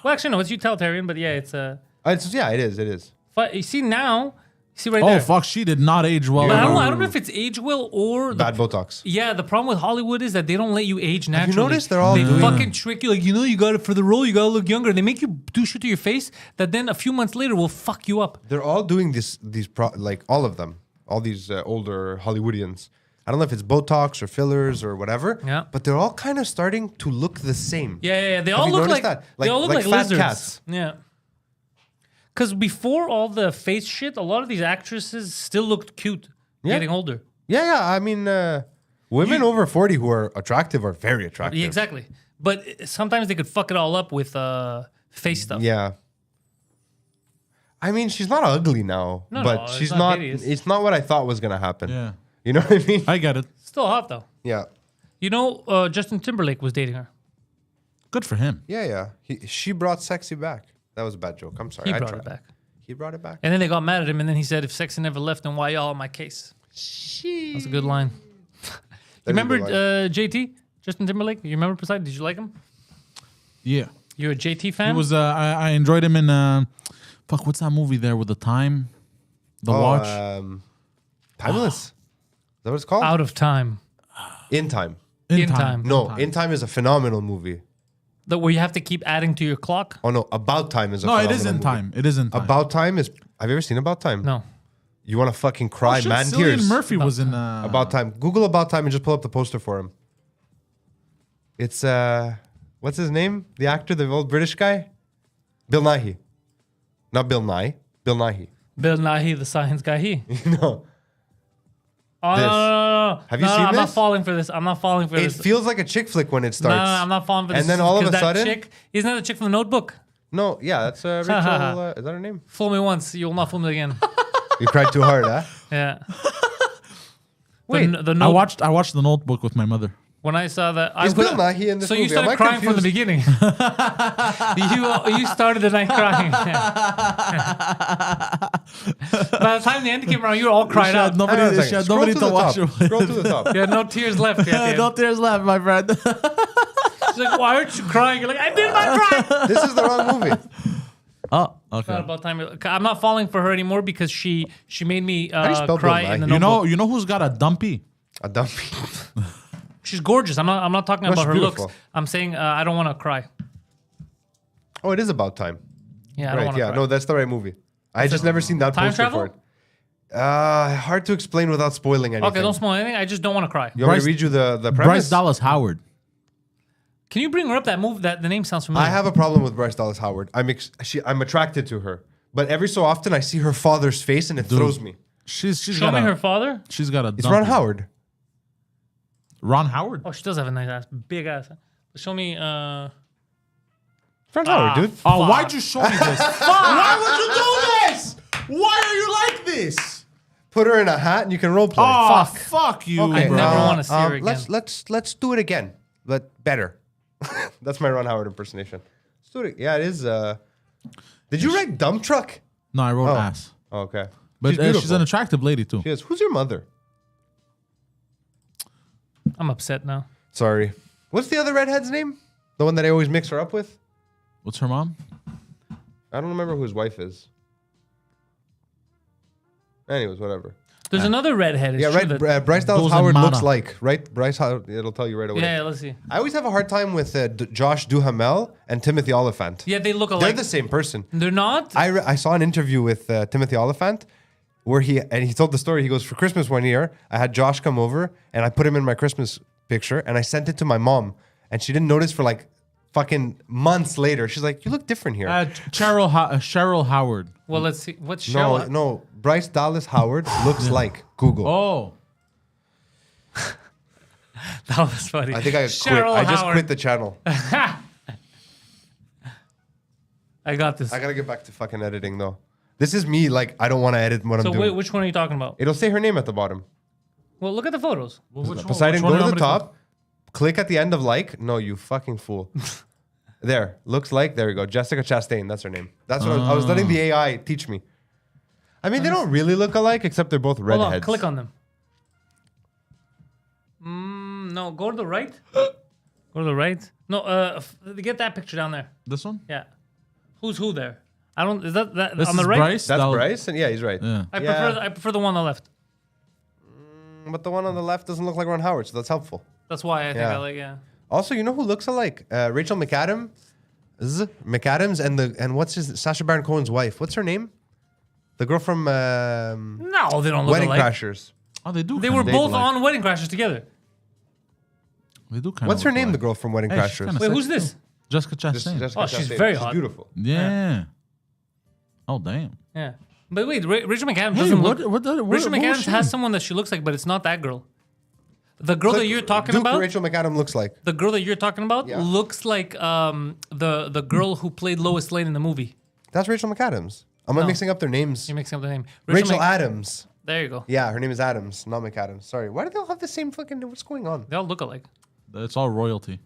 Well, actually, no, it's utilitarian, but yeah, it's Yeah, it is. It is. But you see now, See right Oh there. fuck, she did not age well. But at all. I don't know if it's age well or the Bad Botox. Yeah, the problem with Hollywood is that they don't let you age naturally. noticed they're all they doing- fucking trick you like you got it for the role, you gotta look younger. They make you do shit to your face that then a few months later will fuck you up. They're all doing like all of them, all these older Hollywoodians. I don't know if it's Botox or fillers or whatever. Yeah. But they're all kind of starting to look the same. Yeah. They Have all you look noticed like that? they all look like fat lizards. cats. Yeah. Because before all the face shit, a lot of these actresses still looked cute, getting older. Yeah. I mean, women over 40 who are attractive are very attractive. Yeah, exactly. But sometimes they could fuck it all up with face stuff. Yeah. I mean, she's not ugly now, No, but no, it's she's not not. hideous. It's not what I thought was gonna happen. Yeah, You know what I mean? I get it. Still hot though. Yeah. You know, Justin Timberlake was dating her. Good for him. Yeah. She brought sexy back. That was a bad joke. I'm sorry. He I brought tried. it back. He brought it back. And then they got mad at him, and then he said, "If sexy never left, then why y'all on my case?" That's a good line. You remember JT, Justin Timberlake? You remember Poseidon? Did you like him? Yeah, You're a JT he fan? was. I enjoyed him in. Fuck, what's that movie there with the time? The Watch. Timeless. Is that what it's called? Out of Time. In Time. In Time. No, In Time is a phenomenal movie. Where you have to keep adding to your clock? Oh no, About Time is a No, it phenomenal is in movie. time. It is in time. About Time is. Have you ever seen About Time? No. You want to fucking cry, Shit, man, Cillian tears. Murphy was in. About Time. Google About Time and just pull up the poster for him. It's what's his name? The actor, the old British guy, Bill Nighy. Not Bill Nye. Bill Nighy. Bill Nighy, the science guy. No. Oh, This. no. Have you No, seen I'm not this? falling for this. I'm not falling for It this. feels like a chick flick when it No, starts. I'm not falling for this. And then all of a 'Cause that sudden- chick, isn't that the chick from The Notebook? No, yeah, that's Rachel. Is that her name? Fool me once, you will not fool me again. You cried too hard, huh? Yeah. Wait, the I watched The Notebook with my mother. When I saw that, I Is Bill Nighy in this so movie? you started Am I crying from the confused? beginning. you started the night crying. By the time the end came around, you were all cried out. Hang on a Nobody, second. she had Scroll nobody to to the watch top. it with. Scroll to the top. You had no tears left. Yet, No tears left, my friend. She's like, "Why aren't you crying?" You're like, "I did not cry." This is the wrong movie. Oh, Not okay. about time. I'm not falling for her anymore because she made me do you spell cry Bill in the Nighy? You know who's got a dumpy? A dumpy. She's gorgeous. I'm not talking No, about she's her beautiful. looks. I'm saying I don't want to cry. Oh, it is About Time. Yeah, I don't Right, want to yeah. cry. No, that's the right movie. I just never seen that Time poster travel? for it. Hard to explain without spoiling anything. Okay, don't spoil anything. I just don't want to cry. You want me to Bryce- read you the premise? Bryce Dallas Howard. Can you bring her up? That move. That the name sounds familiar. I have a problem with Bryce Dallas Howard. I'm attracted to her, but every so often I see her father's face and it throws me. She's Show got me a, her father. She's got a. It's dumpy. Ron Howard. Ron Howard. Oh, she does have a nice ass, big ass. Show me. It's Ron Howard, dude. Oh, why'd you show me this? Why would you do this? Why are you like this? Put her in a hat and you can role play. Oh, Fuck. fuck you, Okay, bro. never wanna see her again. Let's do it again, but better. That's my Ron Howard impersonation. Let's do it. Yeah, it is. Did you write dump truck? No, I wrote Oh. ass. Oh, okay. But she's beautiful. an attractive lady too. She is. Who's your mother? I'm upset now. Sorry. What's the other redhead's name? The one that I always mix her up with? What's her mom? I don't remember who his wife is. Anyways, whatever. There's another redhead. It's Yeah, true right. that- Bryce Dallas Those Howard in looks Mana. like, right? Bryce Howard, it'll tell you right away. yeah, let's see. I always have a hard time with Josh Duhamel and Timothy Oliphant. Yeah, they look They're alike. the same person. They're not. I saw an interview with Timothy Oliphant where he told the story. He goes, for Christmas one year, I had Josh come over and I put him in my Christmas picture and I sent it to my mom and she didn't notice for like fucking months later. She's like, you look different here. Cheryl Howard. Well, let's see. What's no, Cheryl? no. Bryce Dallas Howard looks like Google. Oh, That was funny. I think I quit. Cheryl I just Howard. quit the channel. I got this. I gotta get back to fucking editing though. This is me. Like I don't want to edit what So I'm doing. wait, which one are you talking about? It'll say her name at the bottom. Well, look at the photos. Poseidon, go to the top. Click at the end of like. No, you fucking fool. There. Looks like. There we go. Jessica Chastain. That's her name. That's what I was letting the AI teach me. I mean, they don't really look alike, except they're both Hold redheads. on, click on them. No, go to the right. Go to the right. No, get that picture down there. This one? Yeah. Who's who there? I don't. Is that This on the is right? Bryce. That's That'll- Bryce, and yeah, he's right. Yeah. I prefer the one on the left. But the one on the left doesn't look like Ron Howard, so that's helpful. That's why I think Yeah. I like. Yeah. Also, you know who looks alike? Rachel McAdams, and what's his Sacha Baron Cohen's wife? What's her name? The girl from No, they don't look Wedding alike. Crashers. Oh, they do. They kinda were both look alike. on Wedding Crashers together. They do kind What's her name? The girl from Wedding Hey, she's Crashers. kinda Wait, who's sexy this? too. Jessica Just- Chastain. Jessica Oh, she's Chastain. very hot. beautiful. Yeah. Oh damn. Yeah. But wait, Rachel McAdams Hey, doesn't what? look. What? Rachel what was McAdams she? has someone that she looks like, but it's not that girl. The girl that you're talking Duke about. Rachel McAdams looks like. The girl that you're talking about Yeah. looks like the girl who played Lois Lane in the movie. That's Rachel McAdams. Am I mixing up their names? You're mixing up the name. Rachel Mc- Adams. There you go. Yeah, her name is Adams, not McAdams. Sorry. Why do they all have the same fucking? What's going on? They all look alike. It's all royalty.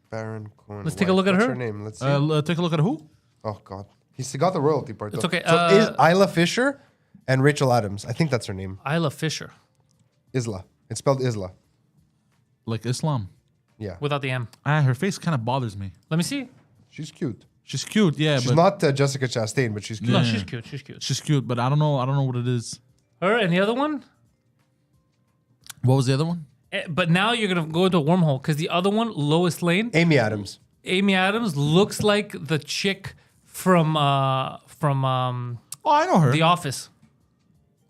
Baron Cohen. Let's take a look at What's her. her name? Let's see. Take a look at who? Oh God, he's got the royalty part. It's though. okay, So is Isla Fisher and Rachel Adams? I think that's her name. Isla Fisher Isla. It's spelled Isla. Like Islam. Yeah. without the M. Her face kind of bothers me. Let me see. She's cute. She's cute, yeah, She's but not Jessica Chastain, but she's cute. No, Yeah. she's cute. She's cute. she's cute. But I don't know. I don't know what it is. Her and the other one. What was the other one? But now you're gonna go into a wormhole because the other one, Lois Lane, Amy Adams. Amy Adams, looks like the chick from Oh, I know her. The Office.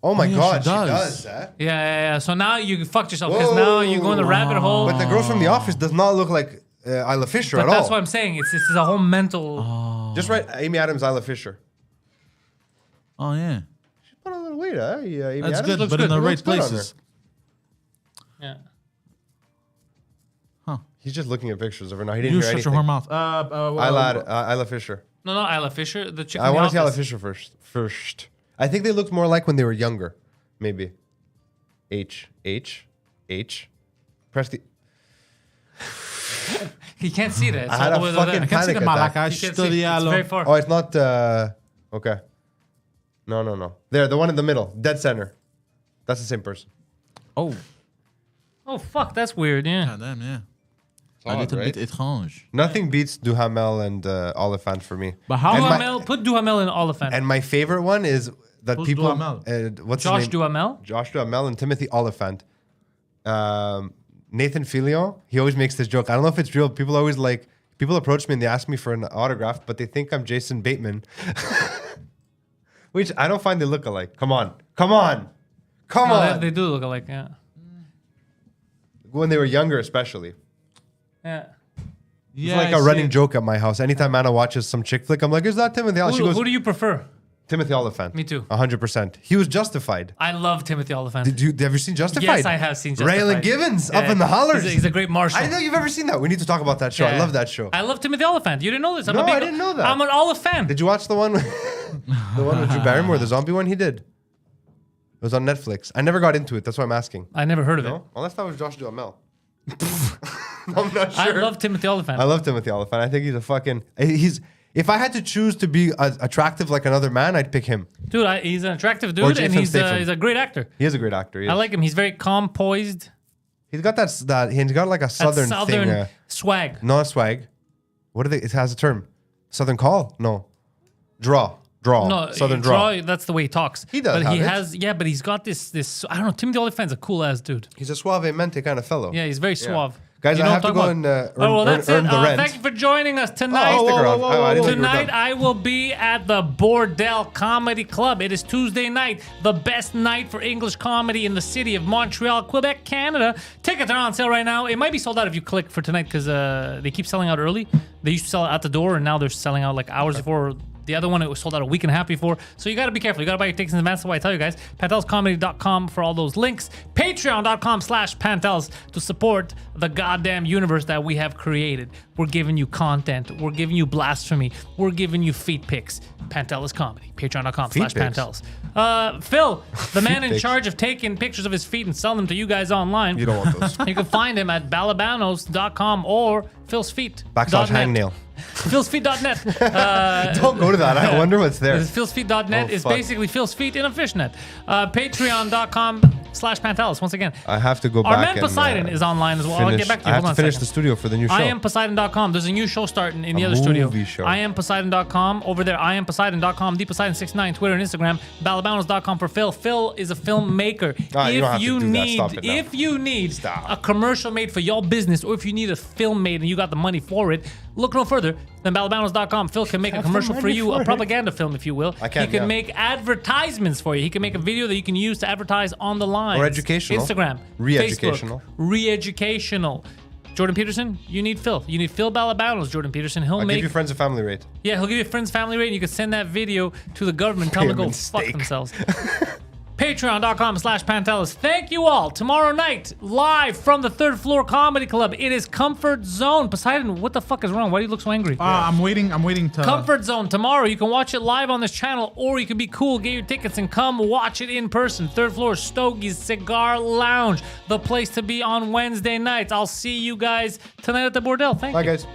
Oh my yeah, God, she she does. does. Yeah. So now you fucked yourself because now you go in the rabbit hole. But the girl from The Office does not look like Isla Fisher But at that's all. what I'm saying. It's a whole mental. Just write Amy Adams, Isla Fisher. Oh yeah, She put on a little weight, huh? Yeah, Amy that's Adams good, looks but in the It right looks good on her. places. Yeah. He's just looking at pictures of her now. He didn't You hear shut your anything. whore mouth. Isla Fisher. No, Isla Fisher. The chick. I from want The to see Isla Office. Fisher first. I think they looked more like when they were younger. Maybe. H. Press the. He can't see that. It's I had all a the way over fucking there. panic attack. He can't see. It's very far. Oh, it's not. Okay. No. There, the one in the middle, dead center. That's the same person. Oh, Oh fuck, that's weird. Yeah. God damn, yeah. A odd, little right? bit étrange. Nothing beats Duhamel and Oliphant for me. But how? And my- Duhamel, put Duhamel in Oliphant. And my favorite one is that Who's people. Duhamel? What's Josh his name? Duhamel. Josh Duhamel and Timothy Oliphant. Nathan Fillion, he always makes this joke. I don't know if it's real. People approach me and they ask me for an autograph, but they think I'm Jason Bateman. Which I don't find they look alike. Come on. No, on. they do look alike. Yeah. When they were younger, especially. Yeah. Yeah, It's like I a see running it. joke at my house. Anytime Anna watches some chick flick, I'm like, is that Timothy? She goes, Who do you prefer? Timothy Oliphant. Me too. 100%. He was Justified. I love Timothy Oliphant. Have you seen Justified? Yes, I have seen Justified. Raylan Givens up Yeah. in the hollers. He's a great marshal. I didn't know you've ever seen that. We need to talk about that show. I Yeah. love that show. I love Timothy Oliphant. You didn't know this? No, I didn't know that. I'm an Oliphant fan. Did you watch the one with Drew Barrymore, the zombie one he did? It was on Netflix. I never got into it. That's why I'm asking. I never heard of it. No? Unless that was Josh Duhamel. I'm not I sure. love Timothy Oliphant. I love Timothy Oliphant. I think he's a fucking. If I had to choose to be attractive like another man, I'd pick him. Dude, he's an attractive Or dude, and Jason he's Statham. a great actor. He is a great actor. He I is. like him. He's very calm, poised. He's got that. He's got like a That southern southern thing. swag. Not swag. What are they? It has a term. Southern call? No. Draw. No, Southern draw. That's the way he talks. He does But he have it. has, yeah, but he's got this. I don't know. Timothy Oliphant's a cool ass dude. He's a suavemente kind of fellow. Yeah, he's very suave. Guys, You I know have what to I'm go talking and about? Oh, well, that's earn it. the rent. Thank you for joining us tonight. Oh, stick around. I didn't think we were Tonight, done. I will be at the Bordel Comedy Club. It is Tuesday night, the best night for English comedy in the city of Montreal, Quebec, Canada. Tickets are on sale right now. It might be sold out if you click for tonight because they keep selling out early. They used to sell it at the door, and now they're selling out like hours before. The other one, it was sold out a week and a half before. So you got to be careful. You got to buy your tickets in advance. That's why I tell you guys. PantelsComedy.com for all those links. Patreon.com/Pantels to support the goddamn universe that we have created. We're giving you content. We're giving you blasphemy. We're giving you feet pics. Pantelis Comedy. Patreon.com/Pantels. Phil, the man in pics. charge of taking pictures of his feet and selling them to you guys online. You don't want those. You can find him at balabanos.com or philsfeet.net. /hangnail. philsfeet.net. Don't go to that. I wonder what's there. Philsfeet.net Oh, is fuck. basically Phil's feet in a fishnet. Patreon.com youtube.com/Pantelis. Once again. I have to go Our back man and, Poseidon is online as well. I'll get back to you. I have Hold on to a finish second. the studio for the new show. IamPoseidon.com. There's a new show starting in the A other studio. movie show. IamPoseidon.com. Over there, IamPoseidon.com. DPoseidon69, Twitter and Instagram. Balabanos.com for Phil. Phil is a filmmaker. You don't have to do that. Stop it now. If you need Stop. a commercial made for your business, or if you need a film made and you got the money for it, look no further than Balabanos.com. Phil can make a commercial for you, a propaganda film, if you will. I can, He can yeah. make advertisements for you. He can make a video that you can use to advertise on the line. Or educational. Instagram. Re-educational. Facebook, re-educational. Jordan Peterson, you need Phil. You need Phil Balabanos, Jordan Peterson. He'll I'll make give you friends and family rate. yeah, he'll give you a friend's family rate and you can send that video to the government. Tell them to go Payment fuck steak. themselves. Patreon.com/Pantelis. Thank you all. Tomorrow night, live from the Third Floor Comedy Club. It is Comfort Zone. Poseidon, what the fuck is wrong? Why do you look so angry? I'm waiting to. Comfort Zone tomorrow. You can watch it live on this channel, or you can be cool, get your tickets, and come watch it in person. Third Floor Stogie's Cigar Lounge, the place to be on Wednesday nights. I'll see you guys tonight at the Bordel. Thank Bye, you. guys.